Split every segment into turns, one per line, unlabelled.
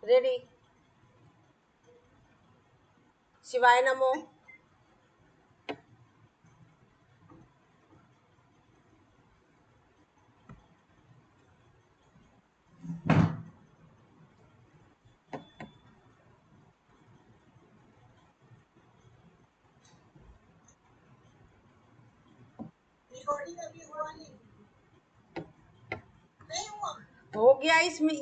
Ready. शिवाय नमो।
Recording अभी हुआ नहीं हुआ।
हो गया इसमें।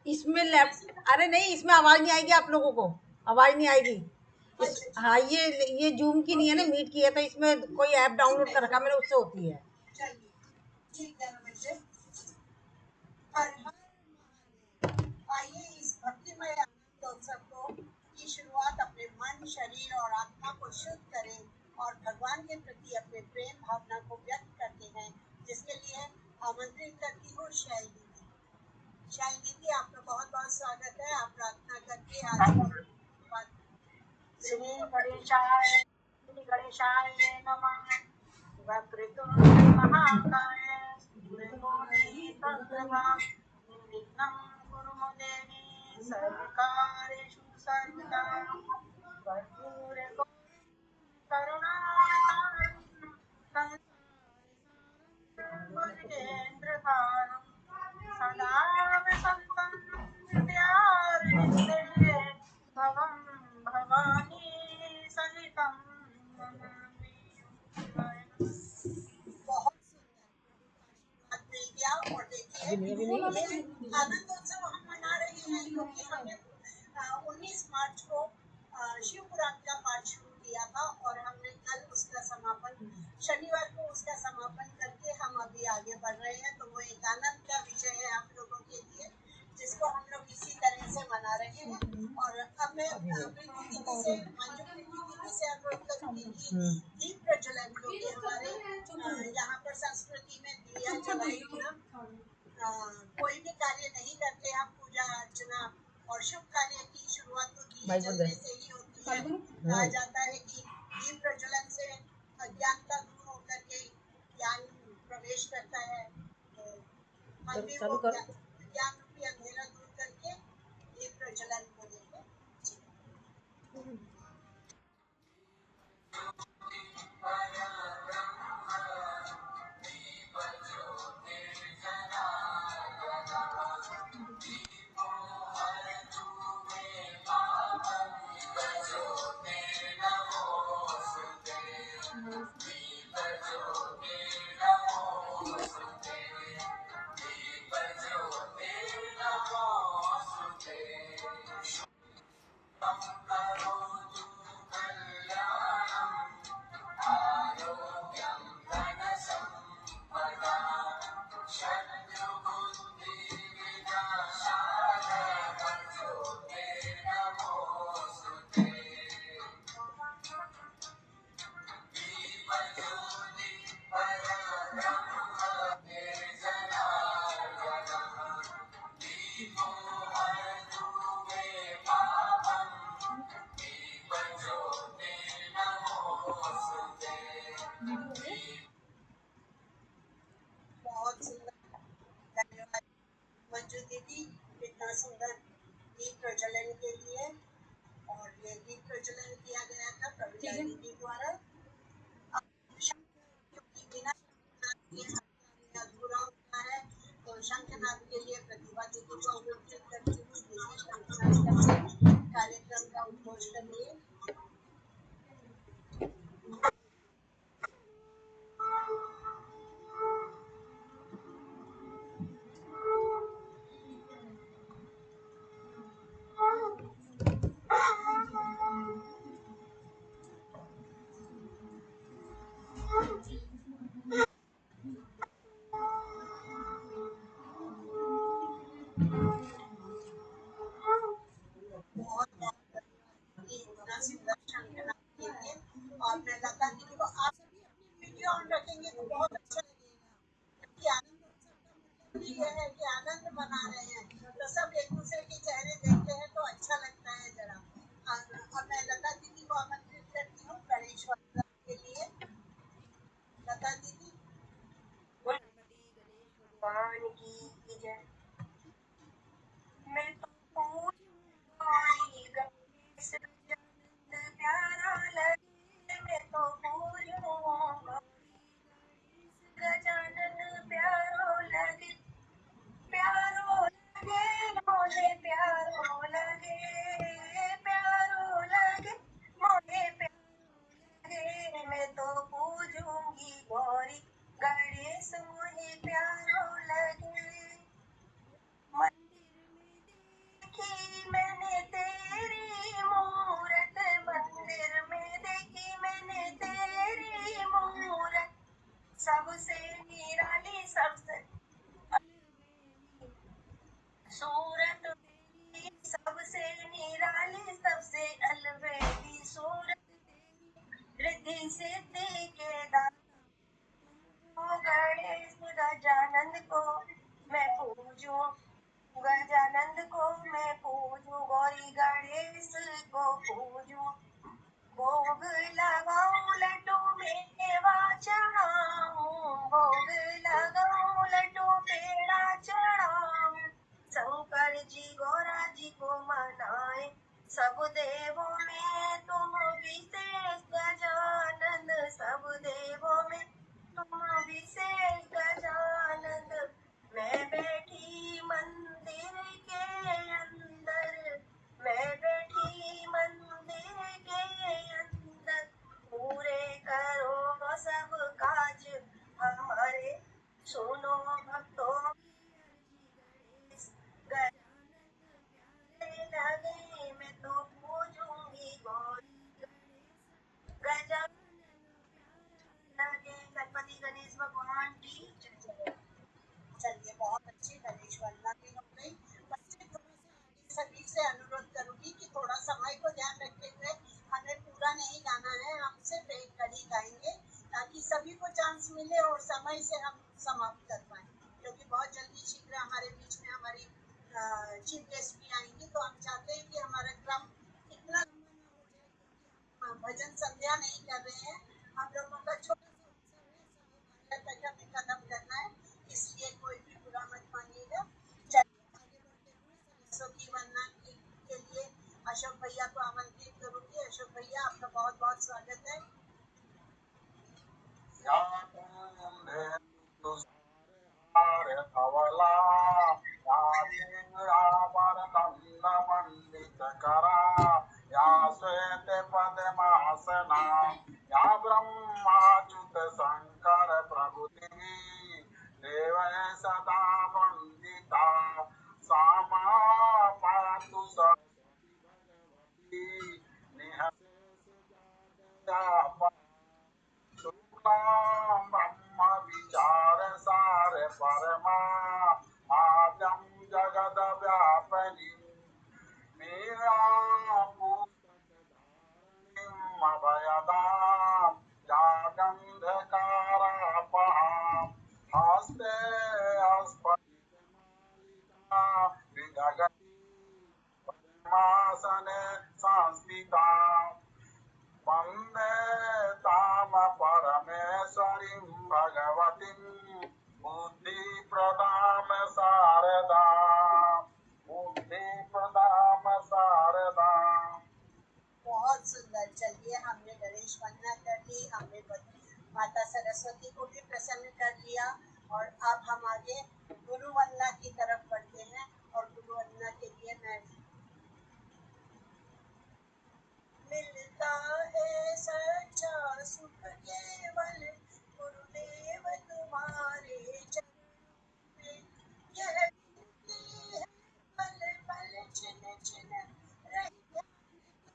इसमें अरे नहीं, इसमें आवाज नहीं आएगी, आप लोगों को आवाज नहीं आएगी। हाँ, ये जूम की नहीं है ना, मीट की है, तो इसमें कोई ऐप डाउनलोड कर रखा मैंने, उससे होती है।
चलिए ठीक है बच्चे। हर हर महादेव। आइए इस भक्तिमय आनंदोत्सव को की शुरुआत अपने मन, शरीर और आत्मा को शुद्ध करें और भगवान के प्रति अपने प्रेम भावना को व्यक्त करते हैं, जिसके लिए आमंत्रित करती हूँ शैल दीदी। शैल दीदी, आपका बहुत बहुत स्वागत है। आप प्रार्थना करके आज श्री गणेशाय नमः। वक्रतुंड महाकाय सूर्यकोटि समप्रभा निर्विघ्नं कुरु मे देवी सर्वकार्येषु सर्वदा। कर्पूरे करुणावतारं भुजगेन्द्रहारं सदा वसन्तं हृदयारविन्दे भवं भवानी सहितं नमामि। बहुत सुंदर मिल गया। और देखिए आनंदोत्सव हम मना रहे हैं क्योंकि हमने 19 मार्च को शिव पुराण का पाठ शुरू किया था और हमने कल उसका समापन, शनिवार को उसका समापन करके हम अभी आगे बढ़ रहे हैं। तो वो एक आनंद का विषय है आप लोगों के लिए, जिसको हम लोग इसी तरह से मना रहे हैं। और अब मैं प्रीति दीदी से, मंजू प्रीति दीदी से अनुरोध करूंगी कि दीप प्रज्वलन, क्योंकि हमारे यहाँ पर संस्कृति में दिया जलाए बिना कोई भी कार्य नहीं करते हम। पूजा अर्चना और शुभ कार्य की शुरुआत तो दिए जलने से ही होती है। कहा जाता है कि दीप प्रज्वलन से अज्ञानता दूर होकर के ज्ञान प्रवेश करता है। तो हम भी वो ज्ञान रूपी अंधेरा दूर करके दीप प्रज्वलन करेंगे। बहुत सुंदर, धन्यवाद मंजू दीदी, इतना सुंदर दीप प्रज्वलन के लिए। और ये दीप प्रज्वलन किया गया था प्रवीणा दीदी द्वारा। क्योंकि बिना अधूरा होता है, तो शंखनाद के लिए प्रतिभा दीदी को आमंत्रित करती हूँ। दीदी शंखनाद करके कार्यक्रम का उद्घोषण करिए। बहुत बहुत इतना सुंदर शंखनाद के लिए। और मैं लता दीदी को, आप सभी अपनी वीडियो ऑन रखेंगे तो बहुत अच्छा लगेगा, क्योंकि आनंद उत्सव का मतलब ही यह है कि आनंद मना रहे हैं, तो सब एक दूसरे के चेहरे देखते हैं तो अच्छा लगता है जरा। और मैं लता दीदी को आमंत्रित करती हूँ गणेश वंदना के लिए। लता दीदी, गणपति गणेश भगवान की जय। मैं तो पूछ सबसे निराली सबसे सूरत तेरी, सबसे निराली सबसे अलवेली सूरत रिद्धि सिद्धि के दाता गणेश गजानंद को मैं पूजूं, गजानंद को मैं पूजूं, गौरी गणेश को पूजूं, भोग लगाऊं लड्डू मेवा चढ़ाऊं, भोग लगाऊं लड्डू पेड़ा चढ़ाऊं, शंकर जी गौरा जी को मनाए, सब देवों में तुम विशेष गजानंद, सब देवों में तुम विशेष गजानंद, मैं बैठी मंदिर के अंदर, मैं बैठी मंदिर के अंदर, पूरे करो सब काज हमारे, सुनो भक्तों गजानन लगे मैं तो पूजूंगी गौरी गजानन लगे। गणपति गणेश भगवान की जय। चलिए बहुत अच्छी गणेश वंदना भी हो गई। बच्चे थोड़ा सा आगे सभी से अनुरोध करूंगी कि थोड़ा समय को ध्यान रखते हुए हमें पूरा नहीं गाना है, हम सिर्फ एक कड़ी गाएंगे ताकि सभी को चांस मिले और समय से हम समाप्त कर पाए, क्योंकि बहुत जल्दी शीघ्र हमारे बीच में हमारी चीफ गेस्ट भी आएंगी, तो हम चाहते हैं कि हमारा क्रम इतना लंबा ना हो जाए, क्योंकि हम भजन संध्या नहीं कर रहे हैं, हम लोगों का छोटा सा उत्सव है, 12:30 में खत्म करना है, इसलिए कोई भी बुरा मत मानिएगा। चलिए आगे बढ़ते हुए सरस्वती वंदना के लिए अशोक भैया को आमंत्रित करूंगी। अशोक भैया आपका बहुत बहुत स्वागत है।
धवला या मंडितकरा या श्वेत पद्मासना या ब्रह्माच्युत शंकर प्रभृति देव सदा वंदिता सा मा पातु सरस्वती भगवती निहत्या शुक्लां ब्रह्म विचार सार परमा आद्यं जगद व्यापनीं मीरापुस्तकधारिणीम् अभयदां जागन्धकारापहां हस्ते स्फटिकमालिका विदगती पद्मासने संस्थिता वन्दे ताम परमेश्वरीं भगवतीं बुद्धिप्रदां शारदां, बुद्धिप्रदां शारदां।
बहुत सुंदर। चलिए हमने गणेश वंदना कर ली, हमने माता सरस्वती को भी प्रसन्न कर लिया, और अब हम आगे गुरु वंदना की तरफ बढ़ते हैं। और गुरु वंदना के लिए मैं मिलता है सच्चा सुख केवल गुरुदेव तुम्हारे चरणों में, यह विनती है पल पल छिन छिन रही ध्यान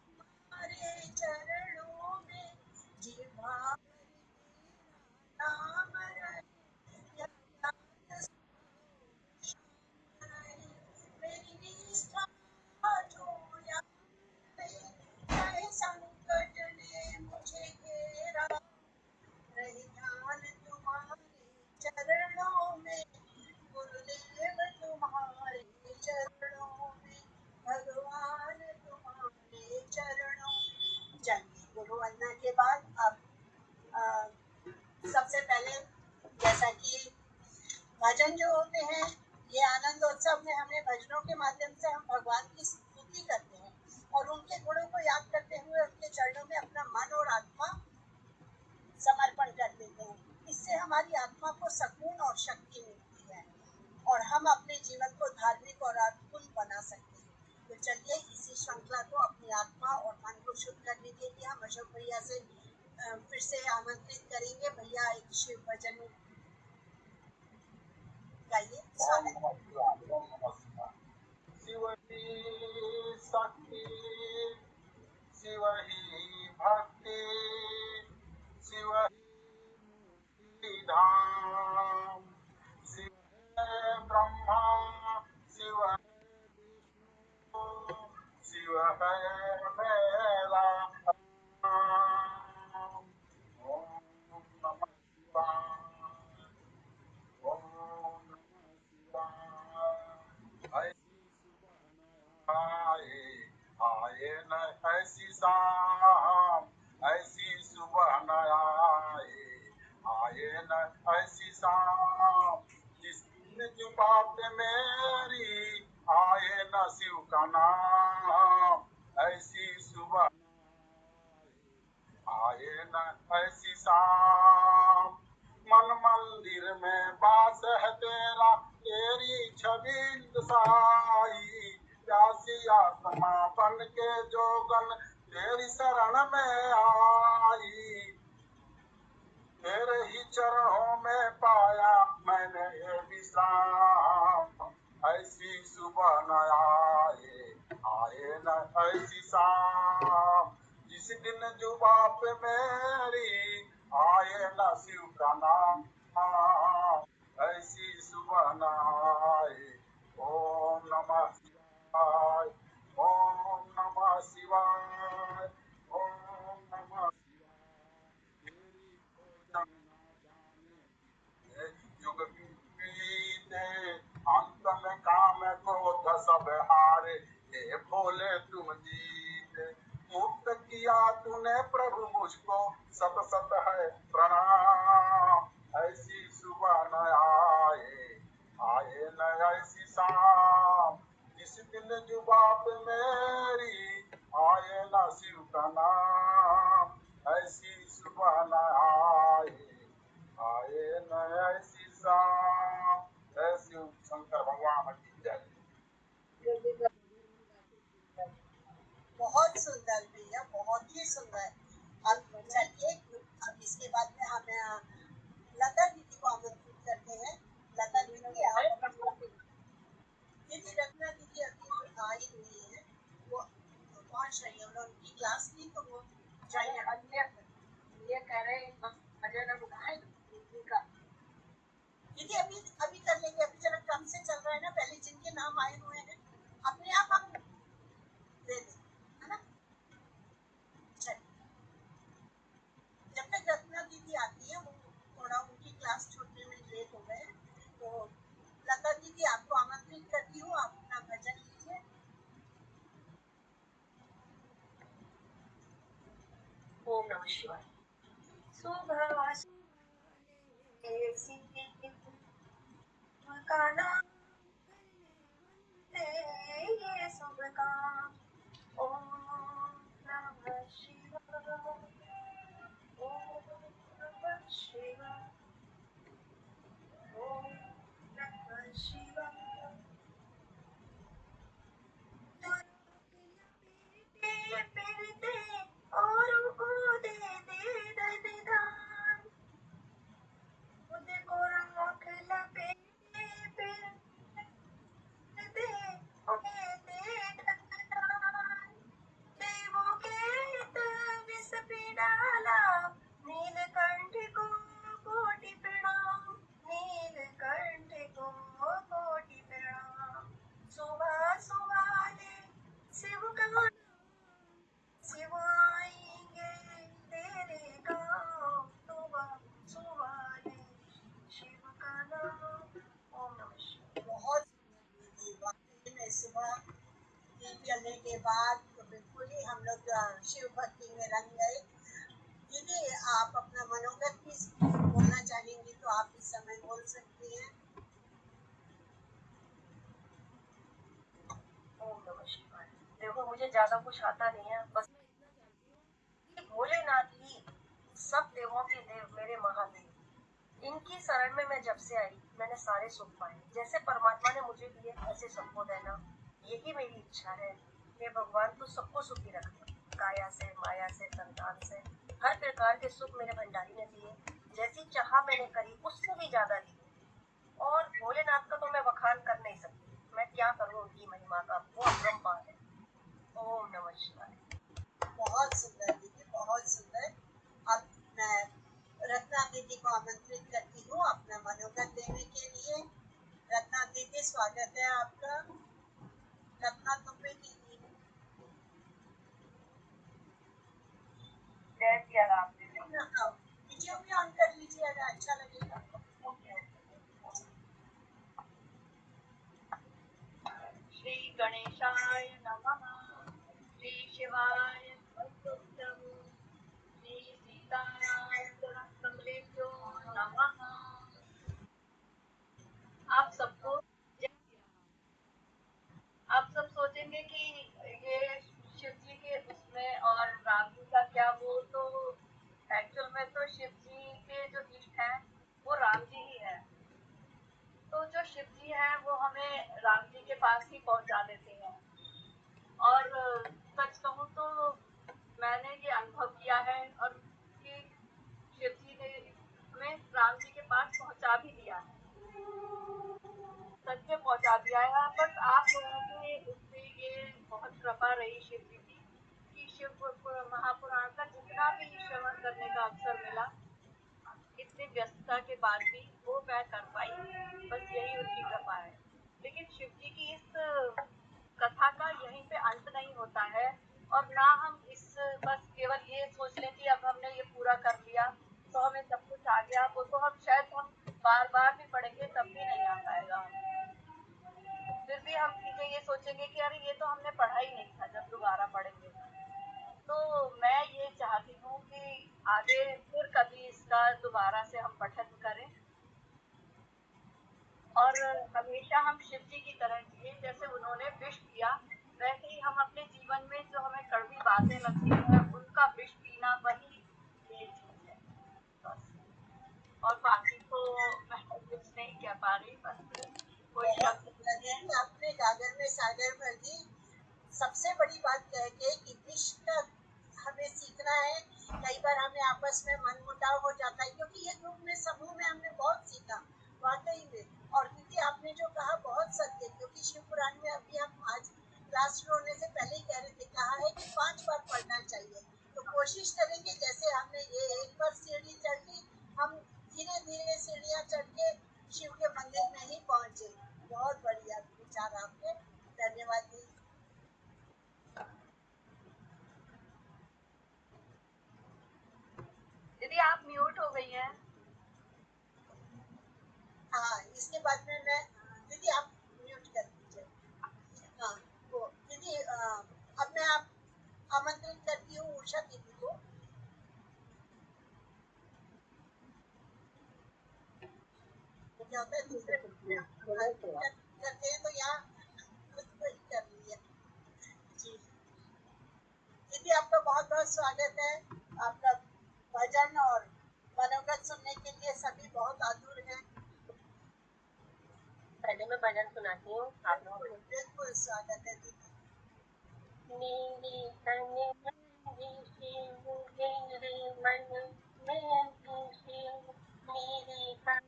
तुम्हारे चरणों में, जिह्वा पर तेरा नाम रहे, यह ज्ञात स्वभाव शांत रहे, मेरी निष्ठा जो याद रहे, चाहे संकट ने मुझे घेरा, रहे ध्यान तुम्हारे चरणों में, गुरुदेव तुम्हारे चरणों में, भगवान तुम्हारे चरणों में। चलिए गुरु वंदना के बाद अब सबसे पहले जैसा कि भजन जो होते हैं, ये आनंदोत्सव में हमें भजनों के माध्यम से हम भगवान की स्तुति करते हैं और उनके गुणों को याद करते हुए उनके चरणों में अपना मन और आत्मा समर्पण कर देते हैं। इससे हमारी आत्मा को सुकून और शक्ति मिलती है और हम अपने जीवन को धार्मिक और अर्थपूर्ण बना सकते हैं। तो चलिए इसी श्रृंखला को अपनी आत्मा और मन को शुद्ध करने के लिए हम अशोक भैया से फिर से आमंत्रित करेंगे। भैया एक शिव भजन गाइए। स्वागत।
शिव ही शक्ति, शिव ही भक्ति, शिव ही मुक्ति धाम। है मेरा नाम। ओम नमः शिवाय, ओम नमः शिवाय। ऐसी सुबह आए, आए न ऐसी शाम, ऐसी सुबह न आए, आए न ऐसी शाम, जिस दिन जुबा पे मेरी आए न शिव का नाम। ऐसी सुबह आए न ऐसी शाम, मन मंदिर में बास है तेरा, तेरी छवि साई, प्यासी आत्मा बन के जोगन तेरी शरण में आई। तेरे ही चरणों में पाया मैंने ये विश्राम। ऐसी सुबह न आए, आए न ऐसी शाम, जिस दिन जुबा पे मेरी आए न शिव का नाम। ऐसी सुबह न आए। ओम नमः शिवाय, ओम नमः शिवाय, ओम नमः युग बीते, अंत में काम क्रोध सब हारे, हे भोले तुम जीते। मुक्त किया तूने प्रभु मुझको, सत सत है प्रणाम। ऐसी सुबह न आए, आए न ऐसी शाम, जिस दिन जुबा पे मेरी आए न शिव का नाम। ऐसी सुबह न आए, आए न ऐसी शाम। जय शिव शंकर भगवान की जय।
बहुत सुंदर भैया, बहुत ही सुंदर। अब चलिए, अब इसके बाद में हमें लता दीदी को आमंत्रित करते हैं। लता दीदी, आप दीदी रत्ना दीदी अभी आई हुई है, वो पहुंच रही है, उन्होंने उनकी क्लास ली तो वो चाहिए। ये कह रहे हैं अजय ने बुलाया दीदी का। दीदी अभी अभी कर लेंगे, अभी जरा कम से चल रहा है ना, पहले जिनके नाम आए हुए हैं अपने आप हम दे दें, है ना। चलिए, जब तक रत्ना दीदी आती है, वो थोड़ा उनकी क्लास छूटने में लेट हो गए, तो लता दीदी आपको आमंत्रित करती हूँ, आप अपना भजन लीजिए। ओम नमः शिवाय। सुबह ऐसी का नाम ये शुभ काम। ओम नमः शिवाय, ओम नमः शिवाय, ओम नमः शिवाय। फिरते और को दे दे दान, खुद को राख लपेटे फिरते देवों के विष पिडाला, नीलकंठ को कोटि प्रणाम, नीलकंठ को कोटि प्रणाम। सुबह सुहाने शिव का नाम, शिव आएंगे तेरे गाँव, सुबह सुहाने शिव का नाम। ओम नमः शिवाय। बहुत वाकई में सुबह दीप जलने के बाद तो बिल्कुल ही हम लोग शिव भक्ति में रंग गए। दीदी, आप अपना मनोगत भी बोलना चाहेंगी तो आप इस समय बोल सकती हैं। ओम नमः शिवाय। देखो, मुझे ज्यादा कुछ आता नहीं है, बस भोलेनाथ ही सब देवों के देव, मेरे महादेव, इनकी शरण में मैं जब से आई मैंने सारे सुख पाए। जैसे परमात्मा ने मुझे दिए ऐसे सबको देना, यही मेरी इच्छा है। हे भगवान, तू सबको सुखी रखे, काया से, माया से, संतान से, हर प्रकार के सुख मेरे भंडारी ने दिए। जैसी चाह मैंने करी उससे भी ज्यादा दी, और भोलेनाथ का तो मैं बखान कर नहीं सकती। मैं क्या करूँ उनकी महिमा का, वो अपरंपार है। ओम नमः शिवाय। बहुत सुंदर दीदी, बहुत सुंदर। अब मैं रत्ना दीदी को आमंत्रित करती हूँ अपना मनोगत देने के लिए। रत्ना दीदी, स्वागत है आपका। रत्ना तुम भी दीदी।
नमः। आप सबको आप सब सोचेंगे कि ये शिव जी के उसमें और राम जी का क्या, वो तो एक्चुअल में तो शिव जी के जो इष्ट हैं वो राम जी ही है। तो जो शिव जी हैं वो हमें राम जी के पास ही पहुंचा देते हैं। और सच कहूँ तो मैंने ये अनुभव किया है और कि शिव जी ने हमें राम जी के पास पहुंचा भी दिया है, सच में पहुंचा दिया है। बस आप लोगों के उससे ये बहुत कृपा रही शिव जी की कि शिव महापुराण का जितना भी श्रवण करने का अवसर मिला, इतनी व्यस्तता के बाद भी वो मैं कर पाई, बस यही उनकी कृपा है। लेकिन शिव जी की इस कथा का यहीं पे अंत नहीं होता है, और ना हम इस बस केवल ये सोच लें कि अब हमने ये पूरा कर लिया तो हमें सब कुछ आ गया, वो तो हम शायद हम बार बार भी पढ़ेंगे तब भी नहीं आ पाएगा। फिर भी हम चीजें ये सोचेंगे कि अरे ये तो हमने पढ़ा ही नहीं था जब दोबारा पढ़ेंगे। तो मैं ये चाहती हूँ कि आगे फिर कभी इसका दोबारा से हम पठन करें और हमेशा हम शिव जी की तरह जिए, जैसे उन्होंने विष पिया वैसे ही हम अपने जीवन में जो हमें कड़वी बातें लगती हैं उनका विष पीना, वही ये चीज है बस। और बाकी तो मैं कुछ नहीं कह पा रही, बस कोई
बहुत
शब्द
सुंदर
नहीं है।
दीदी, आपने गागर में सागर भर दी। सबसे बड़ी बात कह के कि विश्व का हमें सीखना है। कई बार हमें आपस में मनमुटाव हो जाता है, क्योंकि ये ग्रुप में समूह में हमने बहुत सीखा वाकई में। और दीदी आपने जो कहा बहुत सत्य, क्योंकि शिव पुराण में अभी हम आज क्लास शुरू होने से पहले ही कह रहे थे, कहा है कि 5 बार पढ़ना चाहिए। तो कोशिश करेंगे, जैसे हमने ये एक बार सीढ़ी चढ़ ली, हम धीरे धीरे सीढ़ियाँ चढ़ के शिव के मंदिर में ही पहुंचे। बहुत बढ़िया विचार आपके, धन्यवाद दीदी।
दीदी आप म्यूट हो गई हैं।
हाँ, इसके बाद में मैं दीदी आप म्यूट कर दीजिए। हाँ, वो दीदी अब मैं आप आमंत्रित करती हूँ उषा दीदी को। वो क्या होता है, दूसरे करते हैं तो यहाँ खुद को ही कर लिया। जी दीदी, आपका बहुत बहुत स्वागत है। आपका भजन और मनोगत सुनने के लिए सभी बहुत आतुर हैं।
पहले मैं भजन सुनाती हूँ आप लोगों को।
बिल्कुल स्वागत है दीदी।
मेरे तन में शिव, मेरे मन में शिव, मेरे तन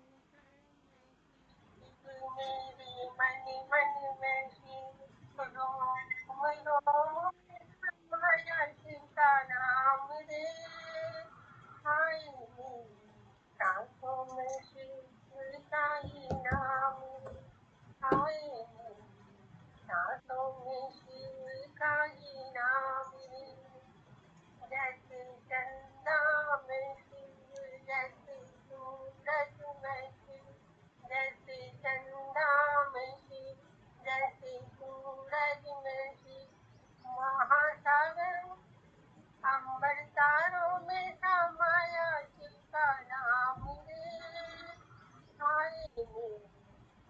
शिव, मेरे मन में शिव, रोम रोम माया शिव का नाम रे, हाय सांसों में शिव का ही नाम रे, हाय सांसों में शिव का ही नाम रे, जैसे चंदा में शिव, जैसे सूरज में शिव, जैसे चंदा में शिव, जैसे सूरज में शिव, महासागर अंबर तारों में समाया शिव का नाम रे, हाय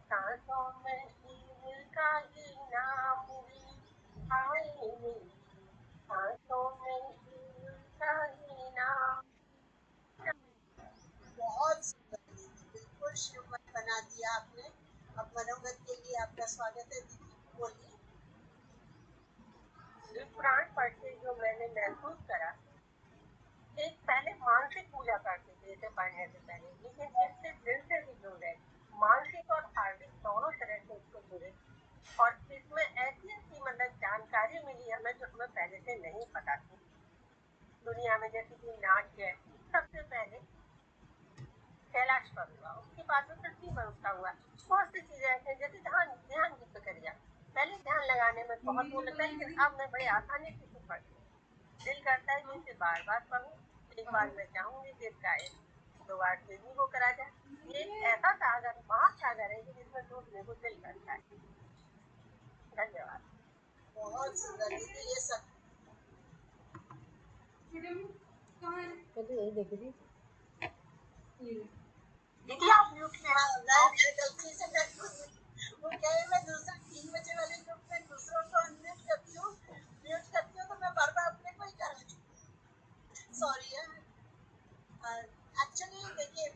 सांसों में शिव का ही नाम रे, हाय सांसों में शिव का ही नाम।
बहुत सुंदर दीदी, बिल्कुल शिवमय बना दिया आपने। अब मनोगत के लिए आपका स्वागत है दीदी, बोलिए।
शिव पुराण पढ़ के जो मैंने महसूस करा, एक पहले मानसिक पूजा करते थे इसे पढ़ने से पहले, लेकिन इससे दिल से भी जुड़ गए, मानसिक और शारीरिक दोनों तरह से इसको जुड़े। और इसमें ऐसी ऐसी मतलब जानकारी मिली हमें जो हमें पहले से नहीं पता थी दुनिया में। जैसे कि नाट्य है, सबसे पहले कैलाश पर हुआ, उसके बाद में पृथ्वी पर उसका हुआ। बहुत सी चीजें ऐसी हैं, जैसे ध्यान ध्यान की प्रक्रिया, पहले ध्यान लगाने में बहुत वो लगता है, लेकिन अब मैं बड़ी आसानी से इसे पढ़ती हूँ। दिल करता है कि इसे बार बार पढूं। एक बार मैं चाहूंगी कि इसका 1-2 बार ट्रेनिंग को करा जाए। ये एक ऐसा सागर, महासागर है कि जिसमें डूबने को दिल करता है। धन्यवाद।
बहुत सुंदर दीदी, ये सब
तो यही देखी थी।
हाँ मैं गलती से मैं वो क्या है, मैं दूसरे 3 बजे वाले ग्रुप में दूसरों को अनम्यूट करती हूँ, म्यूट करती हूँ, तो मैं बार बार अपने को ही कर रही हूँ, सॉरी है। एक्चुअली देखिए,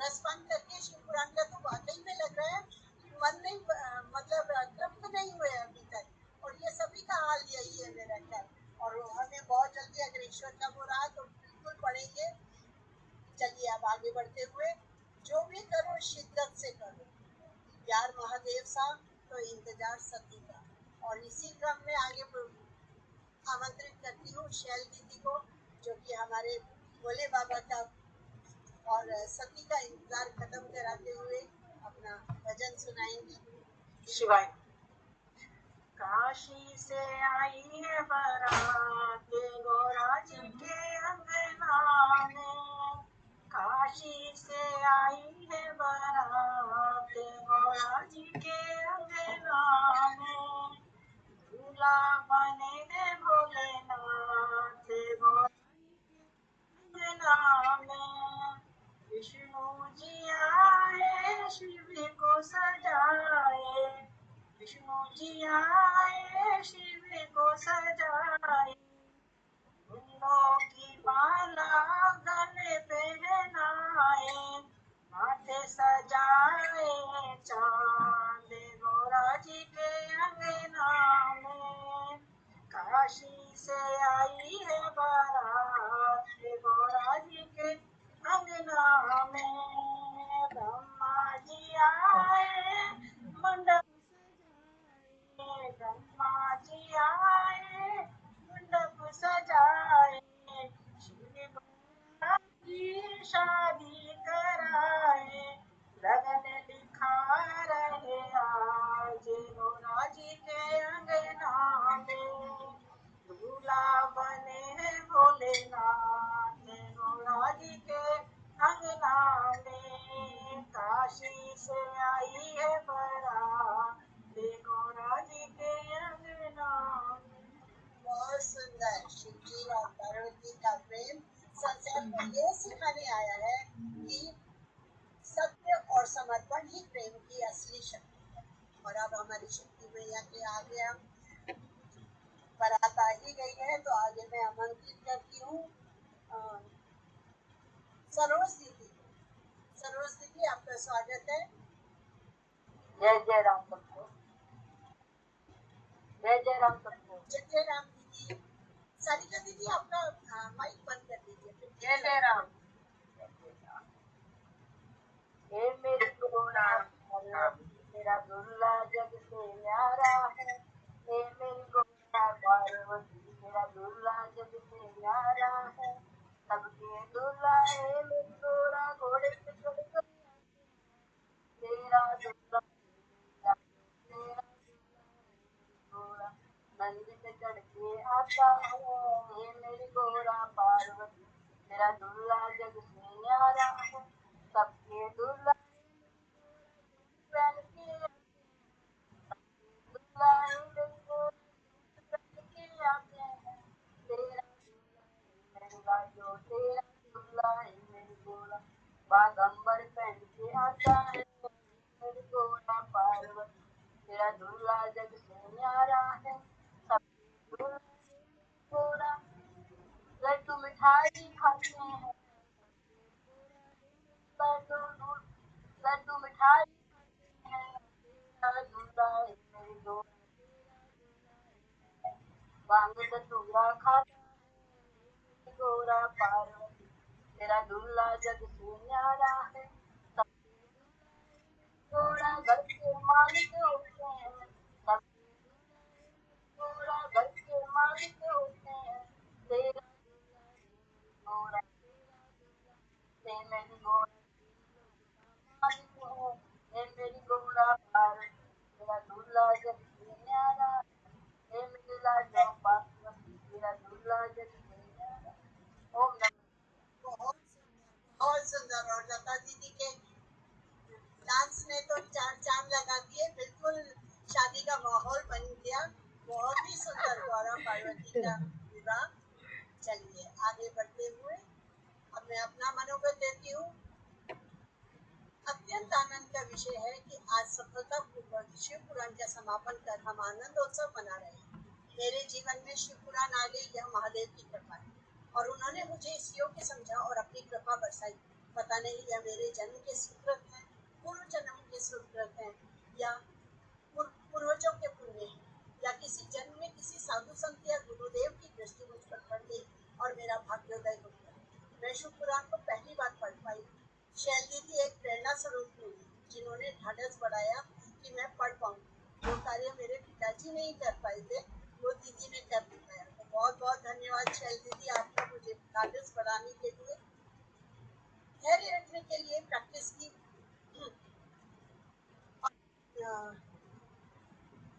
रेस्पॉन्ड करके शिव पुराण का तो वाकई में लग रहा है कि मन नहीं मतलब तृप्त नहीं हुए अभी तक, और ये सभी का हाल यही है मेरा ख्याल। और हमें बहुत जल्दी अगर ईश्वर का वो रहा तो बिल्कुल पढ़ेंगे। चलिए अब आगे बढ़ते हुए, जो भी करो शिद्दत से करो, प्यार महादेव सा तो इंतजार सती का। और इसी क्रम में आगे आमंत्रित करती हूँ शैल दीदी को, जो कि हमारे भोले बाबा का और सती का इंतजार खत्म कराते हुए अपना भजन सुनाएंगी। शिवाय।
काशी से आई है बारात गौरा जी के अंगना में, काशी से आई है बारात गौरा जी के अंगना में, दूल्हा बने हैं भोलेनाथ गौरा अंगना में, विष्णु जी आए शिव को सजाए, विष्णु जी आए शिव को सजाए, फूलों की माला गले पहनाए, माथे सजाए चांद गौरा जी के अंगना में, काशी से आई है बारात गौरा जी के अंगना में, ब्रह्मा जी आए मंडप सजाए, ब्रह्मा जी आए मंडप सजाए, शिव गौरा की शादी कराए, लगन लिखा रहे आज गौरा जी के अंगना में, दूल्हा बने हैं भोलेनाथ गौरा जी के अंगना में, काशी से आई है बारात गौरा जी के अंगना में।
बहुत सुंदर। शिव जी और पार्वती का प्रेम संसार को ये सिखाने आया है कि सत्य और समर्पण ही प्रेम की असली शक्ति है। और अब हमारी शक्ति मैया के आगे हम बारात आ ही गई है, तो आगे मैं आमंत्रित करती हूँ सरोज दीदी। सरोज दीदी, आपका स्वागत है।
जय जय राम सबको, जय जय राम सबको,
जय जय राम दीदी। सारिका दीदी, आपका माइक बंद कर दीजिए।
जय जय राम। हे मेरी गोरा मेरा दुल्ला जग से न्यारा है, हे मेरी गोरा पार्वती मेरा दुल्ला जग से न्यारा है, सबके दुल्हा है मेरी गोरा घोड़े पे चढ़कर तेरा दुल्हा तेरा दुल्हा है मेरी गोरा नंदी पे चढ़ के आता है, हे मेरी गोरा पार्वती मेरा दुल्हा जग से न्यारा है, सबके दुल्हा पहन के दुल्हा है मेरी गोरा पहन के आते हैं, तेरा दुल्हा है मेरा जो तेरा दुल्हा है मेरी गोरा बागंबर पहन के आता है, मेरी गोरा पार्वती तेरा दूल्हा जग से न्यारा है, सबके दूल्हा है मेरी गोरा लड्डू मिठाई खाते हैं, लड्डू लड्डू मिठाई खाते हैं, तेरा दूल्हा है मेरी गोरा भांग धतूरा खाता है, मेरी गोरा पार्वती तेरा दूल्हा जग से न्यारा है, गोरा घर के मालिक होते हैं, सब गोरा घर के मालिक होते हैं, तेरा गोरा से मेरी गोरा मालिक है, हे मेरी गोरा पार्वती तेरा दूल्हा जग से न्यारा है, हे मेरी लाडो पार्वती तेरा दूल्हा जग से न्यारा। ओम नमः
बहुत बहुत सुंदर। और लता दीदी के डांस ने तो चार चांद लगा दिए, बिल्कुल शादी का माहौल बन गया। बहुत ही सुंदर गौरा पार्वती का विवाह। चलिए आगे बढ़ते हुए अब मैं अपना मनोबल देती हूँ। अत्यंत विषय है कि आज सफलतापूर्वक शिव पुराण का समापन कर हम आनंदोत्सव मना रहे हैं। मेरे जीवन में शिव पुराण आ गई, यह महादेव की कृपा है और उन्होंने मुझे इस योग के समझा और अपनी कृपा बरसाई। पता नहीं यह मेरे जन्म के सुकृत हैं, पूर्व जन्म के सुकृत हैं, या पूर्वजों के पुण्य हैं, या किसी जन्म में किसी साधु संत या गुरुदेव की दृष्टि मुझ पर पड़ गई और मेरा भाग्योदय हो गया। मैं शिव पुराण को पहली बार पढ़ पाई। शैल दीदी एक प्रेरणा स्वरूप मिली, जिन्होंने ढाढ़स बढ़ाया कि मैं पढ़ पाऊँ। जो कार्य मेरे पिताजी नहीं कर पाए थे, वो दीदी ने कर दिखाया। तो बहुत बहुत धन्यवाद शैल दीदी आपका, मुझे ढाढ़स बढ़ाने के लिए, धैर्य रखने के लिए, प्रैक्टिस की।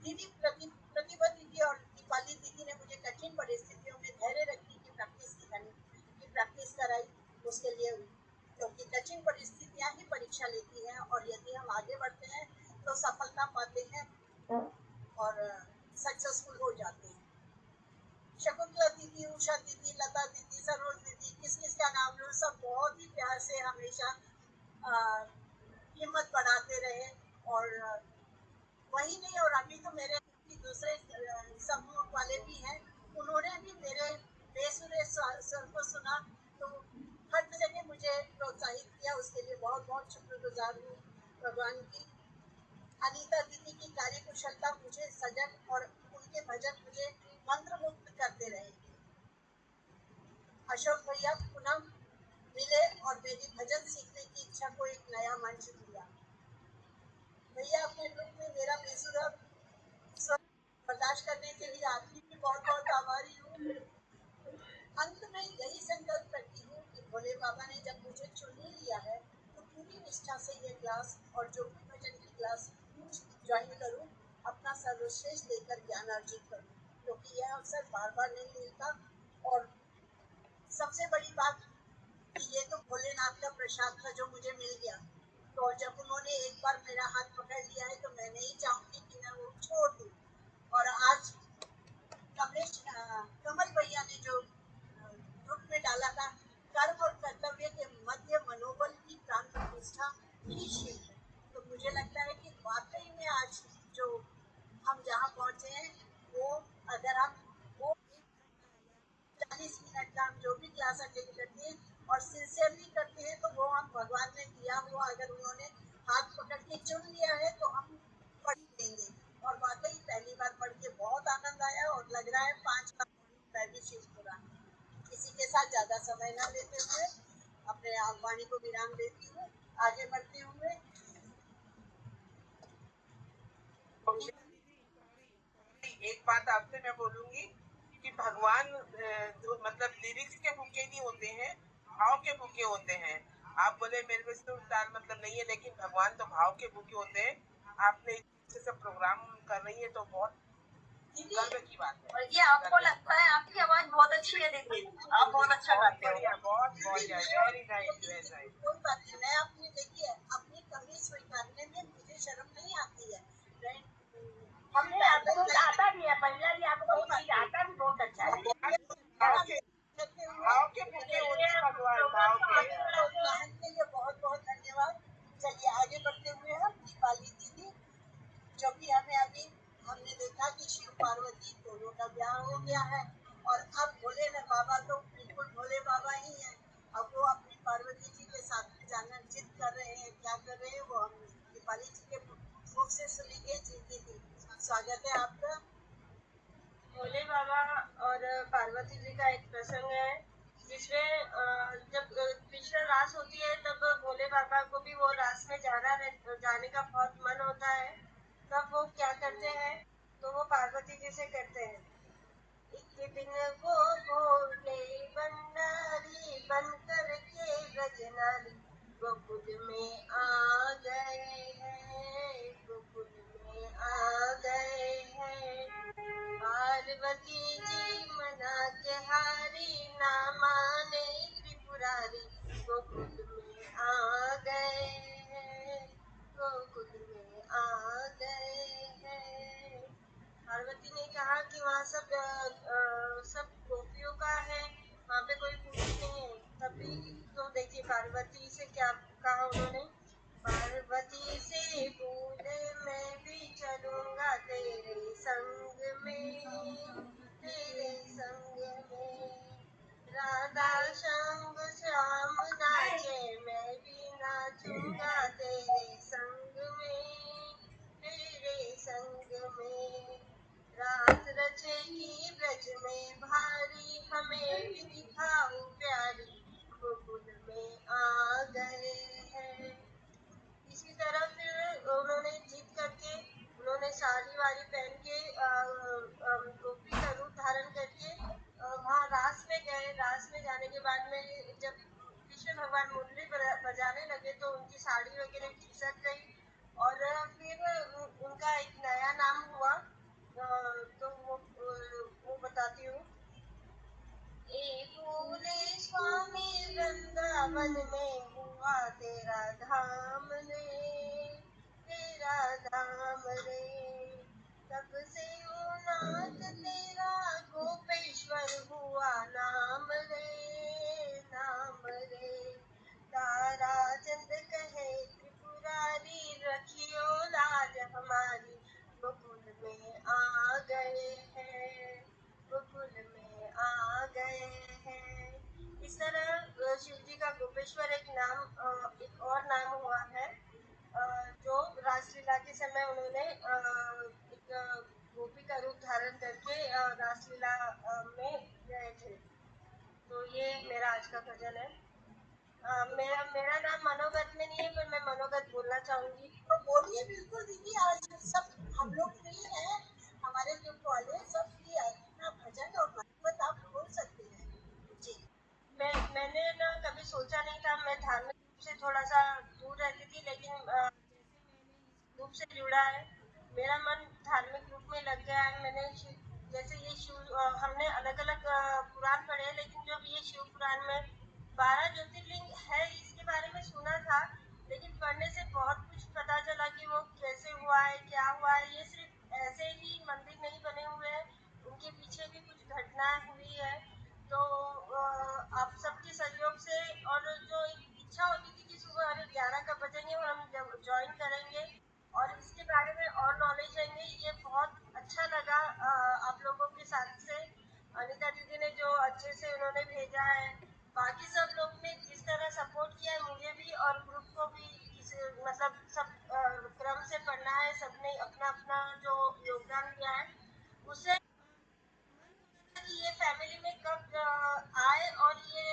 दीदी प्रतिभा दीदी और दीपाली दीदी ने मुझे कठिन परिस्थितियों में धैर्य रखने की प्रैक्टिस कराई। उसके लिए, क्योंकि कठिन परिस्थितियां ही परीक्षा लेती हैं और यदि हम आगे बढ़ते हैं तो सफलता पाते हैं और सक्सेसफुल हो जाते हैं। शकुंतला दीदी, उषा दीदी, लता दीदी, सरोज दीदी, किस किस का नाम लूं, सब बहुत ही प्यार से हमेशा हिम्मत बढ़ाते रहे। और वही नहीं, और अभी तो मेरे दूसरे समूह वाले भी हैं, उन्होंने भी मेरे बेसुरे स्वर को सुना, तो हर जगह मुझे प्रोत्साहित किया। उसके लिए बहुत बहुत शुक्रगुजार हूँ भगवान की। अनीता दीदी की कार्यकुशलता मुझे सजग, और उनके भजन मुझे मंत्रमुग्ध करते रहे। अशोक भैया पुनः मिले और मेरी भजन सीखने की इच्छा को एक नया मंच दिया। भैया अपने ग्रुप में मेरा बेसुरा स्वर बर्दाश्त करने के लिए आपकी भी बहुत बहुत आभारी हूँ। अंत में यही संकल्प करती हूँ कि भोले बाबा ने जब मुझे चुन ही लिया है तो पूरी निष्ठा से ये क्लास और जो भी भजन की क्लास ज्वाइन करूँ, अपना सर्वश्रेष्ठ देकर ज्ञान अर्जित करूँ, क्योंकि यह अवसर बार बार नहीं मिलता। और सबसे बड़ी बात कि ये तो भोलेनाथ का प्रसाद था जो मुझे मिल गया। तो जब उन्होंने एक बार मेरा हाथ पकड़ लिया है तो मैं नहीं चाहूंगी कि मैं वो छोड़ दूँ। और आज कमल भैया ने जो ग्रुप में डाला था, कर्म और कर्तव्य के मध्य मनोबल की प्राण प्रतिष्ठा ही शिव है। तो मुझे लगता है कि वाकई में आज जो हम जहाँ पहुँचे हैं, वो अगर हम वो 40 मिनट का हम जो भी क्लास अटेंड करते हैं और सिंसियरली करते हैं, तो वो हम भगवान ने दिया हुआ, अगर उन्होंने हाथ पकड़ के चुन लिया है तो हम पढ़ लेंगे। और वाकई पहली बार पढ़ के बहुत आनंद आया और लग रहा है 5 बार मैं भी शिव पुराण। किसी के साथ ज्यादा समय न लेते हुए अपने वाणी को विराम देती हूँ। आगे बढ़ते हुए
एक बात आपसे मैं बोलूंगी कि भगवान जो मतलब लिरिक्स के भूखे नहीं होते हैं, भाव के भूखे होते हैं। आप बोले मेरे में सिर्फ ताल मतलब नहीं है, लेकिन भगवान तो भाव के भूखे होते हैं। आपने इस से प्रोग्राम कर रही है तो बहुत गर्व की बात है।
और ये आपको लगता है आपकी आवाज बहुत अच्छी है दीदी, आप बहुत अच्छा गाते हो।
बहुत वेरी नाइस, वेरी नाइस।
कोई बात नहीं, मैं अपनी देखिए अपनी कमी स्वीकारने में मुझे शर्म नहीं आती है।
हमने आपको आता भी है, पहले भी आपको बहुत चीज आता भी बहुत अच्छा है।
भाव के भूखे होते हैं भगवान, भाव के।
प्रोत्साहन के लिए बहुत बहुत धन्यवाद। चलिए आगे बढ़ते हुए हम दीपाली दीदी, जो कि हमने देखा कि शिव पार्वती दोनों का ब्याह हो गया है और अब भोले बाबा तो बिल्कुल भोले बाबा ही हैं। अब वो अपनी पार्वती जी के साथ में जाना जिद कर रहे हैं, क्या कर रहे हैं वो हम दीपाली जी के मुख से सुनेंगे। जी दीदी स्वागत है आपका।
भोले बाबा और पार्वती जी का एक प्रसंग है जिसमें जब कृष्ण रास होती है तब भोले बाबा को भी वो रास में जाने का बहुत मन होता है। तब वो क्या करते हैं, तो वो पार्वती जी से कहते हैं, एक दिन वो भोले भंडारी बन कर के ब्रजनारी गोकुल में आ गए हैं, गोकुल में आ गए हैं। पार्वती जी मना के हारी, ना माने त्रिपुरारी, गोकुल में आ गए हैं, गोकुल में आ गए हैं। पार्वती ने कहा कि वहाँ सब गोपियों का है, वहाँ पे कोई पुरुष नहीं है। तभी तो देखिए पार्वती से क्या कहा उन्होंने, पति से भूले मैं भी चलूंगा तेरे संग में, तेरे संग में। राधा संग श्याम नाचे मैं भी नाचूंगा तेरे संग में, तेरे संग में। रात रचेगी ब्रज में भारी, हमें भी दिखाओ प्यारी, गोकुल में आ गए हैं। इसी तरह फिर उन्होंने जीत करके, उन्होंने साड़ी वाड़ी पहन के गोपी का रूप धारण करके वहाँ रास में गए। रास में जाने के बाद में जब कृष्ण भगवान मुरली बजाने लगे तो उनकी साड़ी वगैरह खिसक गई और फिर उनका एक नया नाम हुआ। तो वो बताती हूँ। भोले स्वामी वृंदावन में हुआ तेरा धाम रे, तेरा धाम रे। तब से ओ नाथ तेरा गोपेश्वर हुआ नाम रे, नाम रे। तारा चंद कहे त्रिपुरारी, रखियो लाज हमारी, गोकुल में आ गए हैं, गोकुल में आ गए हैं। इस तरह शिव जी का गोपेश्वर एक नाम, एक और नाम हुआ है जो रासलीला के समय उन्होंने एक गोपी का रूप धारण करके रासलीला में गए थे। तो ये मेरा आज का भजन है। मेरा नाम मनोगत में नहीं है, पर मैं मनोगत बोलना चाहूंगी।
तो बोलिए बिल्कुल दीदी, आज सब हम लोग फ्री हैं, हमारे ग्रुप वाले सब फ्री है, अपना भजन और मनोगत आप बोल सकते हैं जी।
मैंने ना कभी सोचा नहीं था, मैं धार्मिक रूप से थोड़ा सा दूर रहती थी, लेकिन रूप से जुड़ा है, मेरा मन धार्मिक रूप में लग गया है। मैंने जैसे ये शिव, हमने अलग अलग पुराण पढ़े हैं, लेकिन जब ये शिव पुराण में 12 ज्योतिर्लिंग है इसके बारे में सुना था, लेकिन पढ़ने से बहुत कुछ पता चला कि वो कैसे हुआ है, क्या हुआ है। ये सिर्फ ऐसे ही मंदिर नहीं बने हुए हैं, उनके पीछे भी कुछ घटनाएं हुई है। तो आप सबके सहयोग से, और जो एक इच्छा होती थी कि सुबह 11 का बजेंगे और हम ज्वाइन करेंगे और इसके बारे में और नॉलेज लेंगे, ये बहुत अच्छा लगा। आप लोगों के साथ से अनिता दीदी ने जो अच्छे से उन्होंने भेजा है, बाकी सब लोग ने जिस तरह सपोर्ट किया है मुझे भी और ग्रुप को भी, मतलब सब क्रम से पढ़ना है, सबने अपना अपना जो योगदान दिया है, उससे कि ये फैमिली में कब आए और ये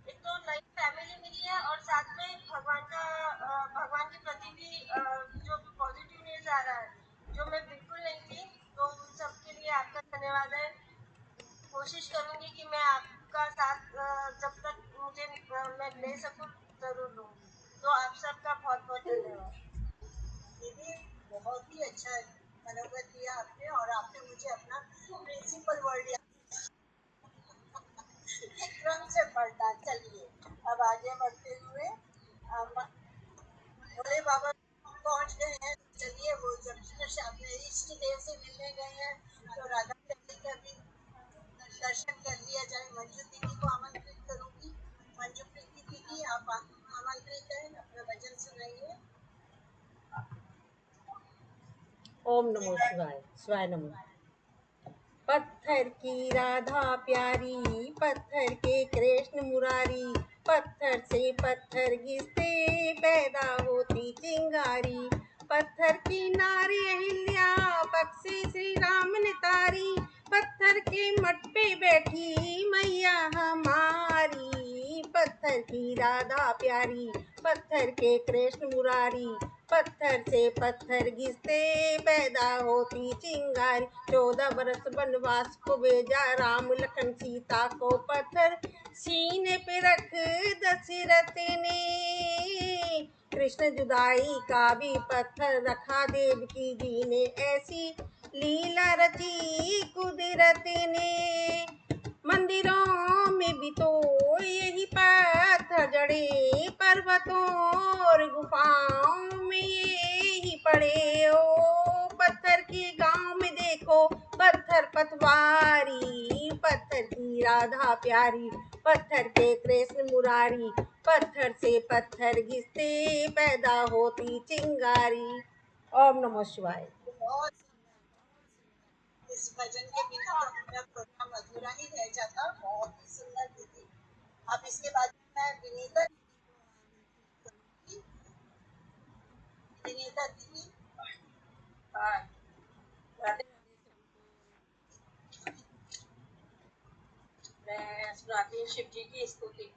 एक तो नई फैमिली मिली है और साथ में भगवान के प्रति भी जो पॉजिटिवनेस आ रहा है, जो मैं बिल्कुल नहीं थी। तो उन सब के लिए आपका धन्यवाद है। कोशिश करूंगी कि मैं आपका साथ जब तक मुझे मैं ले सकूं जरूर लूंगी। तो आप सबका बहुत बहुत धन्यवाद।
दीदी बहुत ही अच्छा मनोगत दिया आपने, और आपने मुझे अपना प्रिंसिपल वर्ड एक क्रम से पढ़ना। चलिए अब आगे बढ़ते हुए भोले बाबा पहुंच गए हैं। चलिए, वो जब अपने इष्ट देव से मिलने गए हैं तो राधा रानी का भी दर्शन कर लिया जाए। मंजू दीदी को आमंत्रित करूंगी। मंजू प्रीति दीदी, आप आमंत्रित हैं, अपना भजन सुनाइए।
ओम नमो शिवाय, शिवाय नमो। पत्थर की राधा प्यारी, पत्थर के कृष्ण मुरारी, पत्थर से पत्थर घिसते पैदा होती चिंगारी। पत्थर की नारी अहिल्या, बक्से श्री राम ने तारी, पत्थर के मठ पे बैठी मैया हमारी। पत्थर की राधा प्यारी, पत्थर के कृष्ण मुरारी, पत्थर से पत्थर घिसते पैदा होती चिंगारी। 14 बरस वनवास को भेजा राम लखन सीता को, पत्थर सीने पे रख दशरथ ने। कृष्ण जुदाई का भी पत्थर रखा देवकी जी ने, ऐसी लीला रची कुदरत ने। मंदिरों में भी तो यही पत्थर जड़े, पर्वतों और गुफाओं में यही पड़े। ओ पत्थर के गांव में देखो पत्थर पतवारी, पत्थर की राधा प्यारी, पत्थर के कृष्ण मुरारी, पत्थर से पत्थर घिसते पैदा होती चिंगारी। ओम नमः शिवाय।
बहुत इस भजन के बिना तो मेरा प्रोग्राम अधूरा ही रह जाता। बहुत ही सुंदर दीदी। अब इसके बाद मैं विनीता दीदी
हाँ, राधे मैं सुनाती हूँ शिव जी की स्तुति।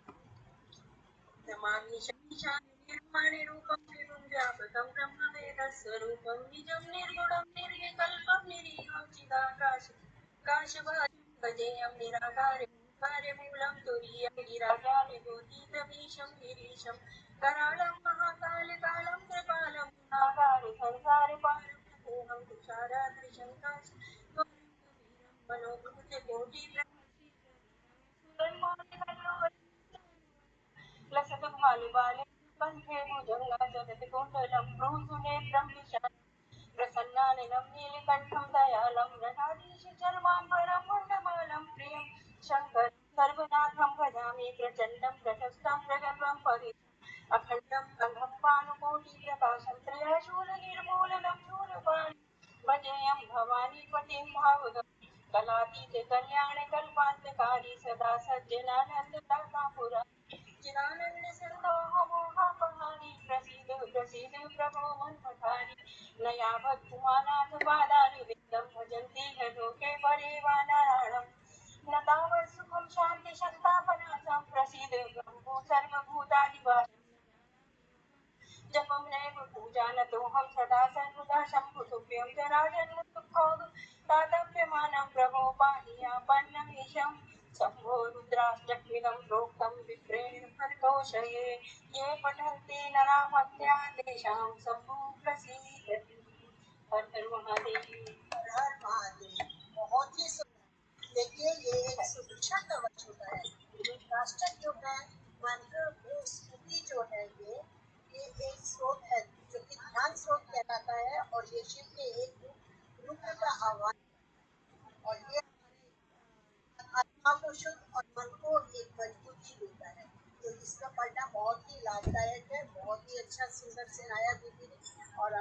नमामि शमीशानं निर्वाणे रूपं विभुं व्यापकं ब्रह्मवेदस्वरूपं निजं निर्गुणं निर्विकल्पं निरीहं चिदाकाशं काशवासं भजेयं निराकारं कार्यमूलं तुरीयं गिरागारगोतीतमीशं गिरीशं करालं महाकालकालं कृपालं गुणागार संसारपारं नतोऽहं तुषाराद्रिशं काशं मनोभूतकोटि लसतु बाले कंठे भुजंगा जगति कुंडलं भ्रूसुनेत्रं विशालं प्रसन्नाननं नीलकण्ठं दयालं नटाधीश चर्माम्बरं मुण्डमालं प्रियं शङ्करं सर्वनाथं भजामि प्रचण्डं प्रशस्तं प्रगल्भं परेशम् अखण्डं ब्रह्माण्डकोटिप्रकाशं त्रिशूलनिर्मूलनं शूलपाणि भजेयं भवानी पतिं भावगं कलातीत कल्याण कल्पान्तकारी सदा सज्जनानन्ददाता पुरा चिदानन्द सिन्धोः मोहापहारी प्रसीद प्रसीद प्रभो मन्मथारी नया भक्तिमानाथ पादारि विन्दं भजन्ति ह लोके परिवानारायणम् न तावत् सुखं शान्ति सन्तापनाशं प्रसीद प्रभो सर्वभूतादिवासम् जपं नैव पूजा न तोऽहं सदा सर्वदा शम्भुतुभ्यं जराजन्मदुःखोगतातप्यमानं प्रभो पाहि आपन्नमीशं शम्भो रुद्राष्टकमिदं प्रोक्तं विप्रेण परितोषये ये पठन्ति नरामत्या तेषां शम्भो प्रसीदति। हर हर महादेव।
हर हर महादेव। बहुत ही सुंदर। देखिए ये एक सुरक्षा कवच होता है। रुद्राष्टक जो है मंत्र वो स्तुति जो है ये एक स्रोत है जो कि ध्यान स्रोत कहलाता है और ये शिव के एक रुद्र का आह्वान और ये आत्मा को शुद्ध और मन को एक मजबूती देता है। तो इसका पढ़ना बहुत ही लाभदायक है। बहुत ही अच्छा सुंदर सुनाया दीदी ने। और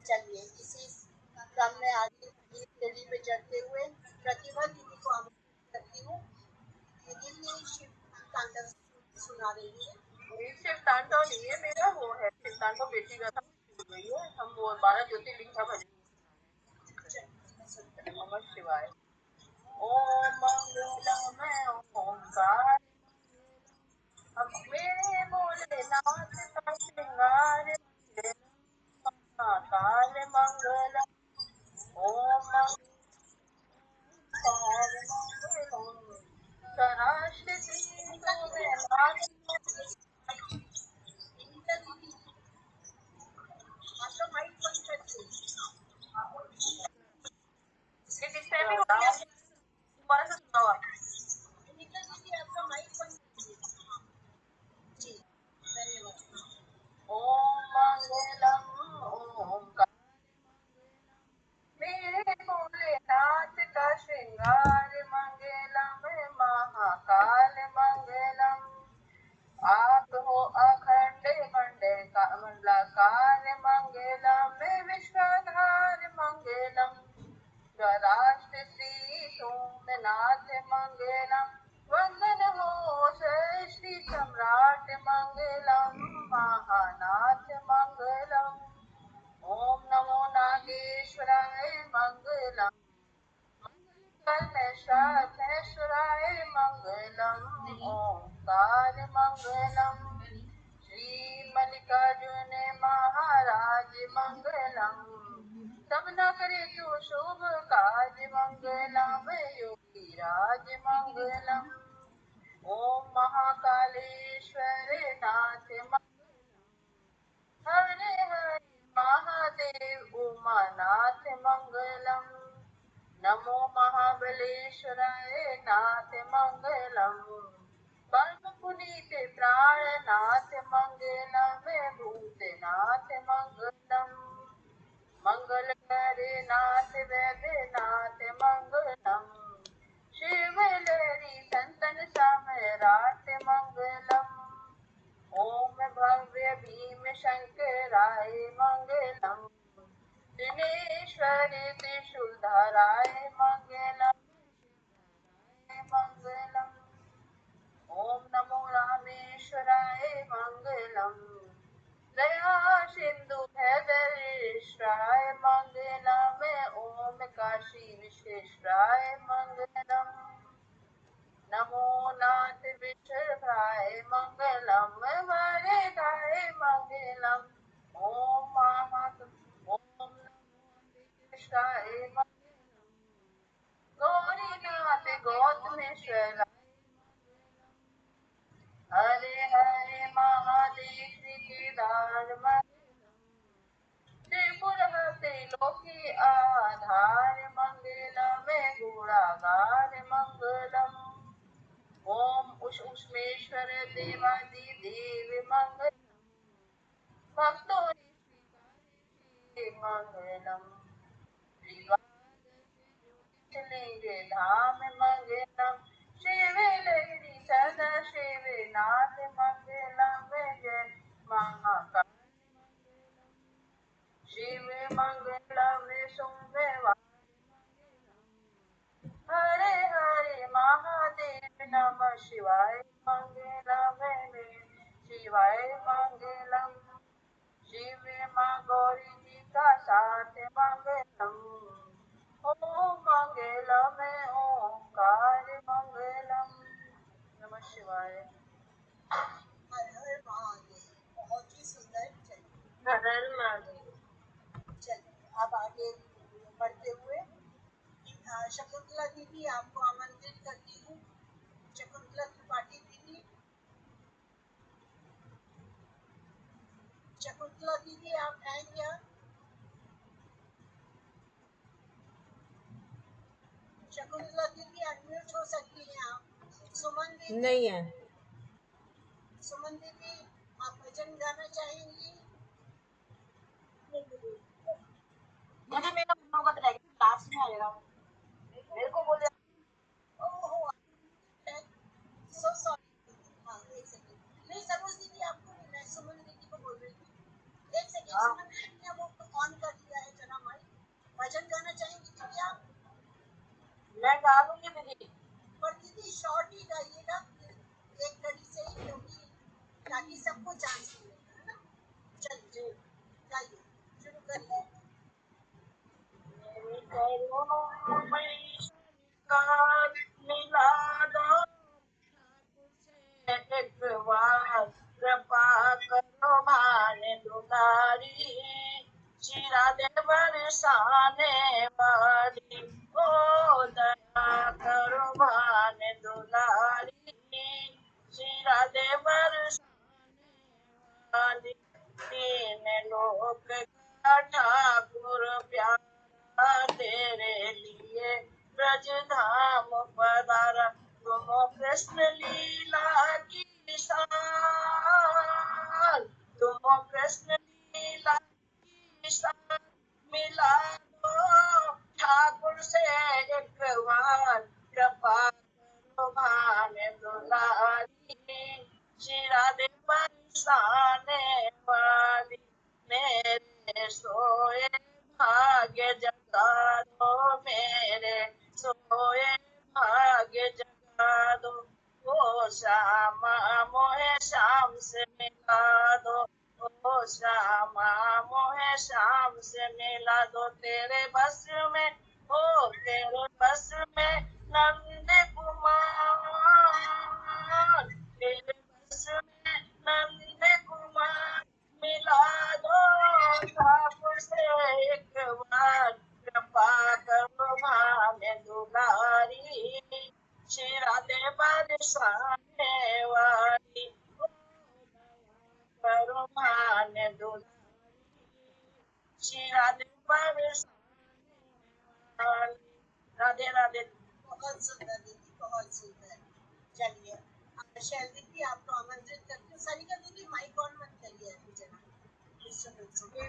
चलिए इसी क्रम में आगे गीत रेडी पे चढ़ते हुए प्रतिभा दीदी को आमंत्रित करती हूँ। दीदी ने शिव तांडव सुना रही है।
शिव तांडव नहीं है मेरा, वो है शिव तांडव बेटी का था, वही है। हम वो 12 ज्योतिर्लिंग का भजन। नमः शिवाय। ओम मंगलमय ओंकार मेरे भोलेनाथ का श्रृंगार काल मंगल। ओम मंगल सराष्ट्र में नाथ।
विनीता दीदी आपका माइक बंद करके।
किस टाइम भी हो गया, दोबारा से सुनाओ आप।
विनीता दीदी आपका माइक बंद कीजिए। जी धन्यवाद।
ओम मंगलम ओंकार मेरे भोलेनाथ का श्रृंगार मंगलम महाकाल मंगलम। आप हो अखंड मंडलाकार मंगलम विश्वधार मंगलम। स्वराष्ट्र श्री सोमनाथ मंगलम। वंदन हो श्री सम्राट मंगलम महानाथ मंगलम। ओम नमो नागेश्वराय मंगलम। कलमेश्वराय मंगलम। ओंकार मंगलम। श्री मल्लिकार्जुन महाराज मंगलम। सब न करे जो शुभ काज मंगलम योगी राज मंगलम। ओम महाकालेश्वर नाथ हरे हरे महादेव उमानाथ मंगलम। नमो महाबलेश्वराय नाथ मंगलम। परम पुनीत प्राणनाथ मंगलम भूतनाथ मंगलम। मंगल करे नाथ वैद्यनाथ मंगलम। शिव लहरी संत
शंकराय मंगलम, दिनेश्वरी त्रिशूलधराय मंगलम मंगलम। ओम नमो रामेश्वराय मंगलम, दया सिंधु भैदरेश्वराय मंगलम। ओम काशी विश्वेश्वराय मंगलम, नमो नाथ विष्णुराय मंगलम, वरदाय मंगलम। ओम महात ओम नमो कृष्णाय गौरीनाथ गौतमेश्वर, हरे हरे महादेव श्री केदार त्रिपुर हस्ते लोकी आधार मंगलम, गुणागार मंगलम। ओम उष्मेश्वर देवादि देव मंगल, भक्तों मंगलम। ज्योतिर्लिंग धाम मंगलम, शिव लहरी सदा शिव नाथ मंगलम। जय महाकाल शिव मंगलम, सोमवार हरे हरे महादेव नमः शिवाय मंगलम, शिवाय मंगलम। शिव माँ गौरी जी का साथ मंगलम, ओम मंगलम ओंकार मंगलम। नमः शिवाय।
हर हर महादेव, बहुत ही सुंदर। चलिए
हर हर महादेव।
चलिए अब आगे बढ़ते हुए शकुंतला दीदी आपको आमंत्रित करती हूँ। शकुंतला त्रिपाठी दीदी, शकुंतला दीदी आप हैं क्या? शकुंतला दीदी अनम्यूट हो सकती हैं आप। सुमन दीदी,
नहीं है।
सुमन दीदी आप भजन गाना चाहेंगी?
मुझे मेरा होगा तो लास्ट में आएगा, मेरे को बोले।
ओहो, सो सॉरी। हाँ एक सेकंड, नहीं सरोज दीदी आपको नहीं, मैं सुमन दीदी को बोल रही थी। एक सेकंड, सुमन दीदी ने वो ऑन कर दिया है जरा माइक। भजन गाना चाहेंगी दीदी आप?
मैं गा लूंगी दीदी।
पर दीदी शॉर्ट ही गाइएगा, एक घड़ी से ही, क्योंकि ताकि सबको चांस मिलेगा, है ना? चलिए गाइए, शुरू करिए।
मिला दो एक बार, कृपा करो भाने दुलारी, शिरा दे बरसाने वाली। ओ दया करो भाने दुलारी, शिरा दे बरसाने वाली। तीन लोक का ठाकुर प्यारा, तेरे लिए ब्रज धाम पधारा। तुम कृष्ण लीला की शान, तुम कृष्ण लीला की शान, मिला दो ठाकुर से एक बार, कृपा करो भाने दुलारी, शिरा दे बरसाने वाली। मेरे सोए भाग्य जगा दो, मेरे सोए भाग्य जगा दो। ओ श्यामा मोहे श्याम से मिला दो, ओ श्यामा मोहे श्याम से मिला दो। तेरे बस में, ओ तेरे बस में नंद कुमार, तेरे बस में नंद कुमार, मिला दो ठाकुर से एक बार, कृपा करो भाने दुलारी, शिरा दे बरसाने वाली। करो भाने दुलारी, शिरा दे बरसाने वाली। राधे राधे।
बहुत सुंदर दीदी, बहुत सुंदर। चलिए शैल दीदी आपको आमंत्रित करती हूँ। सरिता दीदी माइक ऑन मत करिए अभी जरा, डिस्टर्बेंस होगा।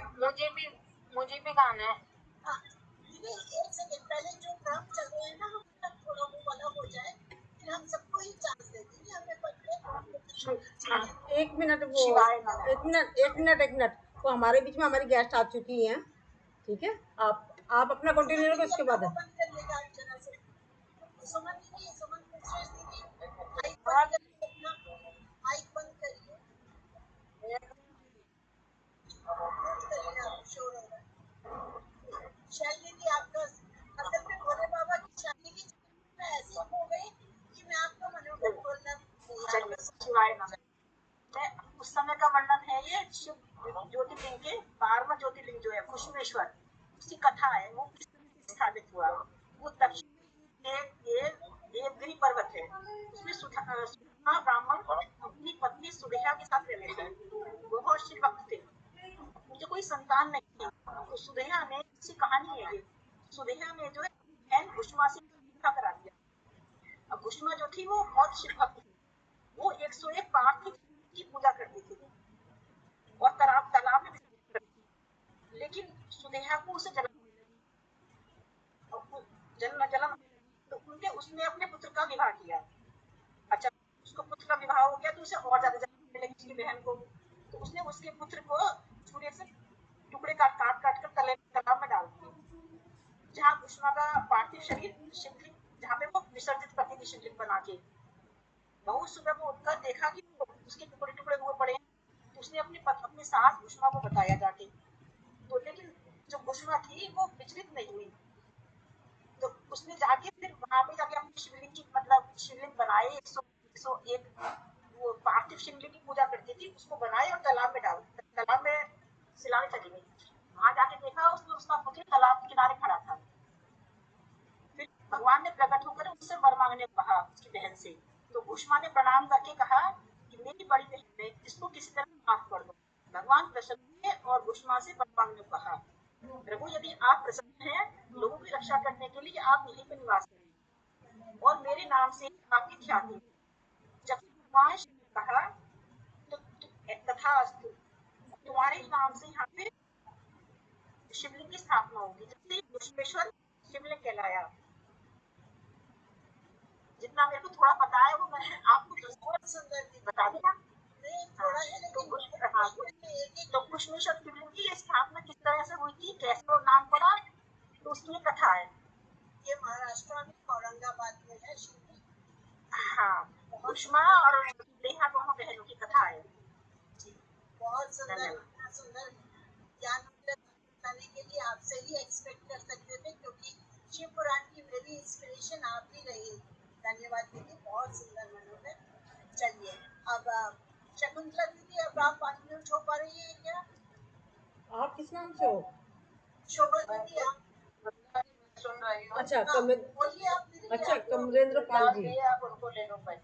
मुझे भी गाना है।
हाँ दीदी एक सेकंड, पहले जो ड्रम चल रहे हैं ना, हमारा थोड़ा वो वाला हो जाए, फिर हम सबको ही चांस दे देंगे, हमें
हाँ, एक मिनट वो
शिवाय नमः।
एक मिनट वो हमारे बीच में हमारी गेस्ट आ चुकी हैं, ठीक है। आप अपना कंटिन्यू करो, उसके बाद
बंद कर लेगा जरा से। सुमन दीदी, सुमन मिश्रा दीदी, माइक बंद करिए अपना, माइक बंद करिए, म्यूट करिए, आप शोर हो रहा है। शैली दीदी, आपका असल में भोले बाबा की शादी की मैं ऐसी हो गई कि मैं आपको मनोरंजन बोलना नहीं आता।
चलिए, शिवाय नमः। मैं उस समय का वर्णन है, ये शिव ज्योतिर्लिंग के 12वां ज्योतिर्लिंग जो है कुसुमेश्वर, उसकी कथा है। वो किस तरह से स्थापित हुआ। वो दक्षिण में ये देवगिरी पर्वत है। उसमें सुधा ब्राह्मण अपनी पत्नी सुदेहा के साथ रहते थे। वो बहुत शिव भक्त थे। मुझे कोई संतान नहीं थी, तो सुदेहा ने, इसकी कहानी है ये, सुदेहा ने जो है बहन कुसुमा से विवाह करा दिया। अब कुसुमा जो थी वो बहुत शिव भक्त थी। वो 101 पार्थिव की पूजा करती थी और तालाब में विसर्जित करती थी। लेकिन सुनेहा को उसे जलन होने लगी और जलन, तो उसने अपने पुत्र का विवाह किया। अच्छा, उसको पुत्र का विवाह हो गया तो उसे और ज्यादा जलन होने लगी उसकी बहन को। तो उसने उसके पुत्र को छुरे से टुकड़े काट कर तालाब में डाल दिए, जहाँ कुसुमा का पार्थिव शरीर शिवलिंग, जहाँ पे वो विसर्जित करती थी शिवलिंग बना के। बहुत सुबह को उठकर देखा कि उसके टुकड़े टुकड़े हुए पड़े हैं। तो उसने अपनी सास कुसुमा को बताया जाके। तो लेकिन जो कुसुमा थी वो विचलित नहीं हुई। तो उसने जाके फिर वहां पे जाके अपनी शिवलिंग की, मतलब शिवलिंग बनाए, 101 वो पार्थिव शिवलिंग की पूजा करती थी, उसको बनाए और तालाब में सिलाने चली गई। वहां जाके देखा उसने, उसका पुत्र तालाब के किनारे खड़ा था। फिर भगवान ने प्रकट होकर उससे वर मांगने को कहा उसकी बहन से। तो कुसुमा ने प्रणाम करके कहा कि मेरी बड़ी बहन है, इसको किसी तरह माफ कर दो। भगवान प्रसन्न हुए और कुसुमा से वर मांगने को कहा, प्रभु यदि आप प्रसन्न हैं, लोगों की रक्षा करने के लिए आप यहीं पर निवास करें और मेरे नाम से आपकी ख्याति। जब भगवान शिव ने कहा तो तथास्तु, तुम्हारे ही नाम से यहाँ पे शिवलिंग की स्थापना होगी। जिससे कुसुमेश्वर शिवलिंग कहलाया। जितना मेरे को थोड़ा पता है वो मैं आपको
बहुत सुंदर दीदी,
बता दिया।
नहीं थोड़ा है लेकिन
तो कुसुमेश्वर शिवलिंग की स्थापना किस तरह से हुई थी, कैसे वो नाम पड़ा, तो उसकी एक कथा है।
ये महाराष्ट्र में औरंगाबाद में है शिवलिंग।
हाँ, कुसुमा और सुदेहा दोनों बहनों की कथा है।
बहुत सुंदर, इतना सुंदर ज्ञान बताने के लिए आपसे ही एक्सपेक्ट कर सकते थे, क्योंकि शिव पुराण की मेरी इंस्पिरेशन आप ही रही। धन्यवाद दीदी, बहुत सुंदर मनोरम। चलिए अब शकुंतला दीदी, अब आप अनम्यूट हो पा रही है क्या?
आप किस नाम से हो?
शोभा दीदी आप
सुन रही हूँ।
अच्छा
बोलिए आप दीदी।
अच्छा, कमरेंद्र पाल जी।
आप उनको ले लो भाई।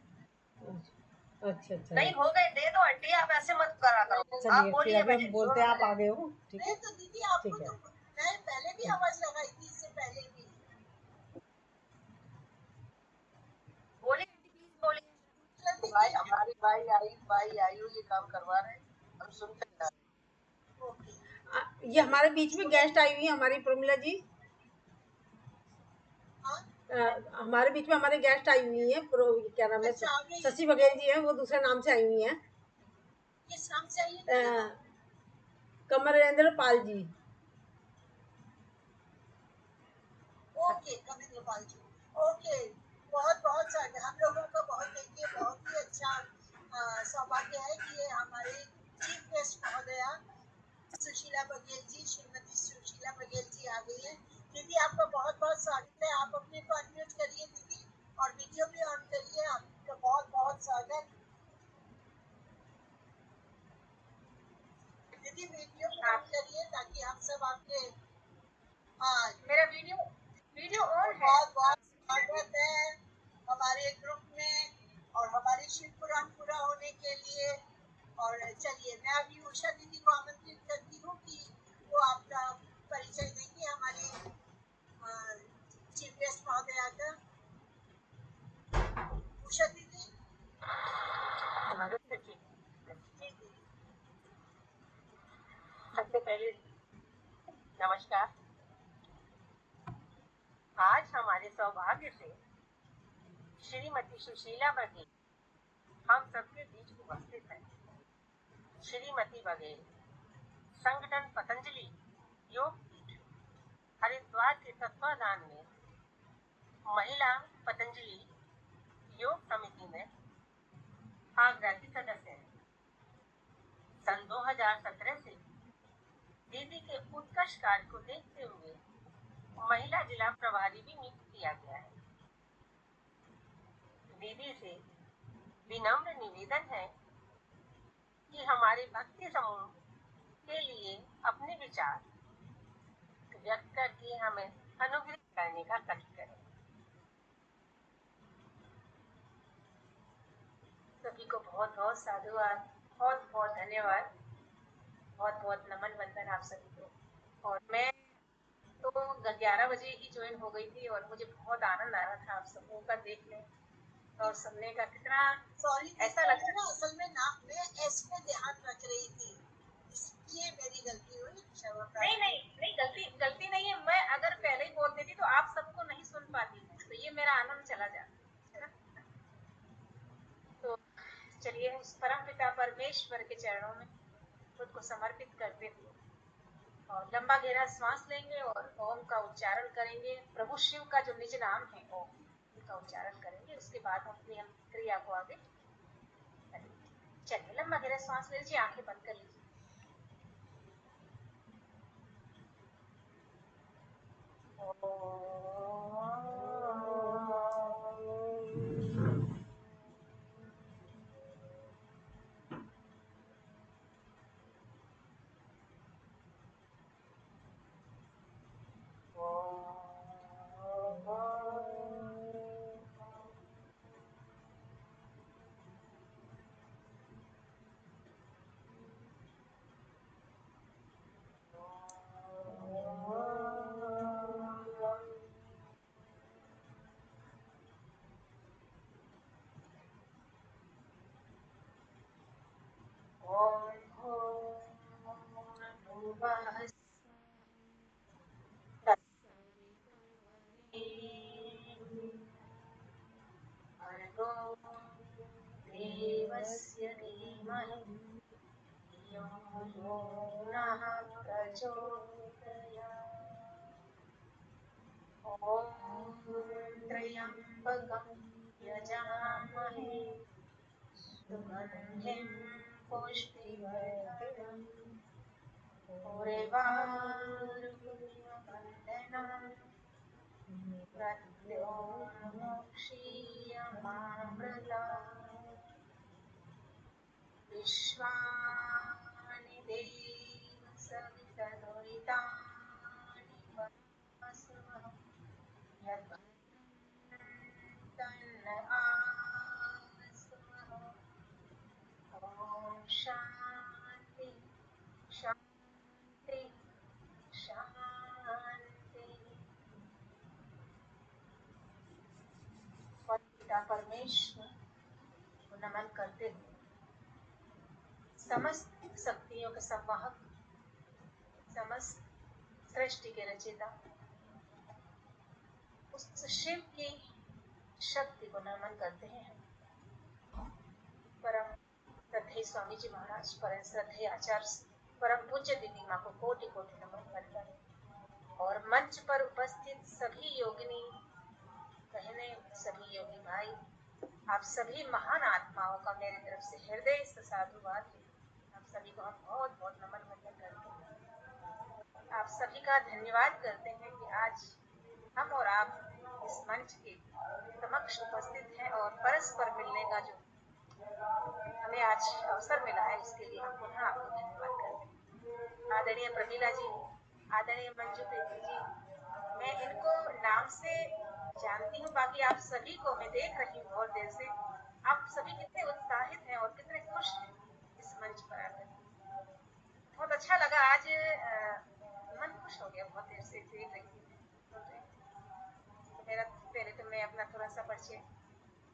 अच्छा अच्छा,
नहीं हो गए, दे दो आंटी, आप ऐसे मत करा करो। आप
चलिए फिर
बोलिए
अभी हम
बहन।
बोलते हैं, आप आगे हो, ठीक
नहीं
है।
तो दीदी आपको
ठीक है।
तो मैं पहले भी आवाज लगाई थी, इससे पहले भी।
बोलिए आंटी, प्लीज बोलिए।
शकुंतला
भाई
दीदी,
हमारी बाई आई हुई ये काम करवा रहे हैं, हम सुनते जा रहे हैं।
ओके।
ये हमारे बीच में गेस्ट आई हुई है, हमारी प्रमिला जी।
हाँ,
हमारे बीच में हमारे गेस्ट आई हुई है, क्या नाम है,
अच्छा आ गई।
शशि बघेल जी हैं, वो दूसरे नाम से आई हुई हैं।
किस नाम से आई है दीदी?
कमरेंद्र पाल जी।
ओके, कविंद्र पाल जी। ओके, बहुत बहुत स्वागत। हम लोगों का बहुत देखिए बहुत ही अच्छा सौभाग्य है कि ये हमारे चीफ गेस्ट महोदया सुशीला बघेल जी, श्रीमती सुशीला बघेल जी आ गई है। दीदी आपका बहुत बहुत स्वागत है। आप अपने को अनम्यूट करिए दीदी और वीडियो भी ऑन करिए। आपका बहुत बहुत स्वागत दीदी। वीडियो भी ऑन करिए ताकि हम सब आपके
मेरा वीडियो ऑन है।
बहुत बहुत स्वागत है हमारे ग्रुप में और हमारे शिव पुराण पूरा होने के लिए। और चलिए मैं अभी उषा दीदी को आमंत्रित करती हूँ कि वो आपका परिचय देंगे हमारे चीफ गेस्ट महोदया का। उषा दीदी। जी दीदी।
सबसे पहले नमस्कार। आज हमारे सौभाग्य से श्रीमती सुशीला बघेल हम सबके बीच उपस्थित है। श्रीमती बघेल संगठन पतंजलि योग पीठ हरिद्वार के तत्वाधान में महिला पतंजलि योग समिति में आगरा की सदस्य है। सन 2017 से दीदी के उत्कृष्ट कार्य को देखते हुए महिला जिला प्रभारी भी नियुक्त किया गया है। दीदी से विनम्र निवेदन है कि हमारे भक्ति समूह के लिए अपने विचार व्यक्त करके हमें अनुग्रहित करने का कष्ट करें। सभी को बहुत बहुत साधुवाद, बहुत बहुत धन्यवाद, बहुत बहुत नमन वंदन आप सभी को। और मैं तो 11 बजे ही ज्वाइन हो गई थी और मुझे बहुत आनंद आ रहा था आप सबों का देखने और सुनने का। कितना
सॉरी,
ऐसा लगता
ना असल में ना मैं एस पे ध्यान रख रही थी, ये मेरी गलती हुई।
नहीं गलती नहीं है। मैं अगर पहले ही बोल देती तो आप सबको नहीं सुन पाती, तो ये मेरा आनंद चला जाता है ना। तो चलिए उस परम पिता परमेश्वर के चरणों में खुद को समर्पित करते हुए और लंबा गहरा श्वास लेंगे और ओम का उच्चारण करेंगे। प्रभु शिव का जो निज नाम है ओम, का उच्चारण करेंगे। उसके बाद हम अपनी क्रिया को आगे करेंगे। चलिए लंबा गहरा श्वास ले लीजिए, आंखें बंद कर लीजिए। देवस्य धीमहि धियो यो नः प्रचोदयात्। ॐ त्र्यम्बकं यजामहे सुगन्धिं पुष्टिवर्धनम् उर्वारुकमिव मृत्योर्मुक्षीयमामृतात्। विश्वानि देव सवितरुरितानि वसवः यद्भद्रं आस्वः। ॐ शान्ति शान्ति शान्ति। पिता परमेश्वर को नमन करते हुए समस्त शक्तियों के संवाहक, समस्त सृष्टि के रचयिता उस शिव की शक्ति को नमन करते हैं। परम श्रद्धेय स्वामी जी महाराज, परम श्रद्धेय आचार्य, परम पूज्य दीदी माँ को कोटि कोटि नमन करता है। और मंच पर उपस्थित सभी योगिनी बहने, सभी योगी भाई, आप सभी महान आत्माओं का मेरी तरफ से हृदय से साधुवाद। आप सभी को हम बहुत बहुत नमन वंदन करते हैं। आप सभी का धन्यवाद करते हैं कि आज हम और आप इस मंच के समक्ष उपस्थित हैं और परस्पर मिलने का जो हमें आज अवसर मिला है, इसके लिए हम पुनः आपको धन्यवाद करते हैं। आदरणीय प्रमीला जी, आदरणीय मंजू दीदी जी, मैं इनको नाम से जानती हूँ, बाकी आप सभी को मैं देख रही हूँ बहुत देर से। आप सभी कितने उत्साहित हैं और कितने खुश हैं इस मंच पर आकर। बहुत अच्छा लगा आज, मन खुश हो गया बहुत देर से देख रही थी। तो मेरा पहले तो मैं अपना थोड़ा सा परिचय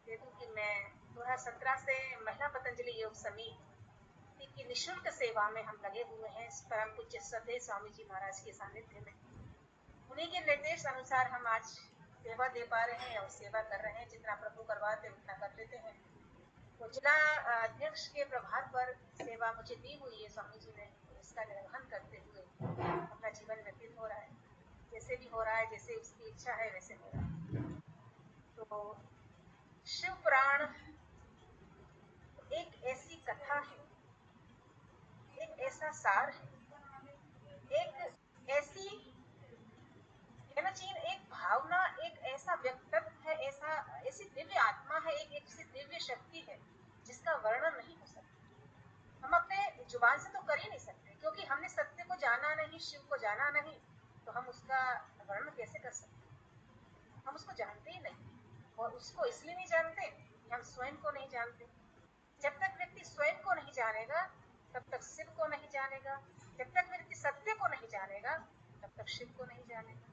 दे दूँ कि मैं 2017 से महिला पतंजलि योग समिति की निःशुल्क सेवा में हम लगे हुए हैं। परम पूज्य श्रद्धेय स्वामी जी महाराज के सानिध्य में उन्हीं के निर्देश अनुसार हम आज सेवा दे पा रहे हैं और सेवा कर रहे हैं, जितना प्रभु करवाते उतना कर लेते हैं। तो जिला अध्यक्ष के प्रभार पर सेवा मुझे दी हुई है स्वामी जी ने, इसका निर्वहन करते हुए अपना जीवन व्यतीत हो रहा है, जैसे भी हो रहा है, जैसे उसकी इच्छा है वैसे हो रहा है। तो शिव पुराण एक ऐसी कथा है, एक ऐसा सार है, एक ऐसी कहना चाहिए एक भावना, एक ऐसा व्यक्तित्व है, ऐसी दिव्य आत्मा है, एक ऐसी दिव्य शक्ति है जिसका वर्णन नहीं हो सकता। हम अपने जुबान से तो कर ही नहीं सकते, क्योंकि हमने सत्य को जाना नहीं, शिव को जाना नहीं, तो हम उसका वर्णन कैसे कर सकते? हम उसको जानते ही नहीं, और उसको इसलिए नहीं जानते कि हम स्वयं को नहीं जानते। जब तक व्यक्ति स्वयं को नहीं जानेगा तब तक शिव को नहीं जानेगा, जब तक व्यक्ति सत्य को नहीं जानेगा तब तक शिव को नहीं जानेगा।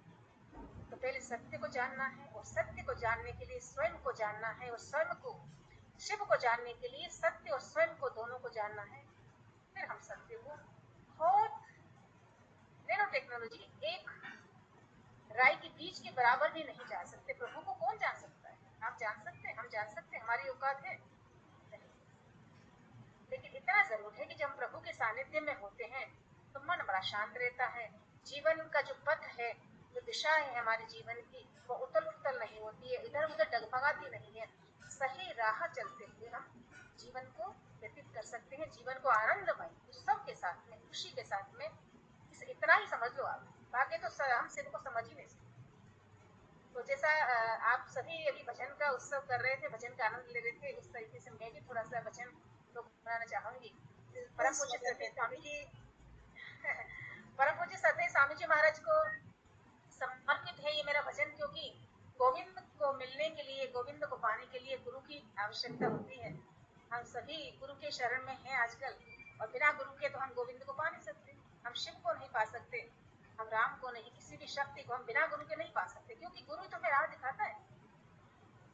तो पहले सत्य को जानना है, और सत्य को जानने के लिए स्वयं को जानना है, और स्वयं को शिव को जानने के लिए सत्य और स्वयं को दोनों को जानना है। फिर हम सत्य को बहुत नैनो टेक्नोलॉजी, एक राय के बीज के बराबर भी नहीं जान सकते। प्रभु को कौन जान सकता है? आप जान सकते हैं, हम जान सकते हैं, हमारी औकात है नहीं। लेकिन इतना जरूर है कि जब हम प्रभु के सानिध्य में होते हैं तो मन बड़ा शांत रहता है। जीवन का जो पथ है, जो दिशा है हमारे जीवन की, वो उतल पुतल नहीं होती है, इधर उधर डगमगाती नहीं है। सही राह चलते हुए हम जीवन को व्यतीत कर सकते हैं, जीवन को आनंदमय उत्सव के साथ में, खुशी के साथ में। इतना ही समझ लो आप, बाकी तो हम सिर्फ को समझ ही नहीं सकते। तो जैसा आप सभी अभी भजन का उत्सव कर रहे थे, भजन का आनंद ले रहे थे, उस तरीके से मैं भी थोड़ा सा भजन तो बनाना चाहूंगी। परम पूज्य सत्य स्वामी जी परम पूज्य सत्य स्वामी जी महाराज को समर्पित है ये मेरा भजन, क्योंकि गोविंद को मिलने के लिए, गोविंद को पाने के लिए गुरु की आवश्यकता होती है। हम सभी गुरु के शरण में हैं आजकल, और बिना गुरु के तो हम गोविंद को पा नहीं सकते, हम शिव को नहीं पा सकते, हम राम को नहीं, किसी भी शक्ति को हम बिना गुरु के नहीं पा सकते, क्योंकि गुरु तो हमें राह दिखाता है।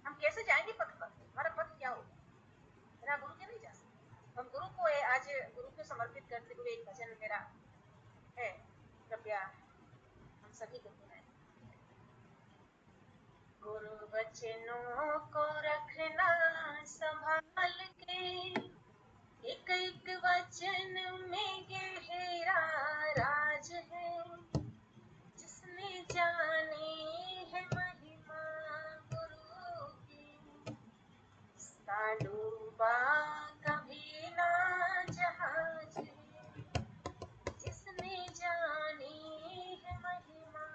हम कैसे जाएंगे पथ पर? हमारा पथ क्या होगा? बिना गुरु के नहीं जा सकते। हम गुरु को आज गुरु को समर्पित करते हुए एक भजन मेरा है, कृपया हम सभी को सुनाएं। गुरु वचनों को रखना संभाल के, एक एक वचन में गहरा राज है। जिसने जानी है महिमा गुरु की, उसका डूबा कभी ना जहाज है। जिसने जानी है महिमा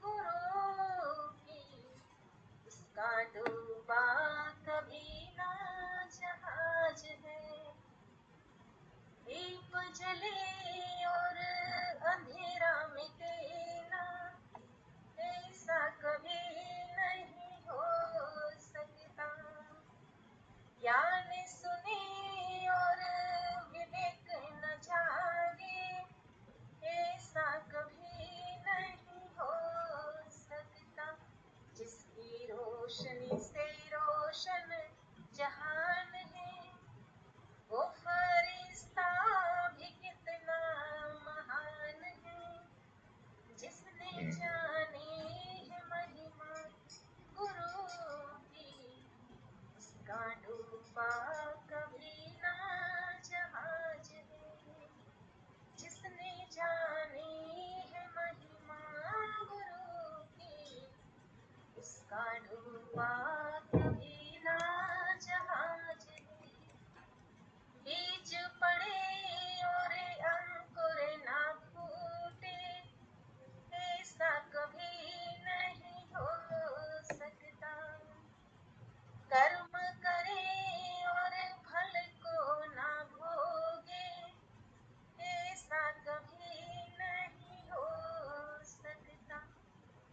गुरु की, उसका डूबा कभी ना जहाज है। दीप जले और अंधेरा मिटे ना, ऐसा कभी नहीं हो सकता। ज्ञान सुने और विवेक न जागे, ऐसा कभी नहीं हो सकता। जिसकी रोशनी से रोशन जहान है, वो फरिश्ता भी कितना महान है। जिसने जानी है महिमा गुरु की, उसका डूबा कभी ना जहाज है। जिसने जानी है महिमा गुरु की, उसका डूबा कभी ना जहाज है। बीज पड़े और अंकुर ना फूटे, ऐसा कभी नहीं हो सकता। कर्म करे और फल को ना भोगे, ऐसा कभी नहीं हो सकता।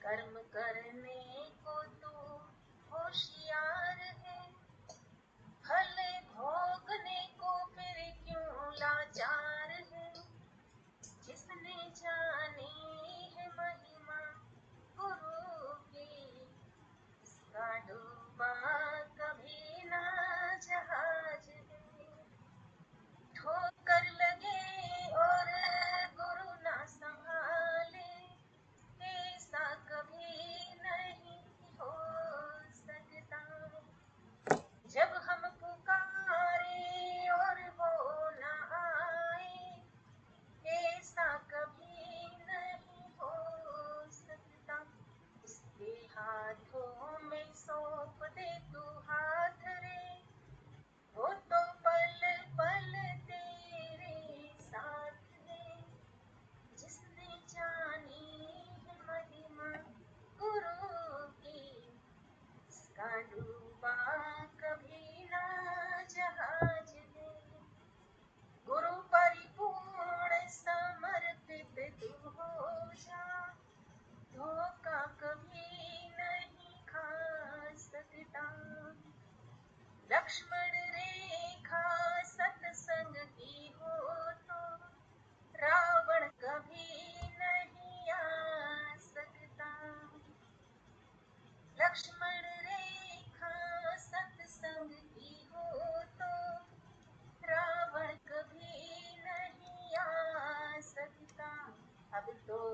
कर्म करने को तो हो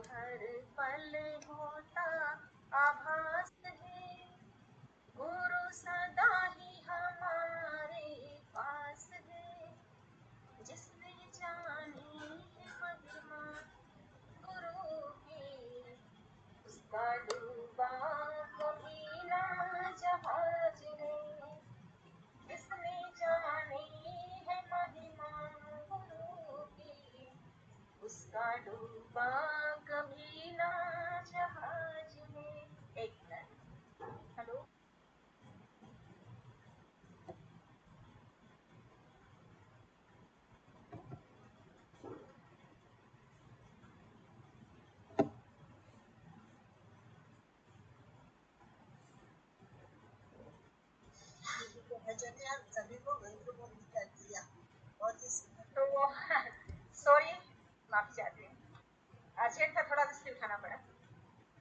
हर पल होता आभास है, गुरु सदा ही हमारे पास है, जिसने जानी है महिमा गुरु की, उसका डूबा कभी ना जहाज है, जिसने जानी है महिमा गुरु की, उसका डूबा कभी ना जहाज में। एक मिनट, हेलो।
भजन ने आप सभी को मंत्रमुग्ध कर दिया और इस
तो सॉरी, माफी चाहती हूँ, अर्जेंट था, थोड़ा रिस्क उठाना पड़ा।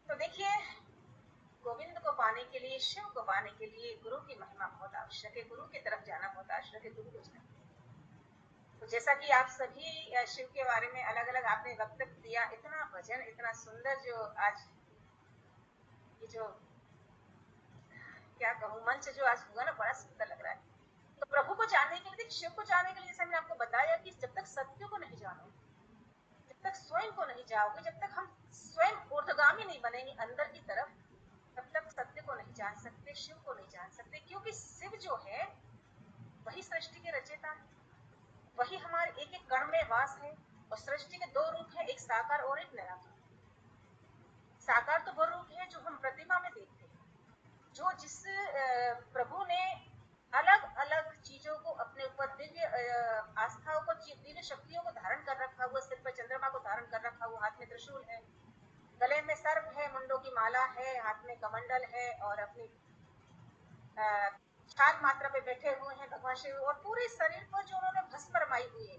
तो देखिए, गोविंद को पाने के लिए, शिव को पाने के लिए गुरु की महिमा बहुत आवश्यक है, गुरु की तरफ जाना बहुत आवश्यक है, गुरु को जानना। तो जैसा कि आप सभी शिव के बारे में अलग अलग आपने वक्तव्य दिया, इतना भजन, इतना सुंदर जो आज ये जो क्या कहूँ मंच जो आज हुआ ना, बड़ा सुंदर लग रहा है। तो प्रभु को जानने के लिए, शिव को जानने के लिए, जैसे मैंने आपको बताया कि जब तक सत्य को नहीं जानो, जब तक स्वयं को नहीं जाओगे, जब तक हम स्वयं ऊर्ध्वगामी नहीं बनेंगे अंदर की तरफ, तब तक सत्य को नहीं जान सकते, शिव को नहीं जान सकते। क्योंकि शिव जो है वही सृष्टि के रचयिता है, वही हमारे एक एक कण में वास है। और सृष्टि के दो रूप है, एक साकार और एक निराकार। साकार तो वो रूप है जो हम प्रतिमा में देखते हैं, जो जिस प्रभु ने अलग अलग चीजों को अपने ऊपर, दिव्य आस्थाओं को, दिव्य शक्तियों को धारण कर रखा हुआ, सिर पर चंद्रमा को धारण कर रखा हुआ, हाथ में त्रिशूल है, गले में सर्प है, मुंडों की माला है, हाथ में कमंडल है, और अपनी छाल मात्रा पे बैठे हुए हैं भगवान शिव, और पूरे शरीर पर जो उन्होंने भस्म रमाई हुई है,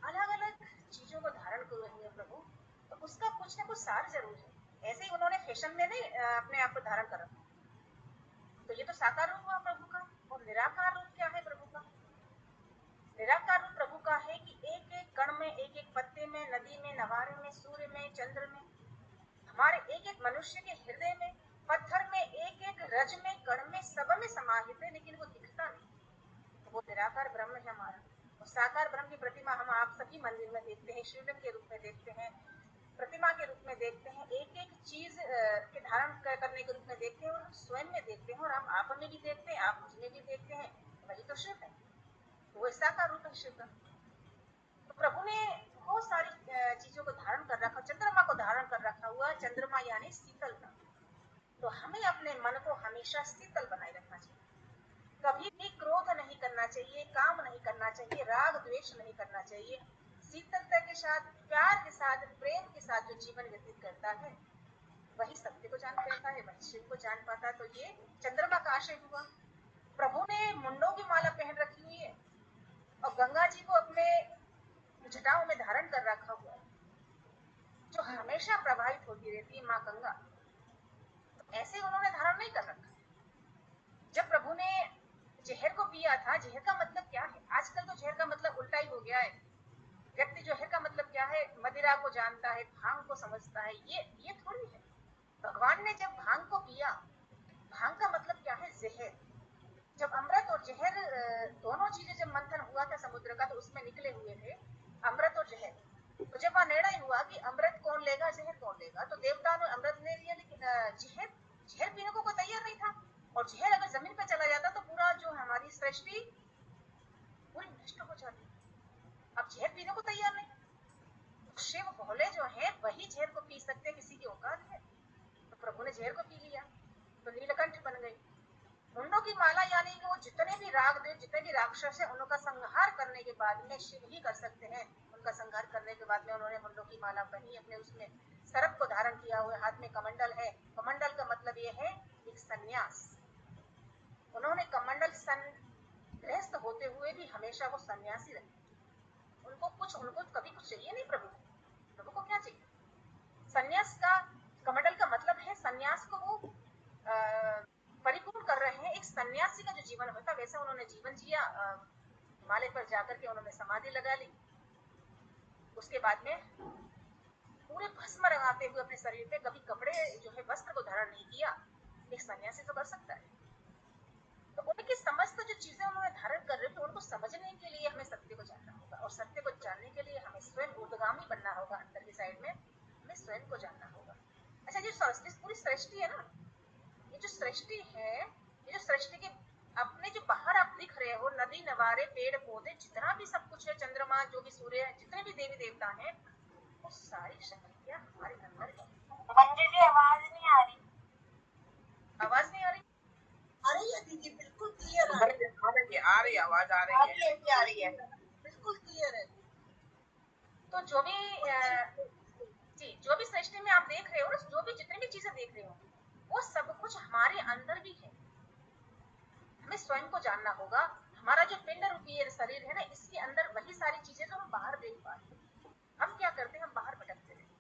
अलग अलग चीजों को धारण किए हुए प्रभु, तो उसका कुछ ना कुछ सार जरूर है। ऐसे ही उन्होंने फैशन में नहीं अपने आप को धारण कर रखा। तो ये तो साकार रूप हुआ प्रभु का। और निराकार रूप क्या है प्रभु का? निराकार रूप प्रभु का है कि एक एक कण में, एक एक पत्ते में, नदी में, नवारे में, सूर्य में, चंद्र में, हमारे एक एक मनुष्य के हृदय में, पत्थर में, एक एक रज में, कण में, सब में समाहित है, लेकिन वो दिखता नहीं। तो वो निराकार ब्रह्म है हमारा। और साकार ब्रह्म की प्रतिमा हम आप सभी मंदिर में देखते हैं, शिवलिंग के रूप में देखते हैं, प्रतिमा के रूप में देखते हैं, एक एक चीज के धारण करने के रूप में देखते हैं, और हम स्वयं में देखते हैं, और हम आप में भी देखते हैं, आप मुझ में भी देखते हैं। वही तो शिव है, वो साकार रूप है शिव का। तो प्रभु ने बहुत सारी चीजों को धारण कर रखा, चंद्रमा को धारण कर रखा हुआ, चंद्रमा यानी शीतलता। तो हमें अपने मन को हमेशा शीतल बनाए रखना चाहिए, कभी भी क्रोध नहीं करना चाहिए, काम नहीं करना चाहिए, राग द्वेष नहीं करना चाहिए। शीतलता के साथ, प्यार के साथ, प्रेम के साथ जो जीवन व्यतीत करता है, वही सत्य को जान पाता है, वही शिव को जान पाता है। तो ये चंद्रमा का आशय हुआ। प्रभु ने मुंडों की माला पहन रखी हुई है, और गंगा जी को अपने जटाओं में धारण कर रखा हुआ है, जो हमेशा प्रवाहित होती रहती है, माँ गंगा। तो ऐसे उन्होंने धारण नहीं कर रखा। जब प्रभु ने जहर को पिया था, जहर का मतलब क्या है? आजकल तो जहर का मतलब उल्टा ही हो गया है। व्यक्ति जहर का मतलब क्या है, मदिरा को जानता है, भांग को समझता है। ये थोड़ी है। भगवान ने जब भांग को पिया, भांग का मतलब क्या है? जहर। जब अमृत और जहर दोनों चीजें जब मंथन हुआ था समुद्र का, तो उसमें निकले हुए थे अमृत और जहर। तो जब वहां निर्णय हुआ कि अमृत कौन लेगा, जहर कौन लेगा, तो देवता ने अमृत ले लिया, लेकिन जहर पीने को कोई तैयार नहीं था। और जहर अगर जमीन पे चला जाता तो पूरा जो हमारी सृष्टि पूरी नष्ट हो जाती। अब जहर पीने को तैयार नहीं। तो शिव भोले जो है वही जहर को पी सकते, किसी की औकात है। तो प्रभु ने जहर को पी लिया, तो नीलकंठ बन गई। मुंडों की माला यानी कि वो जितने भी राग देव, जितने भी राक्षस है, उनका संहार करने के बाद में शिव ही कर सकते हैं। उनका संहार करने के बाद में उन्होंने मुंडों की माला पहनी, अपने उसमें सर्प को धारण किया हुआ, हाथ में कमंडल है। कमंडल का मतलब ये है एक संन्यास। उन्होंने कमंडल गृहस्थ होते हुए भी हमेशा वो सन्यासी रहे। उनको कभी कुछ चाहिए नहीं। प्रभु को क्या चाहिए? सन्यास का, कमंडल का मतलब है सन्यास को वो परिपूर्ण कर रहे हैं। एक सन्यासी का जो जीवन होता है, वैसे उन्होंने जीवन जिया। हिमालय पर जाकर के उन्होंने समाधि लगा ली। उसके बाद में पूरे भस्म रंगा लगाते हुए अपने शरीर पे, कभी कपड़े जो है वस्त्र को धारण नहीं किया, एक सन्यासी तो कर सकता है। तो उनकी समस्त जो चीजें उन्होंने धारण कर रहे थे, उनको समझने के लिए हमें सत्य को जानना होगा, और सत्य को जानने के लिए हमें स्वयं ऊर्ध्वगामी बनना होगा। अंदर की साइड में हमें स्वयं को जानना होगा। अच्छा, जो पूरी सृष्टि है ना, ये जो सृष्टि है, ये जो सृष्टि के अपने जो बाहर आप दिख रहे हो, नदी नवारे पेड़ पौधे जितना भी सब कुछ है, चंद्रमा जो भी सूर्य है, जितने भी देवी देवता हैं, वो सारी शक्तियां हमारे अंदर है।
मंजू जी आवाज नहीं आ रही।
आवाज नहीं आ रही?
आ रही है दीदी, बिल्कुल क्लियर आ रही है।
आ रही है, आवाज आ रही है,
आ रही है।
बिल्कुल क्लियर है।
तो जो भी जी, जो भी सृष्टि में आप देख रहे हो ना, जो भी जितनी भी चीजें देख रहे हो, वो सब कुछ हमारे अंदर भी है। हमें स्वयं को जानना होगा। हमारा जो पिंड रूपी शरीर है ना, इसके अंदर वही सारी चीजें जो हम बाहर देख पा रहे हैं। हम क्या करते हैं, हम बाहर भटकते रहते हैं,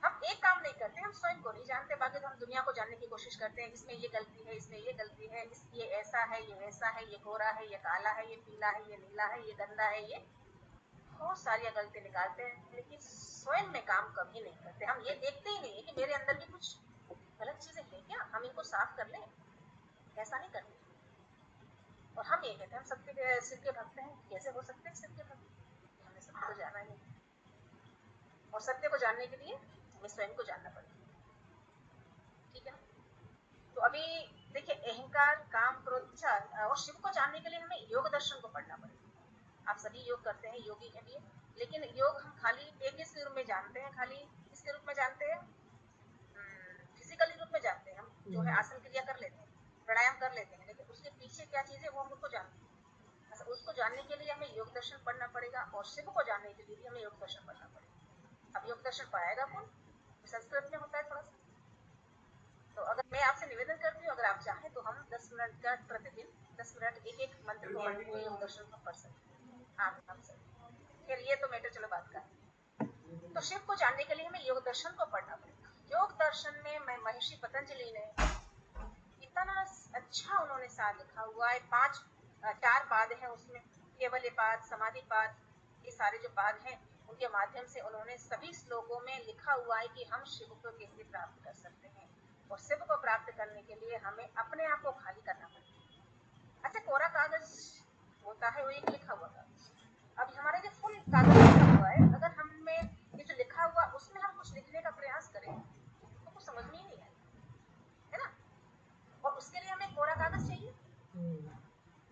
हम एक काम नहीं करते, हम स्वयं को नहीं जानते। बाकी तो हम दुनिया को जानने की कोशिश करते हैं, इसमें ये गलती है, इसमें ये गलती है, ये ऐसा है, ये वैसा है, ये गोरा है, ये काला है, ये पीला है, ये नीला है, ये गंदा है, ये बहुत सारी गलती निकालते हैं, लेकिन स्वयं में काम कभी नहीं करते। हम ये देखते ही नहीं है कि मेरे अंदर भी कुछ गलत चीजें है क्या, हम इनको साफ कर लें, ऐसा नहीं करते। और हम ये कहते हैं हम सत्य के सिर के भक्त हैं। कैसे हो सकते हैं सिर के भक्त? हमें सत्य को जानना ही, और सत्य को जानने के लिए हमें स्वयं को जानना पड़ेगा। ठीक है ना? तो अभी देखिए, अहंकार, काम, क्रोध, इच्छा और शिव को जानने के लिए हमें योग दर्शन को पढ़ना पड़ेगा। आप सभी योग करते हैं, योगी हैं भी, लेकिन योग हम खाली एक ही रूप में जानते हैं, खाली किसके रूप में जानते हैं, फिजिकली रूप में जानते हैं। हम जो है आसन क्रिया कर लेते हैं, प्राणायाम कर लेते हैं, लेकिन उसके पीछे क्या चीज है वो हम उसको जानते हैं। अच्छा, उसको जानने के लिए हमें योग दर्शन पढ़ना पड़ेगा, और शिव को जानने के लिए भी हमें योग दर्शन पढ़ना पड़ेगा। अब योग दर्शन पढ़ाएगा कौन? संस्कृत में होता है थोड़ा सा। तो अगर मैं आपसे निवेदन करती हूँ, अगर आप चाहें तो हम 10 मिनट का प्रतिदिन 10 मिनट एक एक मंत्र को पढ़ते हुए योग दर्शन को पढ़ सकते हैं। आप सही। फिर ये तो मैटर चलो बात का है। तो शिव को जानने के लिए हमें योग दर्शन को पढ़ना पड़ेगा। योग दर्शन में महर्षि पतंजलि ने इतना अच्छा उन्होंने सार लिखा हुआ है। 4 पाद हैं उसमें, केवल पाद, समाधि पाद, ये सारे जो पाद हैं, उनके माध्यम से उन्होंने सभी श्लोकों में लिखा हुआ है कि हम शिव को कैसे प्राप्त कर सकते हैं। और शिव को प्राप्त करने के लिए हमें अपने आप को खाली करना पड़ेगा। अच्छा, कोरा कागज होता है, वो एक लिखा हुआ कागज। अब हमारे जो फुल कागज लिखा हुआ है, अगर हमें ये जो लिखा हुआ उसमें हम कुछ लिखने का प्रयास करें तो कुछ समझ में ही नहीं आएगा, है ना? और उसके लिए हमें कोरा कागज चाहिए।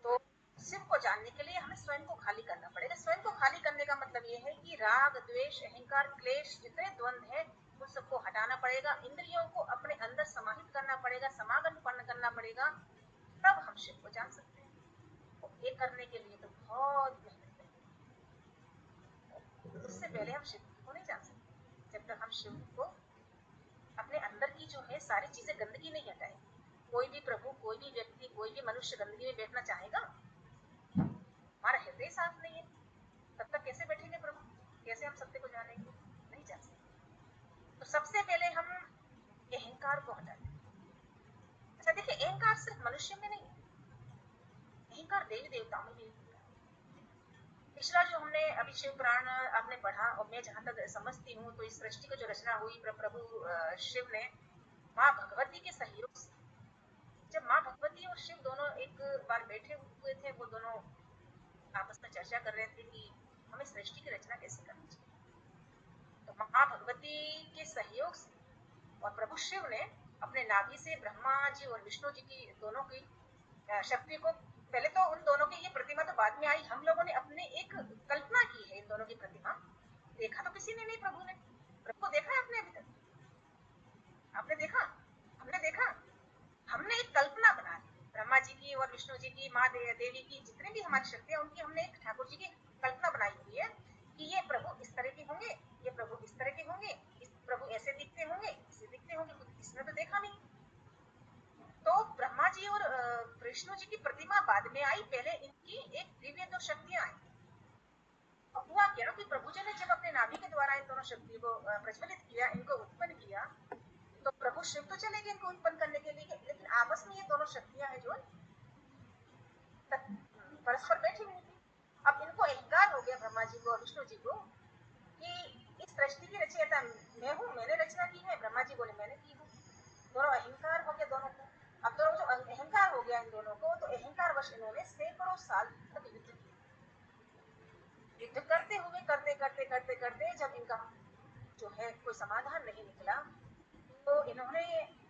तो शिव को जानने के लिए हमें स्वयं को खाली करना पड़ेगा। स्वयं को खाली करने का मतलब ये है कि राग, द्वेष, अहंकार, क्लेश, जितने द्वंद्व है उन सबको हटाना पड़ेगा। इंद्रियों को अपने अंदर समाहित करना पड़ेगा, समागम करना पड़ेगा, तब हम शिव को जान सकते हैं। और ये करने के लिए तो बहुत मेहनत है, उससे पहले हम शिव को नहीं जान सकते जब तक हम शिव को अपने अंदर की जो है सारी चीजें, गंदगी नहीं हटाएंगे। कोई भी प्रभु, कोई भी व्यक्ति, कोई भी मनुष्य गंदगी में बैठना चाहेगा? हमारा हृदय साफ नहीं है, तब तक कैसे बैठेंगे प्रभु? कैसे हम सत्य को जानेंगे? नहीं जान सकते। तो सबसे पहले हम अहंकार को हटाएं। अच्छा देखिए, अहंकार सिर्फ मनुष्य में नहीं, अहंकार देवी देवताओं में भी होता है। पिछला जो हमने अभी शिव पुराण आपने पढ़ा, और मैं जहां तक समझती हूँ तो इस सृष्टि की जो रचना हुई प्रभु शिव ने माँ भगवती के सहयोग से, जब माँ भगवती और शिव दोनों एक बार बैठे हुए थे, वो दोनों आपस में चर्चा कर रहे थे कि हमें सृष्टि की रचना कैसे करनी चाहिए। तो माँ भगवती के सहयोग से और प्रभु शिव ने अपने नाभि से ब्रह्मा जी और विष्णु जी की दोनों की शक्ति को, पहले तो उन दोनों की ये प्रतिमा तो बाद में आई, हम लोगों ने अपने एक कल्पना की है इन दोनों की प्रतिमा। देखा तो किसी ने नहीं प्रभु ने। प्रभु को देखा है आपने अभी तक? आपने देखा? हमने देखा? हमने एक कल्पना बना ली, ब्रह्मा जी की और विष्णु जी की, माँ देवी की, जितने भी हमारी शक्तियां, उनकी हमने एक ठाकुर जी की कल्पना बनाई हुई है कि ये प्रभु इस तरह के होंगे, ये प्रभु इस तरह के होंगे, इस प्रभु ऐसे दिखते होंगे, ऐसे दिखते होंगे। इसने तो देखा नहीं। तो ब्रह्मा जी और विष्णु जी की प्रतिमा बाद में आई, पहले इनकी एक दिव्य दो शक्तियां आई। अब हुआ क्या कि प्रभु जी ने जब अपने नाभि के द्वारा इन दोनों शक्तियों को प्रज्वलित किया, इनको उत्पन्न किया, तो प्रभु शिव तो चले गए इनको उत्पन्न करने के लिए, लेकिन आपस में ये दोनों शक्तियां हैं जो परस्पर बैठी हुई थी। अब इनको अहंकार हो गया ब्रह्मा जी को और विष्णु जी को कि इस सृष्टि की रचयिता कहता मैं हूँ, मैंने रचना की है, ब्रह्मा जी बोले मैंने की हूँ। दोनों अहंकार हो गया दोनों को। अब दोनों जो अहंकार हो गया इन दोनों को, तो अहंकार वश इन्होंने सैकड़ों साल तक युद्ध किया। युद्ध करते हुए करते करते करते करते जब इनका जो है कोई समाधान नहीं निकला, तो इन्होंने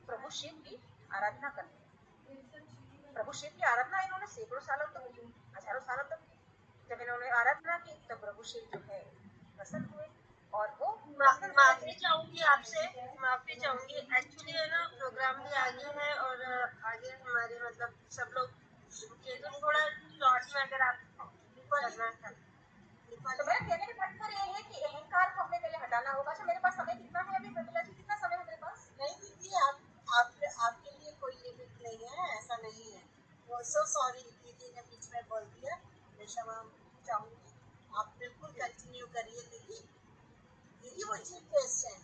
प्रभु शिव की आराधना कर ली। प्रभु शिव की आराधना इन्होंने सैकड़ों सालों तक की, हजारों सालों तक की। जब इन्होंने आराधना की तब प्रभु शिव जो है प्रसन्न हुए, और वो
माफी चाहूंगी आपसे, माफी चाहूंगी। एक्चुअली है ना, प्रोग्राम भी आगे है और आगे हमारे मतलब सब लोग रुके, तो थोड़ा शॉर्ट में अगर आप करना था।
तो मेरा कहने का तात्पर्य ये है कि अहंकार को हमें पहले हटाना होगा। अच्छा, मेरे पास समय कितना है अभी प्रमिला जी, कितना समय है मेरे पास?
नहीं दीदी, आपके लिए कोई लिमिट नहीं है, ऐसा नहीं है। वो सो सॉरी, दीदी ने बीच में बोल दिया, मैं क्षमा चाहूंगी। आप बिल्कुल कंटिन्यू करिए दीदी। दीदी वो चीफ गेस्ट है,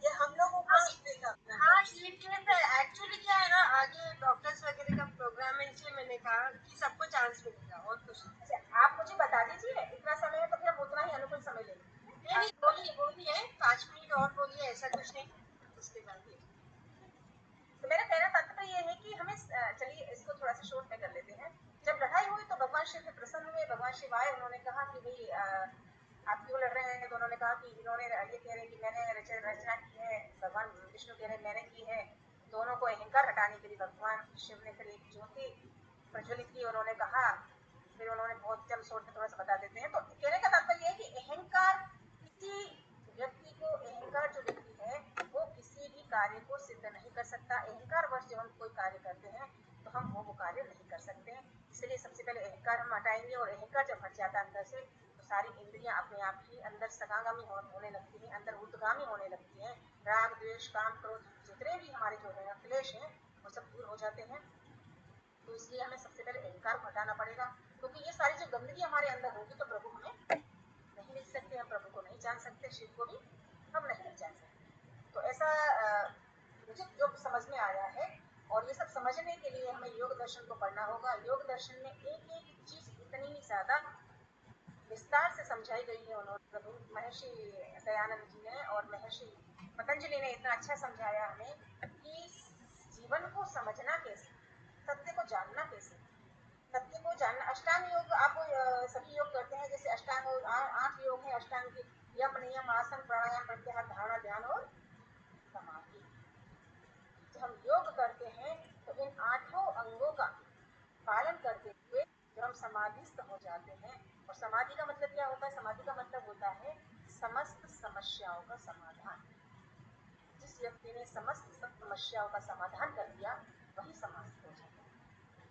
ये हम लोगों को सीखेगा अपना।
हाँ, ये केस है। एक्चुअली क्या है ना, आगे डॉक्टर्स वगैरह का प्रोग्राम है, इसलिए मैंने कहा कि सबको चांस मिलेगा और कुछ नहीं।
अच्छा, आप मुझे बता दीजिए इतना समय है तो फिर हम उतना ही अनुकूल समय लेंगे।
नहीं, बोलिए 5 मिनट और बोलिए, ऐसा कुछ नहीं, उसके बाद ही।
तो मेरा कहना तात्पर्य ये है कि हमें चलिए इसको थोड़ा सा शॉर्ट में कर लेते हैं। जब लड़ाई हुई तो भगवान शिव से प्रसन्न हुए, भगवान शिव आए, उन्होंने कहा कि भाई आप क्यों लड़ रहे हैं? तो उन्होंने कहा कि इन्होंने ये कह रहे हैं कि मैंने रचना की है, भगवान विष्णु कह रहे हैं मैंने की है। दोनों को अहंकार हटाने के लिए भगवान शिव ने फिर एक ज्योति प्रज्वलित की, उन्होंने कहा। फिर उन्होंने बहुत चल शॉर्ट में थोड़ा सा बता देते हैं। तो कहने का तात्पर्य है कि अहंकार किसी व्यक्ति को, अहंकार जो व्यक्ति है वो किसी भी कार्य को सिद्ध नहीं कर सकता। अहंकार वश जब हम कोई कार्य करते हैं तो हम वो कार्य नहीं कर सकते हैं। इसलिए सबसे पहले अहंकार हम हटाएंगे, और अहंकार जब हट जाता है अंदर से तो सारी इंद्रियां अपने आप ही अंदर सगागामी होने लगती हैं, अंदर ऊर्ध्वगामी होने लगती हैं। राग द्वेष काम क्रोध जितने भी हमारे जो है क्लेश हैं वो सब दूर हो जाते हैं। तो इसलिए हमें सबसे पहले अहंकार को हटाना पड़ेगा, क्योंकि ये सारी जो गंदगी हमारे अंदर होगी तो प्रभु हमें नहीं मिल सकते, हम प्रभु को नहीं जान सकते, शिव को भी हम नहीं जान सकते। तो ऐसा मुझे जो समझ में आया है, और ये सब समझने के लिए हमें योग दर्शन को पढ़ना होगा। योग दर्शन में एक एक चीज इतनी ज्यादा विस्तार से समझाई गई है। उन्होंने प्रभु महर्षि दयानंद जी ने और महर्षि पतंजलि ने इतना अच्छा समझाया हमें कि जीवन को समझना कैसे, सत्य को जानना कैसे, सत्य को जानना। अष्टांग योग आप सभी योग करते हैं, जैसे अष्टांग 8 योग है अष्टांग के, यम नियम आसन प्राणायाम प्रत्याहार धारणा ध्यान और समाधि। जब हम योग करते हैं तो इन 8 अंगों का पालन करते हुए जब हम समाधिस्थ हो जाते हैं, और समाधि का मतलब क्या होता है? समाधि का मतलब होता है समस्त समस्याओं का समाधान। जिस व्यक्ति ने समस्त समस्याओं का समाधान कर दिया वही समाधि हो जाता है,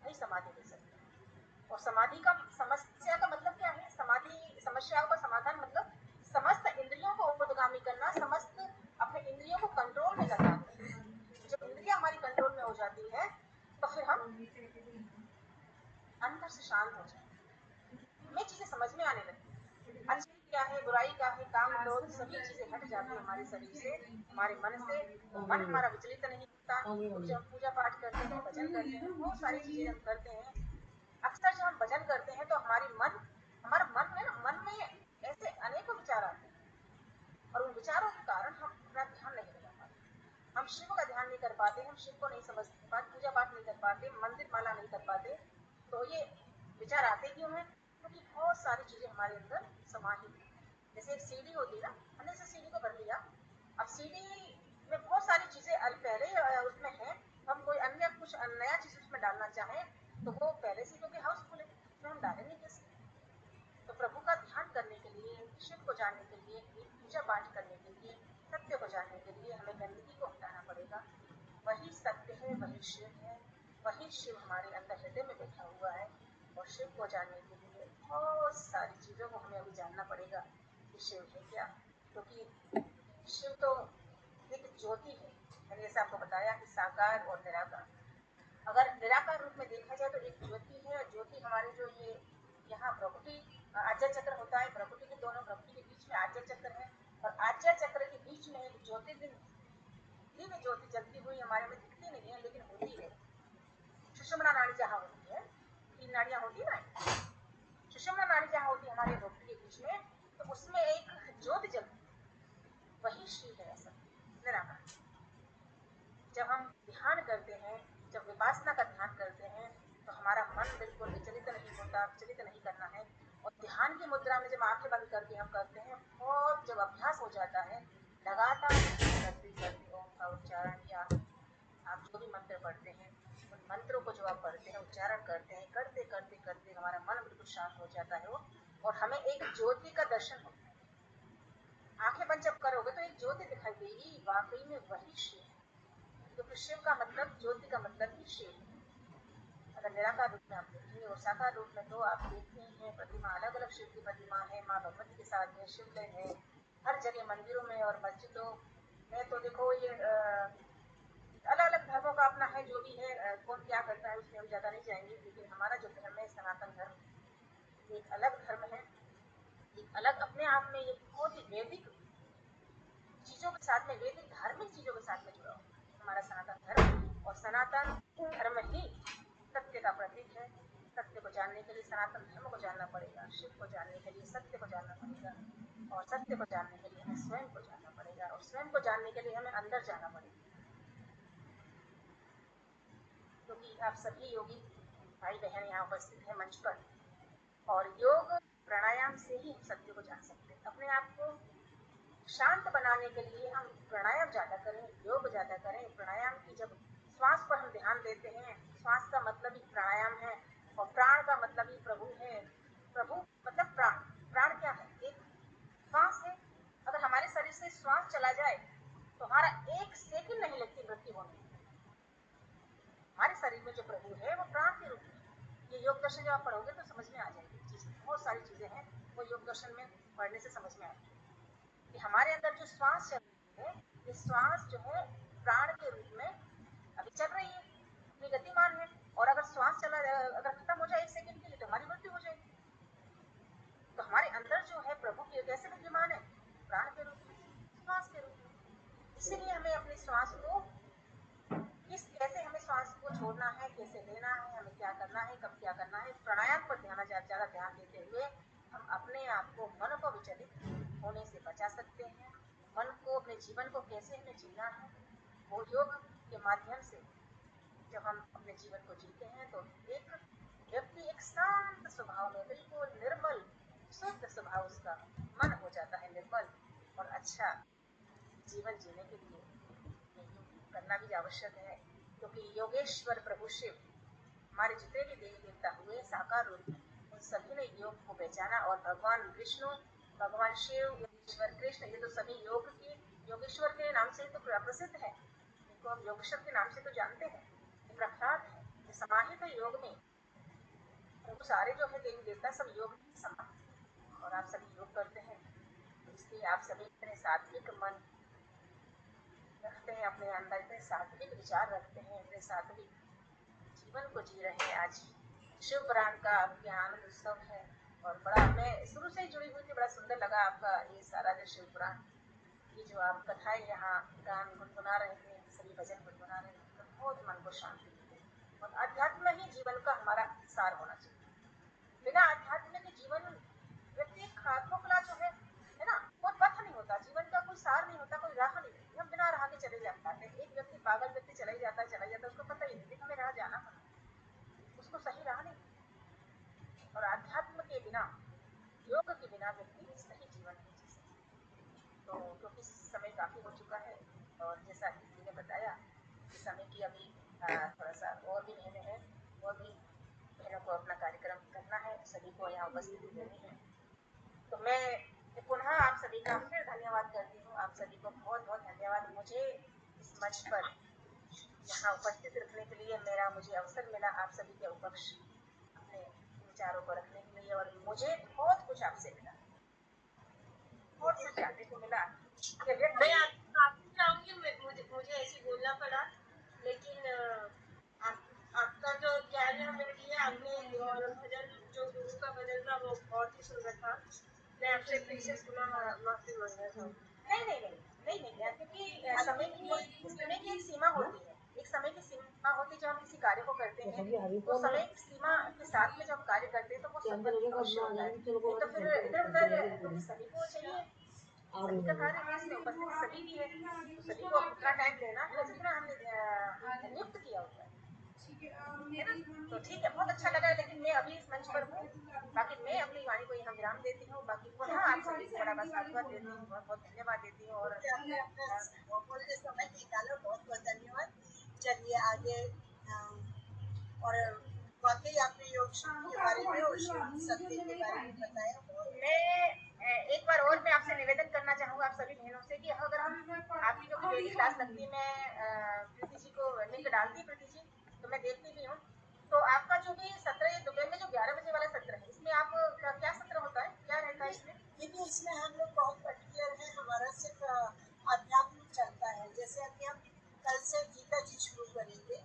वही समाधि हो सकता है। और समाधि का, समस्या का मतलब क्या है? समाधि समस्याओं का समाधान मतलब समस्त इंद्रियों को ऊर्ध्वगामी करना, समस्त अपने इंद्रियों को कंट्रोल में करना। जब इंद्रियां हमारी कंट्रोल में हो जाती है तो फिर हम अंदर से शांत हो जाते हैं, हमें चीजें समझ में आने लगती है। अच्छी क्या है, बुराई क्या है, काम क्रोध सभी चीजें हट जाती है हमारे शरीर से, हमारे मन से। मन हमारा विचलित नहीं होता। जब हम पूजा पाठ करते हैं, भजन करते हैं, बहुत सारी चीजें हम करते हैं। अक्सर जब हम भजन करते हैं तो हमारा मन में ऐसे अनेकों विचार आते हैं, और उन विचारों के कारण हम अपना ध्यान नहीं लगा पाते, हम शिव का ध्यान नहीं कर पाते, हम शिव को नहीं समझ पाते, पूजा पाठ नहीं कर पाते, मंदिर माला नहीं कर पाते। तो ये विचार आते क्यों हैं? क्योंकि बहुत सारी चीजें हमारे अंदर समाहित है। जैसे एक सीढ़ी होती है ना, हमने से सीढ़ी को भर लिया, अब सीढ़ी में बहुत सारी चीजें पहले उसमें है, हम कोई अन्य कुछ नया चीज उसमें डालना चाहें तो वो पहले से क्योंकि हाउसफुल है, उसमें हम डालेंगे कैसे? तो प्रभु का ध्यान करने के लिए, शिव को जानने के लिए, पूजा पाठ करने के लिए, सत्य को जानने के लिए हमें गंदगी को हटाना पड़ेगा। वही सत्य है, वही शिव है, वही शिव हमारे अंदर हृदय में बैठा हुआ है। और शिव को जानने के लिए बहुत सारी चीजों को हमें अभी जानना पड़ेगा कि शिव है क्या। क्योंकि शिव तो एक ज्योति है, मैंने जैसे आपको बताया कि साकार और निराकार। अगर निराकार रूप में देखा जाए तो एक ज्योति है। ज्योति हमारे जो ये यहाँ भ्रकुटी आज्या चक्र होता है, भ्रकुटी के दोनों भ्रकुटी के बीच में आज्या चक्र है, और आज्या चक्र के बीच में एक ज्योतिर्बिंदु, दिव्य ज्योति जलती हुई हमारे में दिखती नहीं है लेकिन होती है। सुषुम्ना नाड़ी जहाँ होती है, 3 नाड़ियाँ होती है ना, सुषुम्ना नाड़ी जहाँ होती है हमारे भ्रकुटी के बीच में, तो उसमें एक ज्योति जलती है। शिव है ऐसा निराकार। जब हम ध्यान करते हैं, जब विपासना का ध्यान करते हैं, तो हमारा मन बिल्कुल विचलित नहीं होता, विचलित नहीं करना है। और ध्यान की मुद्रा में जब आंखें बंद करके हम करते हैं, बहुत जब अभ्यास हो जाता है, लगातार करते करते ओम का उच्चारण या आप जो भी मंत्र पढ़ते हैं, उन मंत्रों को जो आप पढ़ते हैं, उच्चारण करते हैं, करते करते करते हमारा मन बिल्कुल शांत हो जाता है वो, और हमें एक ज्योति का दर्शन होता है। आंखें बंद जब करोगे तो एक ज्योति दिखाई देगी, वाकई में वही शिव है, क्योंकि शिव का मतलब, ज्योति का मतलब ही शिव है। अगर निराकार रूप में आप देखेंगे और साकार रूप में तो आप देखते ही हैं, प्रतिमा अलग अलग शिव की प्रतिमा है, माँ भगवती के साथ में शिवलिंग है, हर जगह मंदिरों में और मस्जिदों में। तो देखो ये अलग अलग धर्मों का अपना है, जो भी है, कौन क्या करता है उसमें हम ज्यादा नहीं जाएंगे, लेकिन हमारा जो धर्म है सनातन धर्म एक अलग धर्म है, एक अलग अपने आप में ये बहुत ही वैदिक चीजों के साथ में, वैदिक धार्मिक चीजों के साथ में जुड़ा हुआ है हमारा सनातन धर्म। और सनातन धर्म ही सत्य का प्रतीक है। सत्य को जानने के लिए सनातन धर्म को जानना पड़ेगा, शिव को जानने के लिए सत्य को जानना पड़ेगा, और सत्य को जानने के लिए हमें स्वयं को जानना पड़ेगा, और स्वयं को जानने के लिए हमें अंदर जाना पड़ेगा। क्योंकि आप सभी योगी भाई बहन यहाँ उपस्थित हैं मंच पर, और योग प्राणायाम से ही हम सत्य को जान सकते हैं। अपने आप को शांत बनाने के लिए हम प्राणायाम ज्यादा करें, योग ज्यादा करें। प्राणायाम की जब श्वास पर हम ध्यान देते हैं, श्वास का मतलब ही प्राणायाम है, और प्राण का मतलब ही प्रभु है। प्रभु मतलब प्राण, प्राण क्या है? एक श्वास है। अगर हमारे शरीर से श्वास चला जाए तो हमारा एक सेकंड नहीं लगती मृत्यु होने में। हमारे शरीर में जो प्रभु है वो प्राण के रूप में। ये योग दर्शन जब आप पढ़ोगे तो समझ में आ जाएगी चीज, बहुत सारी चीजें हैं वो योग दर्शन में पढ़ने से समझ में आएगी कि हमारे अंदर जो श्वास चल रही है, ये श्वास जो है प्राण के रूप में अभी चल रही है, इतनी गतिमान है। और अगर श्वास चला अगर खत्म हो जाए एक सेकंड के लिए तो हमारी मृत्यु हो जाएगी। तो हमारे अंदर जो है प्रभु की कैसे विद्यमान है? प्राण के रूप में, श्वास के रूप में। इसीलिए हमें अपने श्वास को कैसे हमें श्वास को छोड़ना है, कैसे लेना है, हमें क्या करना है, कब क्या करना है, प्राणायाम पर ज्यादा ध्यान देते हुए हम अपने आप को, मन को विचलित होने से बचा सकते हैं। मन को, अपने जीवन को कैसे हमें जीना है, वो योग के माध्यम से जब हम अपने जीवन को जीते हैं तो एक व्यक्ति एक शांत स्वभाव में, बिल्कुल निर्मल शुद्ध स्वभाव, उसका मन हो जाता है निर्मल, और अच्छा जीवन जीने के लिए करना भी आवश्यक है। क्योंकि योगेश्वर प्रभु शिव, हमारे जितने भी देवी देवता हुए साकार रूप में, उन सभी ने योग को पहचाना। और भगवान विष्णु, भगवान शिव, योगेश्वर कृष्ण, ये तो सभी योग के, योगेश्वर के नाम से तो प्रसिद्ध है, इनको हम योगेश्वर के नाम से तो जानते हैं, ये प्रख्यात है, ये समाहित है योग में। तो सारे जो है देवी देवता सब योग में समाहित, और आप सभी योग करते हैं, इसलिए आप सभी अपने सात्विक मन रखते हैं, अपने अंदर इतने सात्विक विचार रखते हैं, इतने सात्विक जीवन को जी रहे हैं। आज शिव पुराण का ज्ञान उत्सव है, और बड़ा, मैं शुरू से ही जुड़ी हुई थी, बड़ा सुंदर लगा आपका ये सारा जो शिव पुराण, ये जो आप कथाएं यहाँ गान गुनगुना रहे थे, सभी भजन गुनगुना रहे थे, तो बहुत मन को शांति मिली। और अध्यात्म ही जीवन का हमारा सार होना चाहिए। बिना अध्यात्म के जीवन व्यक्ति खोखला जो है ना, कोई पथ नहीं होता, जीवन का कोई सार नहीं होता, कोई राह नहीं होती, हम बिना राह के चले जाते हैं। एक व्यक्ति पागल व्यक्ति चला ही जाता है, उसको पता ही नहीं हमें राह जाना पड़ा, उसको सही राह नहीं। और अध्यात्म के बिना, योग के बिना व्यक्ति सही जीवन नहीं जी सकता। तो क्योंकि समय काफी हो चुका है, और जैसा दीदी ने बताया कि समय की अभी थोड़ा सा और भी महीने हैं, और भी बहनों को अपना कार्यक्रम करना है, सभी को यहाँ उपस्थिति देनी है। तो मैं पुनः आप सभी का फिर धन्यवाद करती हूँ। आप सभी को बहुत बहुत धन्यवाद, मुझे इस मंच पर यहाँ उपस्थित रखने के लिए, मुझे अवसर मिला आप सभी के उपक्ष अपने विचारों को रखने के लिए, और मुझे बहुत कुछ आपसे मिला, बहुत कुछ जानने को मिला।
मैं आपसे चाहूंगी, मुझे ऐसे बोलना पड़ा, लेकिन आपका जो ज्ञान है हमें दिया आपने, और भजन जो गुरु का भजन था वो बहुत ही सुंदर था। मैं आपसे फिर से पुनः माफी मांगना चाहूँगी।
नहीं, क्योंकि समय की एक सीमा होती है, एक समय की सीमा होती है। जब हम किसी कार्य को करते हैं तो समय की सीमा के साथ में जब कार्य करते हैं तो वो सफल अवश्य होता है। नहीं तो फिर इधर उधर सभी को चाहिए सभी का कार्य है, इसमें उपस्थित सभी भी है, तो सभी को उतना टाइम देना है जितना हमने नियुक्त किया होता है ना। तो ठीक है, बहुत अच्छा लगा, लेकिन मैं अभी इस मंच पर हूँ, बाकी मैं अपनी वाणी को यहाँ विराम देती हूँ, बाकी पुनः आप सभी को बड़ा बड़ा साधुवाद देती हूँ, बहुत बहुत धन्यवाद देती हूँ। और
आपने अपना बहुमूल्य समय निकाला, बहुत बहुत धन्यवाद। चलिए आगे और वाकई आपने योग के बारे में और शिव सत्य के बारे में बताया बहुत।
मैं एक बार और मैं आपसे निवेदन करना चाहूँगा आप सभी बहनों से कि अगर हम आपकी जो डेली क्लास लगती है, मैं प्रीति जी को लिंक डालती, प्रीति जी तो मैं देखती भी हूँ, तो आपका जो भी सत्र है दोपहर में जो 11 बजे वाला सत्र है, इसमें आप क्या सत्र होता है, क्या रहता है इसमें?
देखिए इसमें हम लोग बहुत पर्टिकुलर है, हमारा सिर्फ आध्यात्मिक चलता है। जैसे अभी हम कल से गीता जी शुरू करेंगे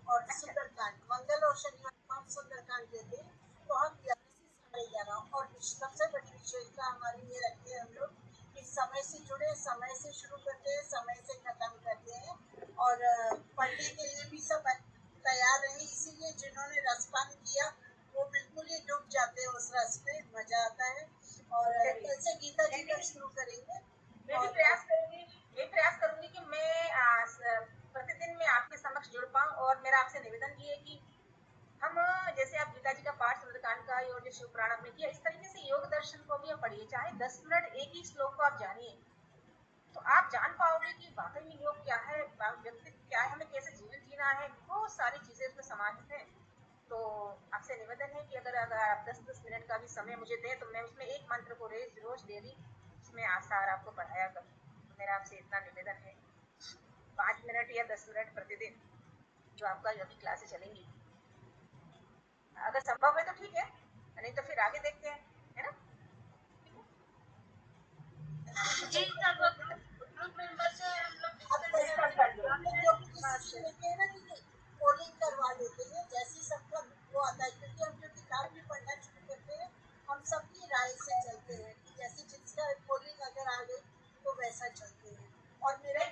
और सुंदरकांड, मंगल और शनिवार को हम सुंदरकांड देते हैं, तो हम 11 से 11:30, और सबसे बड़ी विशेषता हमारी ये रखते हैं हम लोग कि समय से जुड़े, समय से शुरू करते हैं, समय से खत्म करते हैं, और पढ़ने के लिए भी सब तैयार रहे। इसीलिए जिन्होंने रसपान किया वो बिल्कुल ही डूब जाते हैं उस रस में, मजा आता है। और कल से गीता जी का शुरू करेंगे।
मैं भी प्रयास करूंगी कि मैं प्रतिदिन में आपके समक्ष जुड़ पाऊं, और मेरा आपसे निवेदन ये है कि हम जैसे आप गीता जी का पाठ सुंदरकांड का और जो शिव पुराण आपने किया, इस तरीके से योग दर्शन को भी आप पढ़िए, चाहे 10 मिनट एक ही श्लोक को आप जानिए, तो आप जान पाओगे कि वाकई में योग क्या है, व्यक्तित्व क्या है, हमें कैसे जीवन जीना है, बहुत सारी चीजें उसमें समाहित है। तो आपसे निवेदन है कि अगर आप 10-10 मिनट का भी समय मुझे दें, तो मैं उसमें एक मंत्र को रोज डेली उसमें आसार आपको पढ़ाया करूँ, तो मेरा आपसे इतना निवेदन है, 5 मिनट या 10 मिनट प्रतिदिन जो आपका योगी क्लासेस चलेंगी, अगर संभव है तो ठीक है, नहीं तो फिर आगे देखते हैं, है ना।
जी सब ग्रुप मेंबर से हम लोग
अब
डिस्कस
जो डिसीजन लेते हैं ना दीदी, पोलिंग करवा लेते हैं, जैसे सबका वो आता है, क्योंकि हम जो किताब भी पढ़ना शुरू करते हैं हम सबकी राय से चलते हैं कि जैसे जिसका पोलिंग अगर आ गई तो वैसा चलते हैं। और मेरा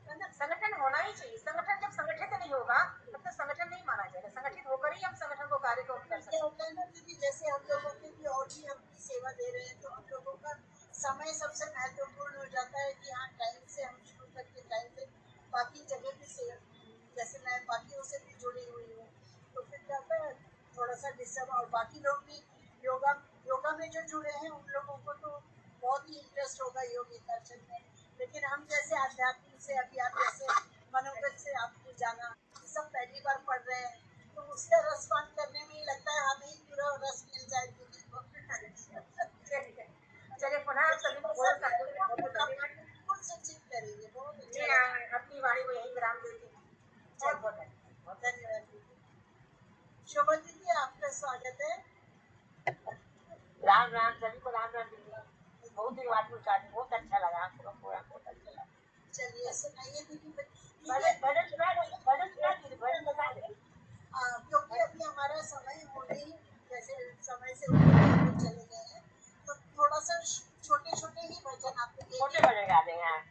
है ना,
संगठन होना ही चाहिए, संगठन जब संगठित नहीं होगा तब तक संगठन नहीं माना जाएगा, संगठित होकर ही हम संगठन को कार्य को कर सकते
क्या होता है ना दीदी, जैसे हम लोगों के भी और भी अपनी सेवा दे रहे हैं, तो हम लोगों का समय सबसे महत्वपूर्ण हो जाता है कि हाँ टाइम से हम शुरू करके टाइम से बाकी जगह भी से, जैसे मैं बाकियों से भी जुड़ी हुई हूँ, तो फिर क्या होता है थोड़ा सा डिस्टर्ब। और बाकी लोग भी योगा योगा में जो जुड़े हैं उन लोगों को तो बहुत ही इंटरेस्ट होगा योगी दर्शन में, लेकिन हम जैसे आध्यात्मिक से, अभी आप जैसे मनोगत से आपने जाना, ये सब पहली बार पढ़ रहे हैं, तो उसका रसपान करने में ही लगता है हमें पूरा रस मिल जाए दीदी को।
हैं। चलिए पुनः आप सभी को बहुत धन्यवाद,
बिल्कुल सचिव करेंगे, बहुत अच्छा
मैं
लगा।
अपनी वाणी को यही विराम देती हूँ, बहुत बहुत धन्यवाद।
धन्यवाद दीदी। शोभा दीदी आपका स्वागत है।
राम राम, सभी को राम राम दीदी, बहुत दिन बाद पूछा, बहुत अच्छा लगा आपको पूरा, बहुत अच्छा लगा।
चलिए सुनाइए दीदी,
भजन सुना दीदी, भजन बता दे।
क्योंकि अभी हमारा समय होने ही, जैसे समय से ऊपर चले गए हैं, तो थोड़ा सा छोटे छोटे ही भजन आपको
छोटे भजन गा देंगे आप।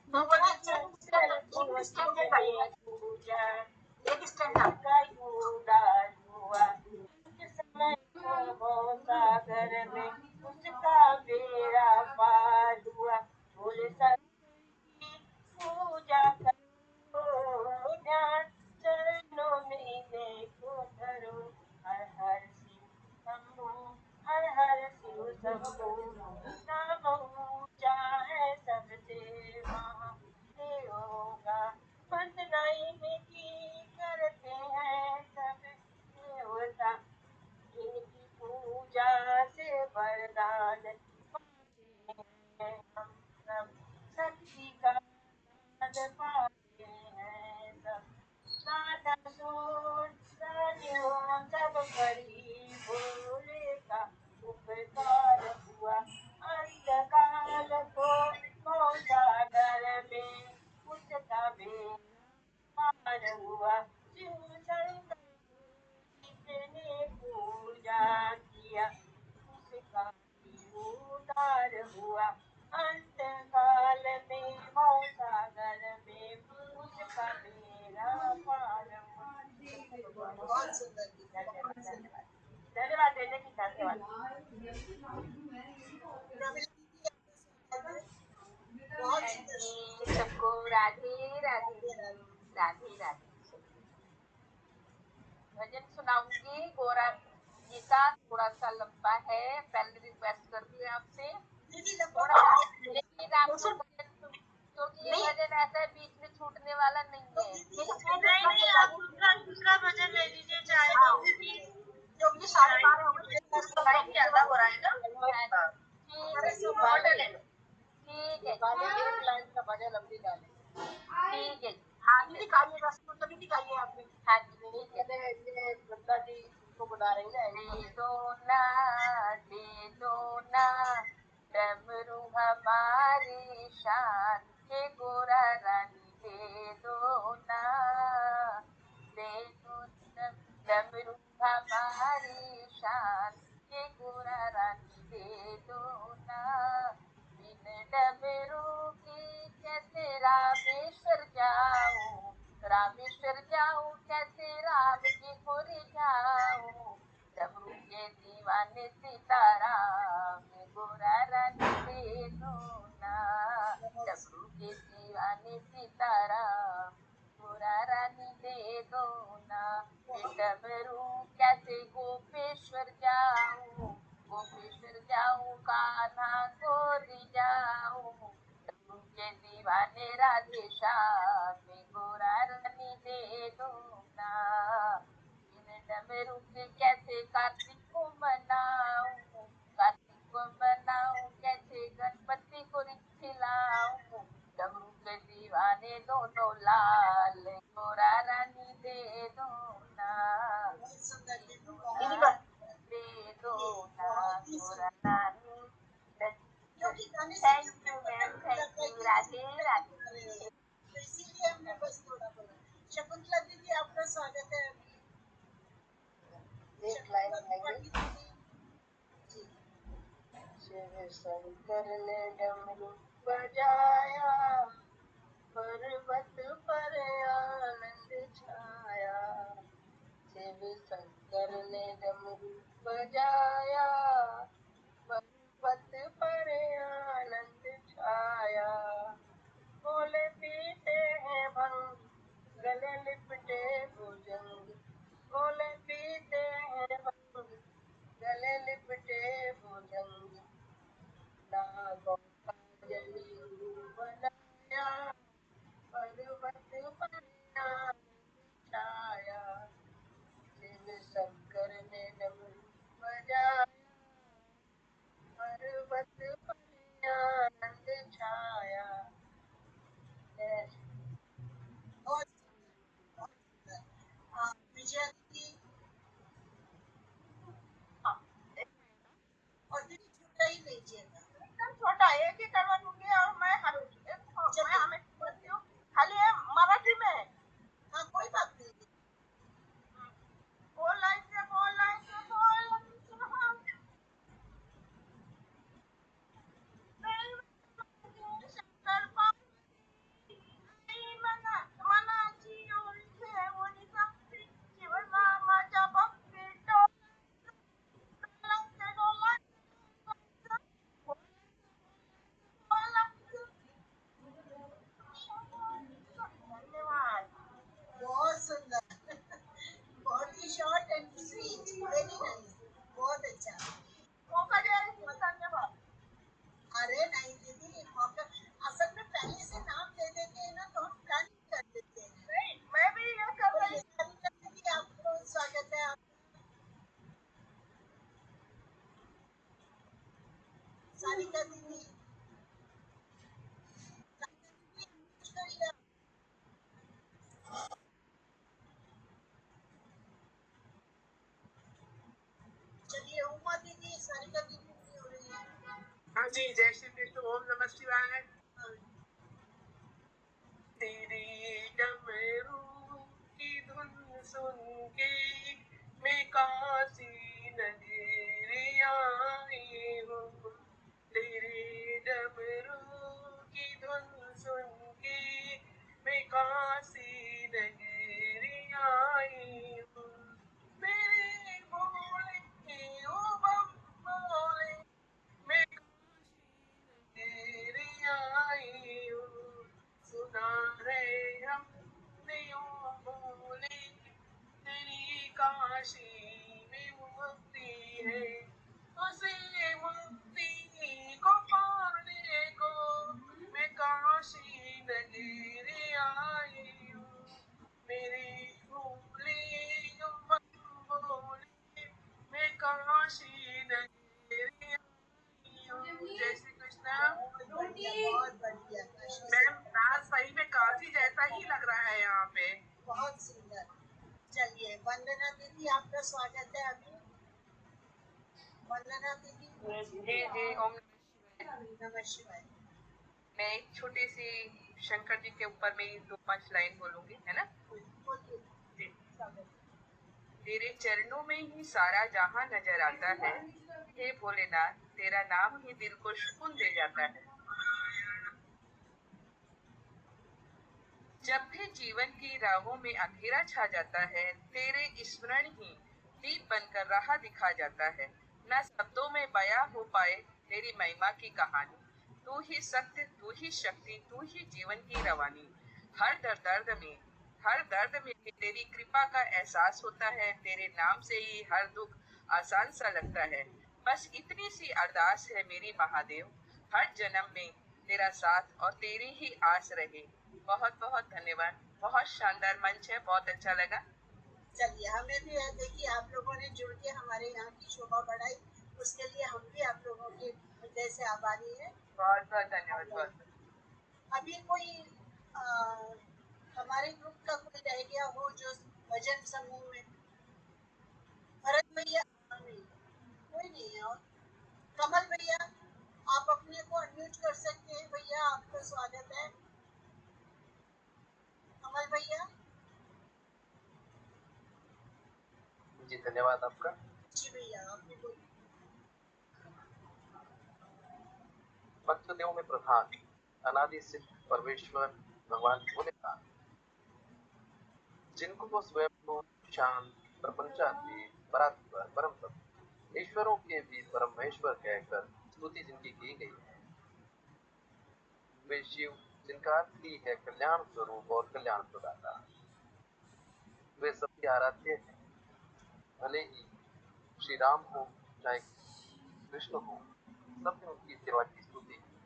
एक स्टैंड का उड़ान हुआ कुछ समय को भवसागर में, उसका बेड़ा पार हुआ, बोले सभी पूजा करो, ध्यान चरणों में देखो धरो, हर हर शिव शंभू, हर हर शिव शंभू, नाम ऊंचा है सबसे महा,
राधे राधे राधे राधे। भजन सुनाऊंगी। गौरा जी का थोड़ा सा लंबा है, पहले रिक्वेस्ट कर दी आपसे
दीदी
थोड़ा,
लगभग
लेकिन आपको भजन क्योंकि ये भजन ऐसा है बीच में छूटने वाला नहीं है।
नहीं आप दूसरा भजन ले लीजिए चाहे
क्योंकि साढ़े 12 हो गए
टाइम ज्यादा हो रहा है ना।
ठीक है, एक लाइन का भजन हम निकालें। ठीक है,
हाँ निकालिए, बस तो तभी निकालिए आपने।
हाँ जी, ठीक है। ये वृंदा जी को बुला रही है। दे दो ना डमरू हमारी शान के गोरा रानी, दे दो ना, दे दो डमरू हमारी शान के गोरा रानी, दे दो ना। बिन डमरू की कैसे रामेश्वर जाऊं, रामेश्वर जाऊं कैसे राम की पुर जाऊं। डमरू के दीवाने सीताराम गोरा रानी, दे दो ना। डमरू के दीवाने सीताराम गोरा रानी, दे दो ना। डमरू कैसे गोपेश्वर जाऊं, गोपेश्वर जाऊं कान्हा गोरी जाऊं। डमरू के दीवाने राधे श्याम गोरा रानी, दे दो ना। बिन डमरू के कैसे कार्तिक को मनाऊं, कार्तिक को मनाऊं कैसे गणपति को खिलाऊं। डमरू के दीवाने दोनों लाल गोरा रानी, दे दो ना।
बहुत सुंदर
दे
दीदी,
दो
बहुत
ना, दे दो ना
बहुत ही
गोरा
सुंदर।
रानी।
क्योंकि गाने
थैंक
सुनने
यू
में
मैम,
पता
थैंक
चलता है
यू,
कि
राधे राधे।
तो इसीलिए हमने बस थोड़ा बोला। शकुंतला दीदी आपका स्वागत है अभी।
एक लाइन
शकुंतला
गाएंगे।
दीदी जी।
शिव शंकर ने डमरू बजाया, पर्वत पर आनंद छाया। शिव शंकर ने डमरू बजाया, पर्वत पर आनंद छाया। बोले पीते हैं भंग, गले लिपटे भुजंग, बोले पीते हैं भंग, गले लिपटे भुजंग। नागों का जनेऊ बनाया, पर्वत पर आनंद छाया। शिव शंकर ने डमरू बजाया, पर्वत पर आनंद छाया।
बहुत बहुत सुंदर। विजया दीदी और दीदी छोटा ही लीजिएगा।
एकदम छोटा एक ही करवा दूंगी और मैं
चलिए।
हमेशा करती हूँ, खाली है मराठी में।
हाँ कोई बात नहीं।
बोलायचं बोलायचं बोलायचं हम दैवाचे शंकर पार्वती, आई मनाची ओळी ठेवून जपती, शिवनामाच्या भक्ती डोलायचं डोलायचं बोलायचं धन्यवाद।
बहुत सुंदर। बहुत ही short and sweet, very nice, बहुत अच्छा।
मौका दिया इसलिए धन्यवाद।
अरे नहीं दीदी, मौका असल में पहले से नाम दे देते हैं ना तो हम प्लानिंग कर देते हैं।
नहीं मैं भी ये कर रही
बोलिए सारिका दीदी, आपको स्वागत है। सारिका दीदी, सारिका दीदी कुछ करिए। चलिए उमा दीदी, सारिका दीदी नहीं हो रही है।
हाँ जी, जय श्री कृष्ण, ओम नमः शिवाय।
हाँ,
तेरी डमरू की धुन सुन के मैं काशी नगरी आई हूँ। तेरे डमरू की धुन सुन के मैं काशी नगरी आई हूँ। मेरे भोले ओ बम भोले, मैं काशी नगरी काशी में मुक्ति है, उसे मुक्ति को पाने को मैं काशी नगरी आई हूँ। मेरी भूली बोली मैं काशी नगरी आई हूँ। जय श्री कृष्ण।
बहुत बढ़िया काशी।
मैम रात सही में काशी जैसा ही लग रहा है यहाँ पे।
बहुत सुंदर। चलिए वंदना दीदी, आपका स्वागत है अभी। वंदना दीदी।
जी जी, ओम
नमः शिवाय।
मैं एक छोटी सी शंकर जी के ऊपर में ही 2-5 लाइन बोलूंगी, है ना।
बोलिए।
जी। तेरे चरणों में ही सारा जहां नजर आता है, हे भोलेनाथ तेरा नाम ही दिल को सुकून दे जाता है। जब भी जीवन की राहों में अंधेरा छा जाता है, तेरे स्मरण ही दीप बनकर राह दिखा जाता है। न शब्दों में बयां हो पाए तेरी महिमा की कहानी। तू ही सत्य, तू ही शक्ति, तू ही जीवन की रवानी। हर दर्द में तेरी कृपा का एहसास होता है। तेरे नाम से ही हर दुख आसान सा लगता है। बस इतनी सी अरदास है मेरी महादेव, हर जन्म में तेरा साथ और तेरी ही आस रहे। बहुत बहुत धन्यवाद। बहुत शानदार मंच है, बहुत अच्छा लगा।
चलिए हमें भी है, देखिए आप लोगों ने जुड़ के हमारे यहाँ की शोभा बढ़ाई, उसके लिए हम भी आप लोगों के हृदय से आभारी हैं।
बहुत बहुत धन्यवाद।
अभी कोई हमारे ग्रुप का कोई रह गया हो जो भजन समूह में? भरत भैया नहीं, कोई नहीं है। और कमल भैया, आप अपने को अनम्यूट कर सकते हैं भैया, आपका स्वागत है। कमल भैया।
जी धन्यवाद आपका।
जी भैया, आपने बोलिए।
भक्तदेव में प्रधान अनादि सिद्ध परमेश्वर भगवान भोलेनाथ, जिनको स्वयं को शांत प्रपंचातीत परात्पर परम तत्व ईश्वरों के भी परमेश्वर कहकर स्तुति जिनकी की गई है, वे शिव जिनका अर्थ ही है कल्याण स्वरूप और कल्याण प्रदाता, वे सबके आराध्य हैं। भले ही श्री राम हो चाहे कृष्ण हो, सबने उनकी सेवा की स्तुति की,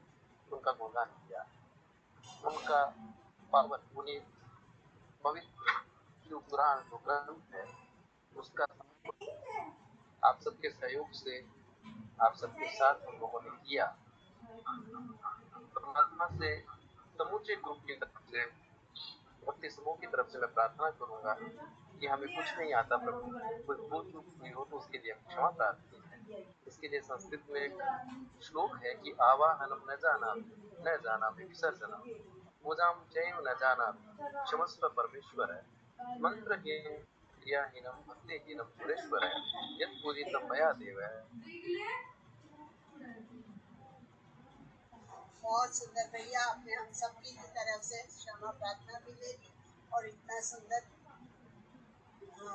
उनका गुणगान किया। उनका पावन पुनीत पवित्र शिव पुराण जो ग्रंथ है, उसका आप सबके सहयोग से, आप सबके साथ हम लोगों ने किया। परमात्मा से समूचे ग्रुप की तरफ से, भक्ति समूह की तरफ से मैं प्रार्थना करूंगा कि हमें कुछ नहीं आता प्रभु, कोई भूल चूक हुई हो तो उसके लिए क्षमा प्रार्थना है। इसके लिए संस्कृत में एक श्लोक है कि आवाहनम न जाना विसर्जनम पूजाम चैव न जाना क्षमस्व परमेश्वर है। मंत्रहीन क्रियाहीनम भक्तिहीनम सुरेश्वर है, यत् पूजितम मया देव है।
बहुत सुंदर भैया, आपने हम सबकी तरफ से क्षमा प्रार्थना भी ले ली और इतना सुंदर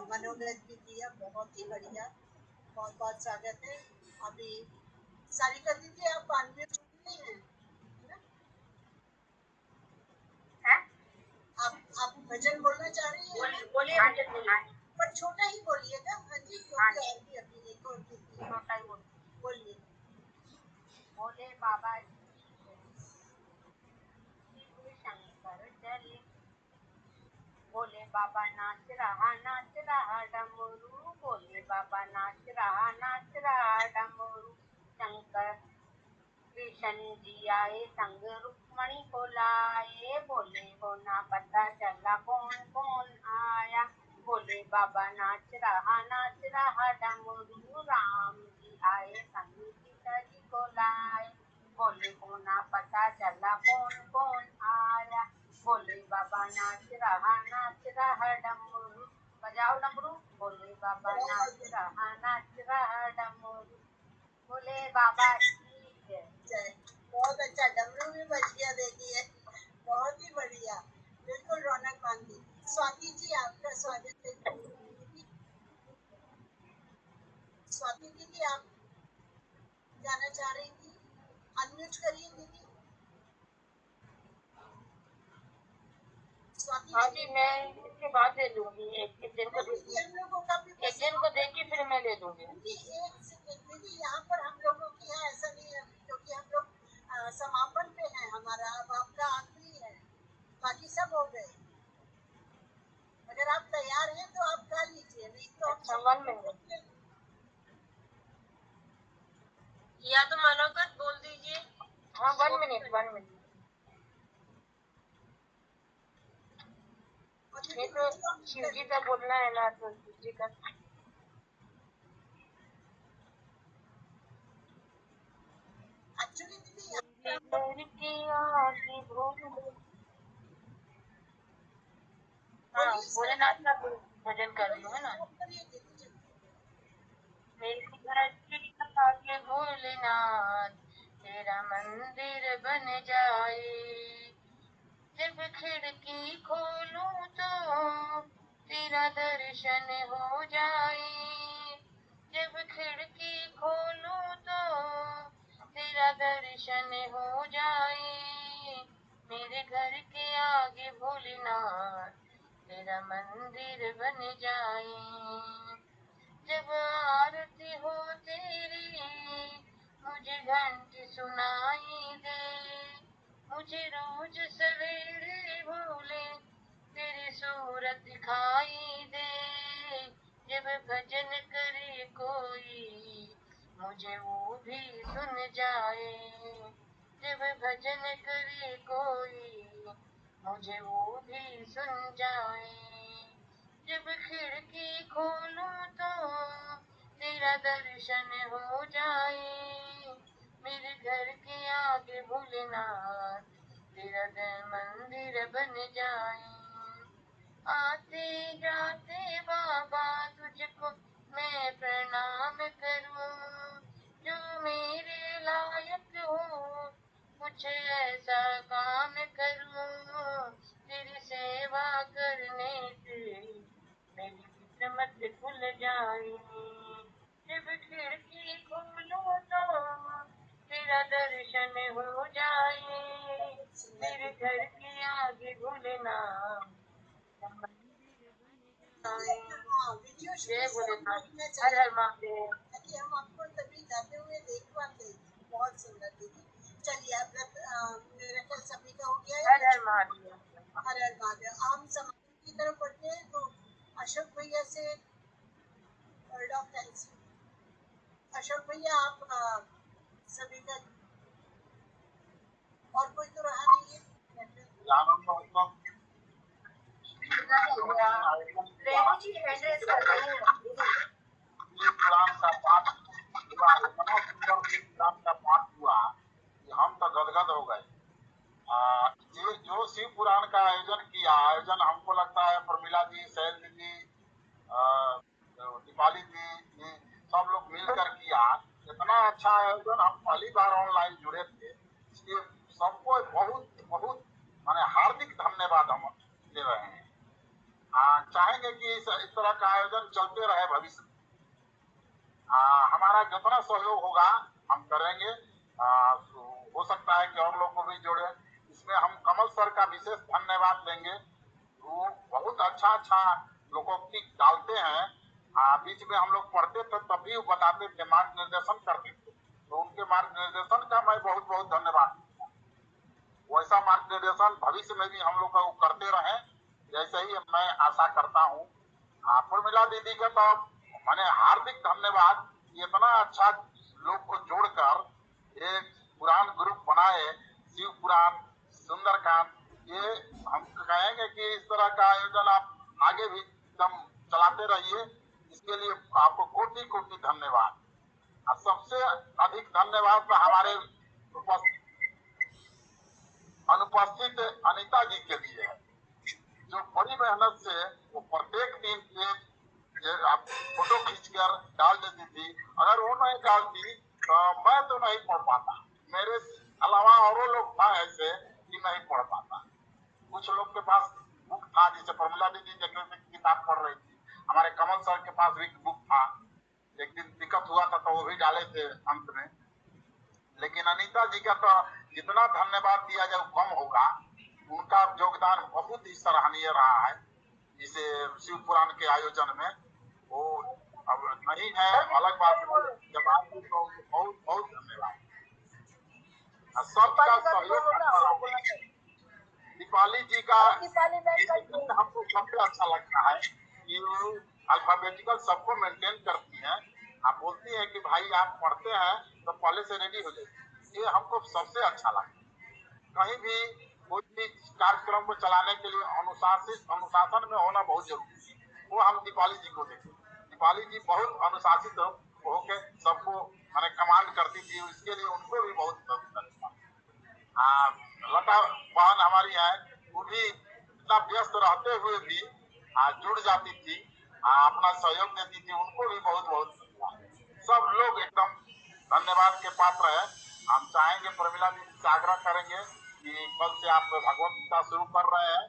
मनोगत भी किया। बहुत ही बढ़िया, बहुत बहुत स्वागत है। अभी सारिका दीदी, आप अनम्यूट नहीं हैं ना? आप भजन बोलना चाह रही हैं?
बोलिए।
पर छोटा ही बोलिएगा। हाँ जी, क्योंकि और भी अभी एक और दीदी बोलिए।
बोले बाबा शिव शंकर चले, बोले बाबा नाच रहा डमरू, बोले बाबा नाच रहा डमरू। शंकर कृष्ण जी आए संग रुक्मणी को लाए, बोले हो ना पता चला कौन कौन आया। बोले बाबा नाच रहा डमरू, राम जी आए संग सीता जी को लाए। बोले हो ना पता चला कौन कौन आया। बोले बाबा नाच रहा डमरू, बजाओ डमरू। बोले बाबा नाच रहा डमरू, बोले बाबा की जय।
बहुत अच्छा, डमरू भी बज गया देखिए। बहुत ही बढ़िया, बिल्कुल रौनक मान दी। स्वाति जी, आपका स्वागत है। स्वाति दीदी, आप गाना चाह रही थी? अनम्यूट करिए दीदी। स्वाति
हाँ जी, मैं इसके बाद ले लूंगी, एक दिन को
दीदी हम लोगों का भी
एक दिन को देख के फिर मैं ले लूंगी।
दीदी एक सेकंड दीदी, यहाँ पर हम लोगों की है ऐसा नहीं है क्योंकि हम लोग समापन पे है हमारा, अब आपका आखिरी है, बाकी सब हो गए। अगर आप तैयार हैं तो आप कर लीजिए, नहीं तो
अच्छा, 1 मिनट, या तो मनोगत बोल दीजिए। हाँ, 1 मिनट 1 मिनट। ये तो शिव जी का बोलना है ना, तो शिव जी का
एक्चुअली दीदी यहाँ
हाँ, भोलेनाथ का भजन कर रही हूँ, है ना।
करिए दीदी।
मेरी धरती आगे भोलेनाथ, तेरा मंदिर बन जाए। जब खिड़की खोलूं तो तेरा दर्शन हो जाए। जब खिड़की खोलूं तो तेरा दर्शन हो जाए। मेरे घर के आगे भोलेनाथ, तेरा मंदिर बन जाए। जब आरती हो तेरी मुझे घंटी सुनाई दे। मुझे रोज सवेरे भोले तेरी सूरत दिखाई दे। जब भजन करे कोई मुझे वो भी सुन जाए। जब भजन करे कोई मुझे वो भी सुन जाए। जब खिड़की खोलूं तो तेरा दर्शन हो जाए। मेरे घर के आगे भोलेनाथ, तेरा मंदिर बन जाए। आते जाते बाबा तुझको मैं प्रणाम करूं। जो मेरे लायक हो कुछ ऐसा काम करूं। तेरी सेवा करने से मेरी किस्मत खुल जाए। जब खिड़की खोलूं तो तेरा दर्शन हो जाए। मेरे घर के आगे भोलेनाथ,
वीडियो
जय
शुरू
भोलेनाथ,
में
हर
चाहिए
हर महादेव।
ताकि हम आपको तभी जाते हुए देख पाते। बहुत सुंदर दीदी। चलिए अब मेरा ख्याल सभी का हो गया है।
हर हर महादेव।
हर हर महादेव। हम समापन की तरफ बढ़ते हैं तो अशोक भैया से वर्ड ऑफ थैंक्स। अशोक भैया आप सभी का, और कोई तो रहा नहीं है।
रेणु जी हैंड रेज कर रही हैं।
पुराण का पाठ हुआ, इतना सुंदर पुराण का पाठ हुआ कि हम तो गदगद हो गए। ये जो शिव पुराण का आयोजन हमको लगता है प्रमिला जी, शैल जी, दीपाली जी, ये सब लोग मिलकर किया। इतना अच्छा आयोजन, हम पहली बार ऑनलाइन जुड़े थे, इसलिए सबको बहुत बहुत माने हार्दिक धन्यवाद हम दे रहे हैं। चाहेंगे कि इस तरह का आयोजन चलते रहे भविष्य में। हमारा जितना सहयोग होगा हम करेंगे। हो सकता है कि और लोग को भी जोड़े। इसमें हम कमल सर का विशेष धन्यवाद देंगे। वो बहुत अच्छा अच्छा लोकोक्ति डालते हैं। बीच में हम लोग पढ़ते थे तब भी वो बताते थे, मार्गनिर्देशन करते थे, तो उनके मार्गनिर्देशन का मैं बहुत बहुत धन्यवाद देता हूं। वैसा मार्गनिर्देशन भविष्य में भी हम लोग का करते रहें, जैसे ही मैं आशा करता हूँ। प्रमिला दीदी का तो मैंने हार्दिक धन्यवाद। इतना अच्छा लोग को जोड़कर एक पुराण ग्रुप बनाए, शिव पुराण, सुंदरकांड। ये हम कहेंगे कि इस तरह का आयोजन आप आगे भी एकदम चलाते रहिए। इसके लिए आपको कोटि कोटि धन्यवाद। और सबसे अधिक धन्यवाद तो हमारे अनुपस्थित अनीता जी के लिए है, जो बड़ी मेहनत से वो प्रत्येक दिन एक आप फोटो खींचकर डाल देती थी। अगर वो नहीं डालती तो मैं तो नहीं पढ़ पाता। मेरे अलावा और लोग था ऐसे कि नहीं पढ़ पाता। कुछ लोग के पास बुक था, जैसे प्रमिला दीदी किताब पढ़ रही थी, हमारे कमल सर के पास भी बुक था। एक दिन दिक्कत हुआ था तो वो भी डाले थे अंत में। लेकिन अनीता जी का तो जितना धन्यवाद दिया जाए कम होगा। उनका योगदान बहुत ही सराहनीय रहा है इसे शिव पुराण के आयोजन में। वो अब नहीं है अलग बात है, जब आप तो बहुत बहुत धन्यवाद। सबका सहयोग अच्छा रहा। दीपाली जी का हमको सबसे अच्छा लगता है कि वो अल्फाबेटिकल सबको मेंटेन करती हैं। आप बोलती हैं कि भाई आप पढ़ते हैं तो पहले से रेडी हो जाइए, ये हमको सबसे अच्छा लगता है। कहीं भी कोई भी कार्यक्रम को चलाने के लिए अनुशासन में होना बहुत जरूरी है। वो हम दीपाली जी को देखें, दीपाली जी बहुत अनुशासित होकर सबको मैंने कमांड करती थी, इसके लिए उनको भी बहुत धन्यवाद। लता बहन हमारी है, वो भी इतना व्यस्त रहते हुए भी जुड़ जाती थी, अपना सहयोग देती थी, उनको भी बहुत बहुत धन्यवाद। सब लोग एकदम धन्यवाद के पात्र है। हम चाहेंगे प्रमिला जी से आग्रह करेंगे कि कल से आप भगवत गीता शुरू कर रहे हैं,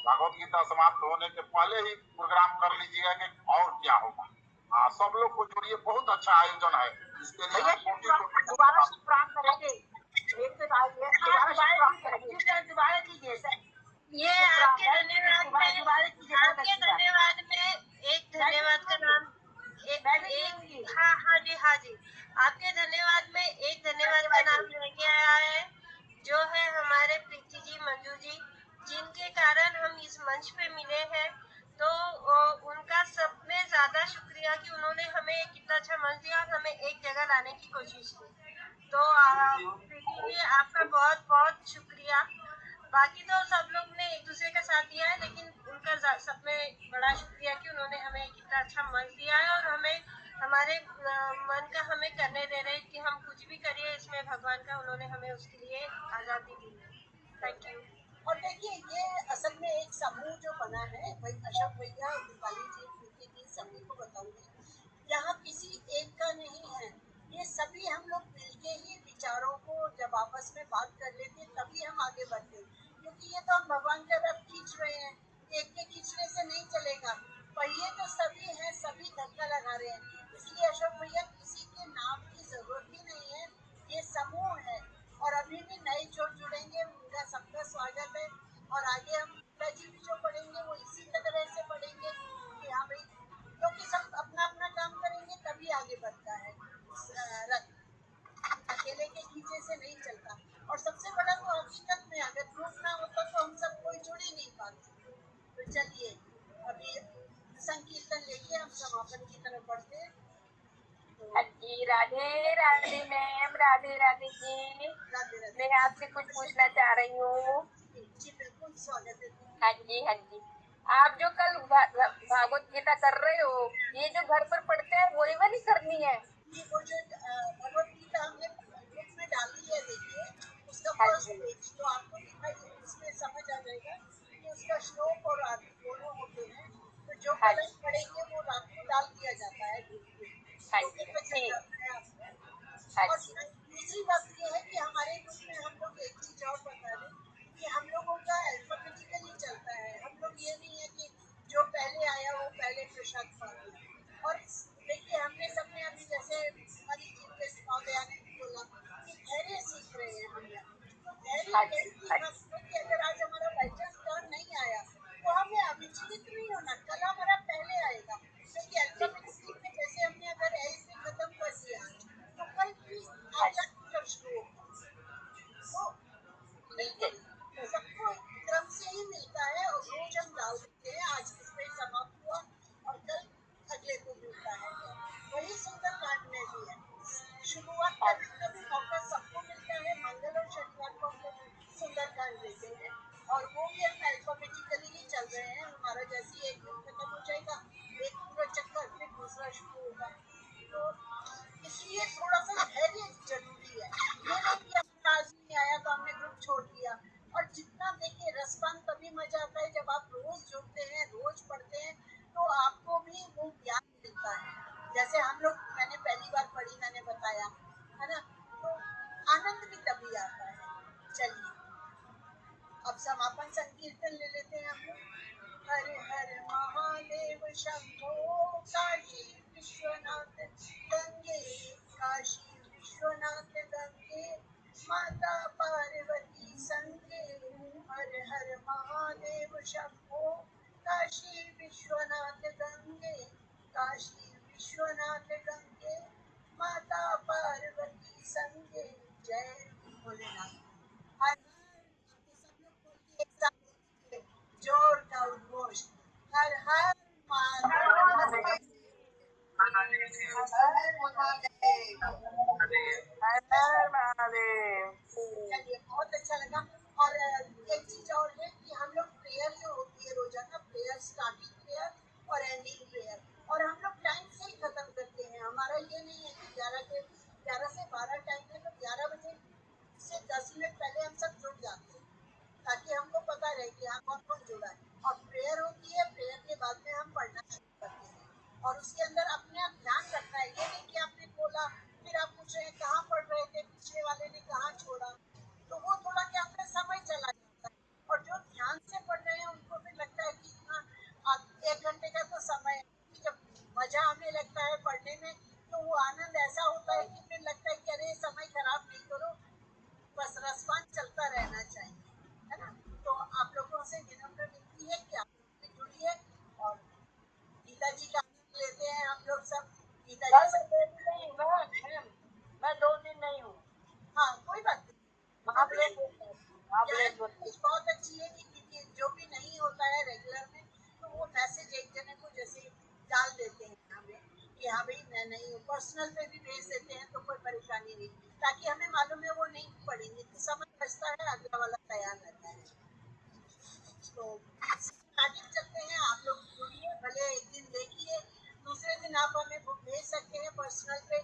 भगवत गीता समाप्त होने के पहले ही प्रोग्राम कर लीजिएगा कि और क्या होगा। सब लोग को जोड़िए, बहुत अच्छा आयोजन है। इसके लिए
दोबारा शुभ करेंगे, दोबारा कीजिए सर।
ये आपके धन्यवाद में एक धन्यवाद का नाम हाँ जी आपके धन्यवाद में एक धन्यवाद का नाम लेके आया है, जो है हमारे प्रीति जी, मंजू जी, जिनके कारण हम इस मंच पे मिले हैं। तो उनका सब में ज्यादा शुक्रिया कि उन्होंने हमें कितना अच्छा मंच दिया और हमें एक जगह लाने की कोशिश की। तो प्रीति जी आपका बहुत बहुत शुक्रिया। बाकी तो सब लोग ने एक दूसरे का साथ दिया है, लेकिन उनका सब में बड़ा शुक्रिया कि उन्होंने हमें कितना अच्छा मंच दिया है और हमें हमारे मन का हमें करने दे रहे हैं कि हम कुछ भी करिए इसमें भगवान का, उन्होंने हमें उसके लिए आजादी दी है। Thank you.
और देखिए ये असल में एक समूह जो बना है, भाई अशोक भैया, दीपाली जी, प्रीति जी, सभी को बताऊंगी, यहाँ किसी एक का नहीं है, ये सभी हम लोग मिलके ही विचारों को जब आपस में बात कर लेते तभी हम आगे बढ़ते हैं। क्योंकि ये तो हम भगवान का रथ खींच रहे हैं, एक के खींचने से नहीं चलेगा, पहिए तो सभी हैं, सभी धक्का लगा रहे हैं। इसलिए अशोक भैया किसी के नाम की जरूरत ही नहीं है, ये समूह है। और अभी भी नए जो जुड़ेंगे उनका सबका स्वागत है। और आगे हम जी भी जो पढ़ेंगे वो इसी तरह से पढ़ेंगे कि हाँ भाई, क्योंकि सब अपना अपना काम करेंगे तभी आगे बढ़ता है रथ, अकेले के खींचे से नहीं चलता। और सबसे बड़ा तो हकीकत में अगर ग्रुप ना होता तो हम सब कोई जुड़ ही नहीं पाते। तो चलिए अभी संकीर्तन लेके हम समापन की तरफ बढ़ते हैं।
जी राधे राधे मैम, राधे राधे जी। मैं आपसे कुछ पूछना चाह रही हूँ।
जी बिल्कुल स्वागत है।
हाँ जी आप जो कल भागवत गीता कर रहे हो, ये जो घर पर पढ़ते हैं वही वाली करनी है?
ये वो जो भगवत गीता हमने ग्रुप में डाली है, देखिए उसका फर्स्ट पेज तो आपको दिखाई, उसमें समझ आ जाएगा कि उसका श्लोक और आरती दोनों होते हैं। तो जो कल पढ़ेंगे वो रात को डाल दिया जाता है ग्रुप में, तो फिर चल जाता है आपको। और दूसरी बात ये है कि हमारे ग्रुप में हम लोग एक चीज और बता दें कि हम लोगों का अल्फाबेटिकली चलता है। हम लोग ये नहीं है कि जो पहले आया वो पहले प्रसाद पाएगा। और देखिए हमने सबने अभी जैसे हमारी चीफ गेस्ट महोदया ने बोला कि धैर्य सीख रहे हैं हम लोग। तो धैर्य कि अगर आज हमारा बाई चांस टर्न नहीं आया तो हमें अविचलित नहीं होना, कल हमारा पहले शंभो काशी विश्वनाथ गंगे, काशी विश्वनाथ गंगे, माता पार्वती संगे, जय भोलेनाथ। हर हर सब लोग बोलते एक साथ बोल दीजिए, जोर का उद्घोष, हर हर महादेव,
हर महादेव।
चलिए बहुत अच्छा लगा। और एक चीज और है कि हम लोग प्रेयर जो होती है रोजाना, प्रेयर स्टार्टिंग प्रेयर और एंडिंग प्रेयर, और हम लोग टाइम से ही खत्म करते हैं। हमारा ये नहीं है कि 11 से 12 टाइम है, तो 11 बजे से 10 मिनट पहले हम सब जुड़ जाते हैं, ताकि हमको पता रहे कि हाँ कौन कौन जुड़ा है। और प्रेयर होती है, प्रेयर के बाद में हम पढ़ना शुरू करते हैं, और उसके अंदर अपने आप ध्यान रखना है। ये नहीं कि आपने बोला फिर आप पूछ रहे हैं कहाँ पढ़ रहे थे, पिछले वाले ने कहाँ छोड़ा, तो वो थोड़ा क्या होता है, समय चला जाता है। और जो ध्यान से पढ़ रहे हैं उनको फिर लगता है कि हाँ 1 घंटे का तो समय है, कि जब मजा आने लगता है पढ़ने में, तो वो आनंद ऐसा होता है कि फिर लगता है कि अरे समय खराब नहीं करो, बस रसपान चलता रहना चाहिए, है ना। तो आप लोगों से विनम्र विनती है कि आप लोग भी जुड़िए, और गीता जी का आनंद लेते हैं हम लोग सब। गीता जी से
मैं 2 दिन नहीं हूँ।
हाँ कोई बात नहीं, कुछ बहुत अच्छी है कि जो भी नहीं होता है रेगुलर में, तो वो मैसेज एक जने को जैसे डाल देते हैं हमें कि हाँ भाई मैं नहीं हूँ, पर्सनल पे भी भेज देते हैं, तो कोई परेशानी नहीं, ताकि हमें मालूम है वो नहीं पढ़ेंगे, तो समय बचता है, अगला वाला तैयार रहता है। तो सिस्टमैटिक चलते हैं, आप लोग जुड़िए, भले एक दिन देखिए, दूसरे दिन आप हमें भेज सकते हैं पर्सनल पे।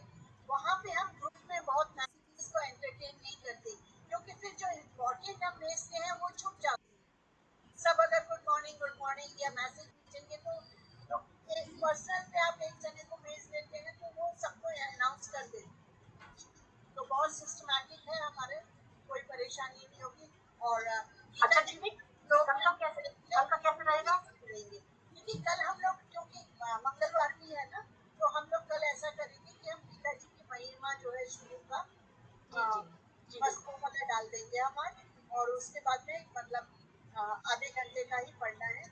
वहाँ पे हम ग्रुप में बहुत मैसेजेस को एंटरटेन नहीं करते, क्योंकि फिर जो इम्पोर्टेंट हम भेजते हैं वो छुप जाते हैं। सब अगर गुड मॉर्निंग या मैसेज भेजेंगे तो पर्सनल पे आप एक जने को भेज देते हैं, तो वो सबको अनाउंस कर देते हैं। तो बहुत सिस्टमैटिक है हमारे, कोई परेशानी नहीं होगी। और
अच्छा दीदी,
तो
कल का कैसे रहेगा?
क्योंकि कल हम लोग, क्योंकि मंगलवार भी है ना, तो हम लोग कल ऐसा करेंगे कि हम गीता जी की महिमा जो है शुरू का मस्तकों वाला डाल देंगे हम आज, और उसके बाद में मतलब आधे घंटे का ही पढ़ना है,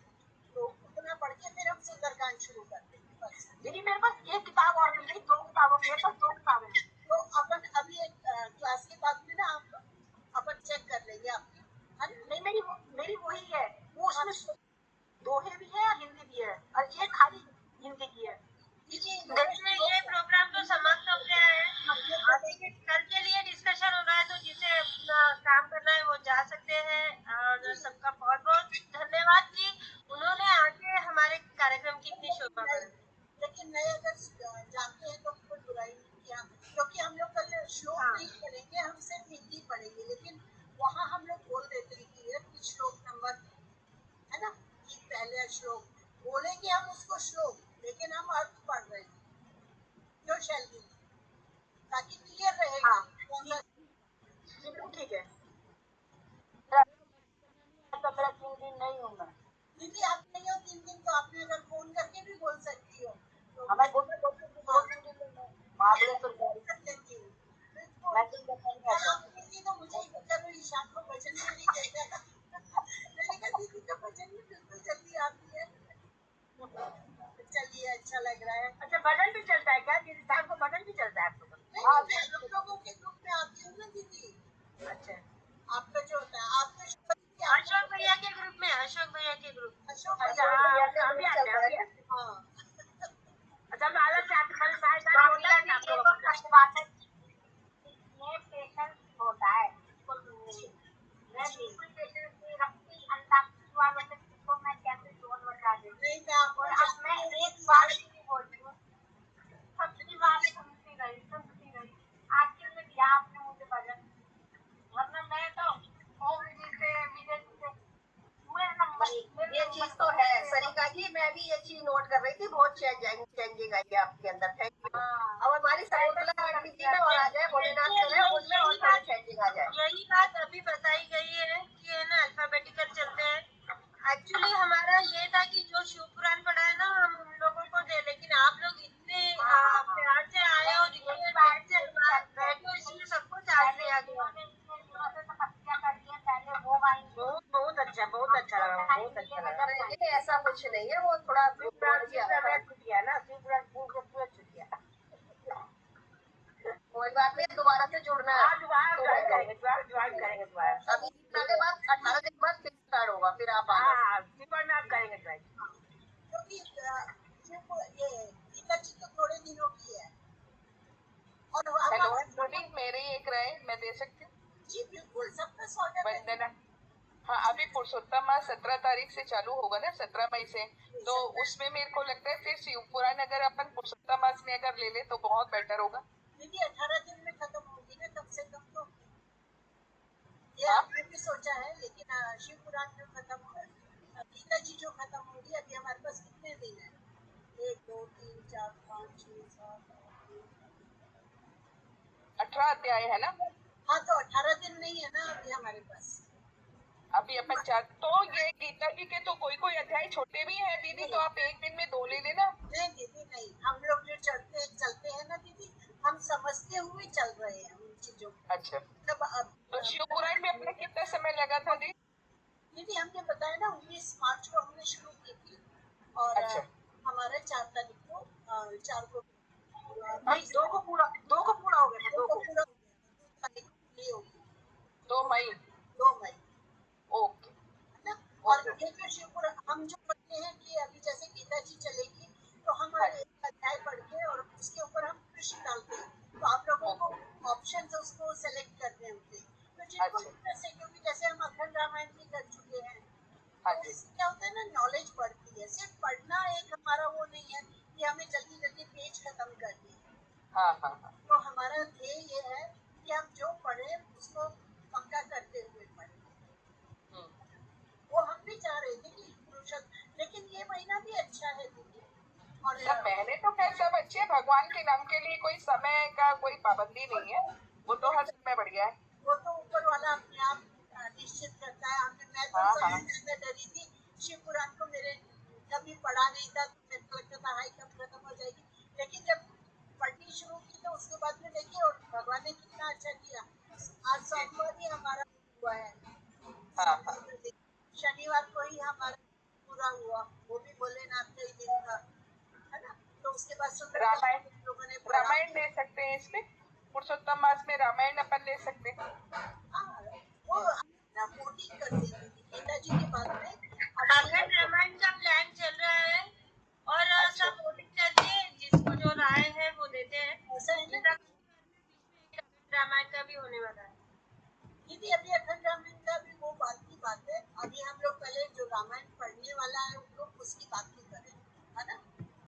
तो उतना पढ़ के फिर हम सुंदरकांड शुरू कर देंगे बस।
दीदी मेरे पास एक किताब और मिल गई, 2 किताबों मेरे पास 2 किताबें हैं।
तो अपन अभी एक क्लास के बाद में ना अपन चेक कर लेंगे आपकी, है ना।
नहीं, मेरी वही है, वो उसमें दोहे भी है और हिंदी भी है, और ये खाली हिंदी की है।
देखिए ये प्रोग्राम तो समाप्त हो गया है, देखिए कल के लिए डिस्कशन हो रहा है, तो जिसे अपना काम करना है वो जा सकते हैं। और सबका बहुत बहुत धन्यवाद कि उन्होंने आके हमारे कार्यक्रम की इतनी शोभा बढ़ाई।
लेकिन नए अगर जाते हैं तो कोई बुराई नहीं किया, क्योंकि हम लोग कल श्लोक नहीं पढ़ेंगे, हम सिर्फ हिंदी पढ़ेंगे, लेकिन वहाँ हम लोग बोल देते हैं कि ये श्लोक नंबर है ना, कि पहले श्लोक बोलेंगे हम उसको श्लोक, लेकिन हम अर्थ पढ़ रहे हैं, क्यों शैली, ताकि क्लियर रहेगा कौन सा।
ठीक है, तो मेरा 3 दिन नहीं हूँ मैं।
दीदी आप नहीं हो 3 दिन, तो आपने अगर फोन करके भी बोल सकती हो, तो
हमें बोल सकती हूँ महाबलेश्वर
कर लेती हूँ। आप दीदी तो मुझे ही करो, ईशान को भजन भी नहीं कहते। मैंने कहा दीदी का भजन भी बिल्कुल जल्दी आती है। चलिए अच्छा लग रहा है।
अच्छा भजन भी चलता है क्या दीदी? शाम को भजन भी चलता है आप लोग?
नहीं मैं आप लोगों के ग्रुप में आती हूँ ना दीदी।
अच्छा,
आपका जो होता है आपका
अशोक भैया के ग्रुप में, अशोक भैया के ग्रुप।
अशोक
अच्छा हम भी आते हैं।
हाँ
अच्छा मैं अलग से आती हूँ, अच्छी बात है, ये पेशेंस होता है इसको सुनने में। मैं बिल्कुल पेशेंस नहीं रखती, अंताक्षरी वालों से किसको मैं कैसे जोड़ बता देती।
नहीं मैं आपको
और अब मैं एक बात नहीं बोलती हूँ, सबकी बात सुनती रही। आखिर में दिया आपने मुझे भजन, वरना मैं तो ओम जी से, विजय जी से पूरे नंबर।
ये चीज तो है सरिका जी, मैं भी ये चीज नोट कर रही थी, बहुत चेंजिंग आई है आपके अंदर। Thank you. अब हमारी शकुंतला आंटी जी में और आ जाए, भोलेनाथ चले उनमें और थोड़ी चेंजिंग आ जाए।
यही बात अभी बताई गई है कि है ना अल्फाबेटिकल चलते हैं। एक्चुअली हमारा ये था कि जो शिव पुराण पढ़ा है ना हम उन लोगों को दे, लेकिन आप लोग इतने प्यार से आए और इतने प्यार से बैठो, इसलिए सबको चार्ज लिया गया।
बहुत अच्छा, बहुत अच्छा लगा, बहुत अच्छा लगा।
ये ऐसा कुछ नहीं है, वो थोड़ा
छुट्टिया ना, पूरा छुट्टिया।
कोई बात नहीं, दोबारा से जुड़ना है।
दोबारा ज्वाइन करेंगे दोबारा।
अभी के बाद 18 दिन बाद फिर स्टार्ट होगा, फिर आप आना।
हाँ, में आप करेंगे ज्वाइन।
क्योंकि ये गीता जी तो थोड़े दिनों की है और
हेलो मोदी, मेरी एक राय मैं दे सकती हूँ?
जी बिल्कुल, सबका स्वागत है।
वंदना, हाँ अभी पुरुषोत्तम मास 17 तारीख से चालू होगा ना, 17 मई से, तो उसमें मेरे को लगता है फिर शिव पुराण अगर अपन पुरुषोत्तम मास में अगर ले ले तो बहुत बेटर होगा।
दीदी 18 दिन में खत्म होगी ना, कम से कम तो ये
हाँ?
आपने भी सोचा है, लेकिन शिव पुराण जो खत्म हो, गीता जी जो खत्म होगी, अभी हमारे पास कितने दिन है? 1 2 3 4 5 6 7
18 अध्याय है ना?
हाँ, तो 18 दिन नहीं है ना अभी हमारे पास।
अभी अपन तो ये गीता जी के तो कोई अध्याय छोटे भी हैं दीदी, तो आप एक दिन में 2 ले लेना।
नहीं दीदी नहीं, हम लोग जो चलते हैं ना दीदी, हम समझते हुए चल रहे हैं उन चीजों को।
अच्छा,
मतलब
तो शिव पुराण में अपने कितना समय लगा था
दीदी हमने बताया ना, 19 मार्च को हमने शुरू की थी और
अच्छा।
हमारा 4 तारीख को 4 को
भाई 2 को पूरा हो गया था, 2 को
पूरा 2 तारीख को होगी,
2 मई।
2 मई।
ओके।
है ना? और ये जो शिवपुर हम जो पढ़ते हैं कि अभी जैसे गीता जी चलेगी तो हम एक अध्याय पढ़ के और उसके ऊपर हम कृष्ण डालते हैं, तो आप लोगों को ऑप्शन उसको सेलेक्ट करने होते हैं। तो जिनको इंटरेस्ट है, क्योंकि जैसे हम अखंड रामायण भी कर चुके हैं, तो इससे क्या होता है ना, नॉलेज बढ़ती है। सिर्फ पढ़ना एक हमारा वो नहीं है कि हमें जल्दी जल्दी पेज खत्म करनी है। तो हमारा ध्येय ये है कि हम जो पढ़े उसको पक्का करते हुए पढ़े। वो हम भी चाह रहे थे कि पुरुषोत्तम, लेकिन ये महीना भी अच्छा है दीदी। और
मैंने तो खैर सब अच्छे, भगवान के नाम के लिए कोई समय का कोई पाबंदी नहीं है, वो तो हर समय बढ़िया है।
वो तो ऊपर वाला अपने आप निश्चित करता है। मैं तो सबसे ज्यादा डरी थी शिव पुराण को, मेरे कभी पढ़ा नहीं था, तो मेरे को लगता था हाई कब खत्म हो जाएगी, लेकिन जब पढ़नी शुरू की तो उसके बाद में देखिए, और भगवान ने कितना अच्छा किया। आज सोमवार ही हमारा हुआ है, शनिवार को ही हमारा पूरा हुआ, वो भी भोलेनाथ के दिन का, है ना? तो उसके बाद
रामायण ले सकते हैं इसमें, पुरुषोत्तम मास में रामायण अपन ले सकते हैं।
वो वोटिंग करते हैं गीता जी के बाद में।
अखंड रामायण का प्लान चल रहा है और सब वोटिंग करते हैं, जिसको जो राय है वो देते हैं।
ऐसा है ना,
रामायण का भी होने वाला है
दीदी। अभी अखंड रामायण का भी वो बात की बात है। अभी हम लोग पहले जो रामायण पढ़ने वाला है उन लोग उसकी बात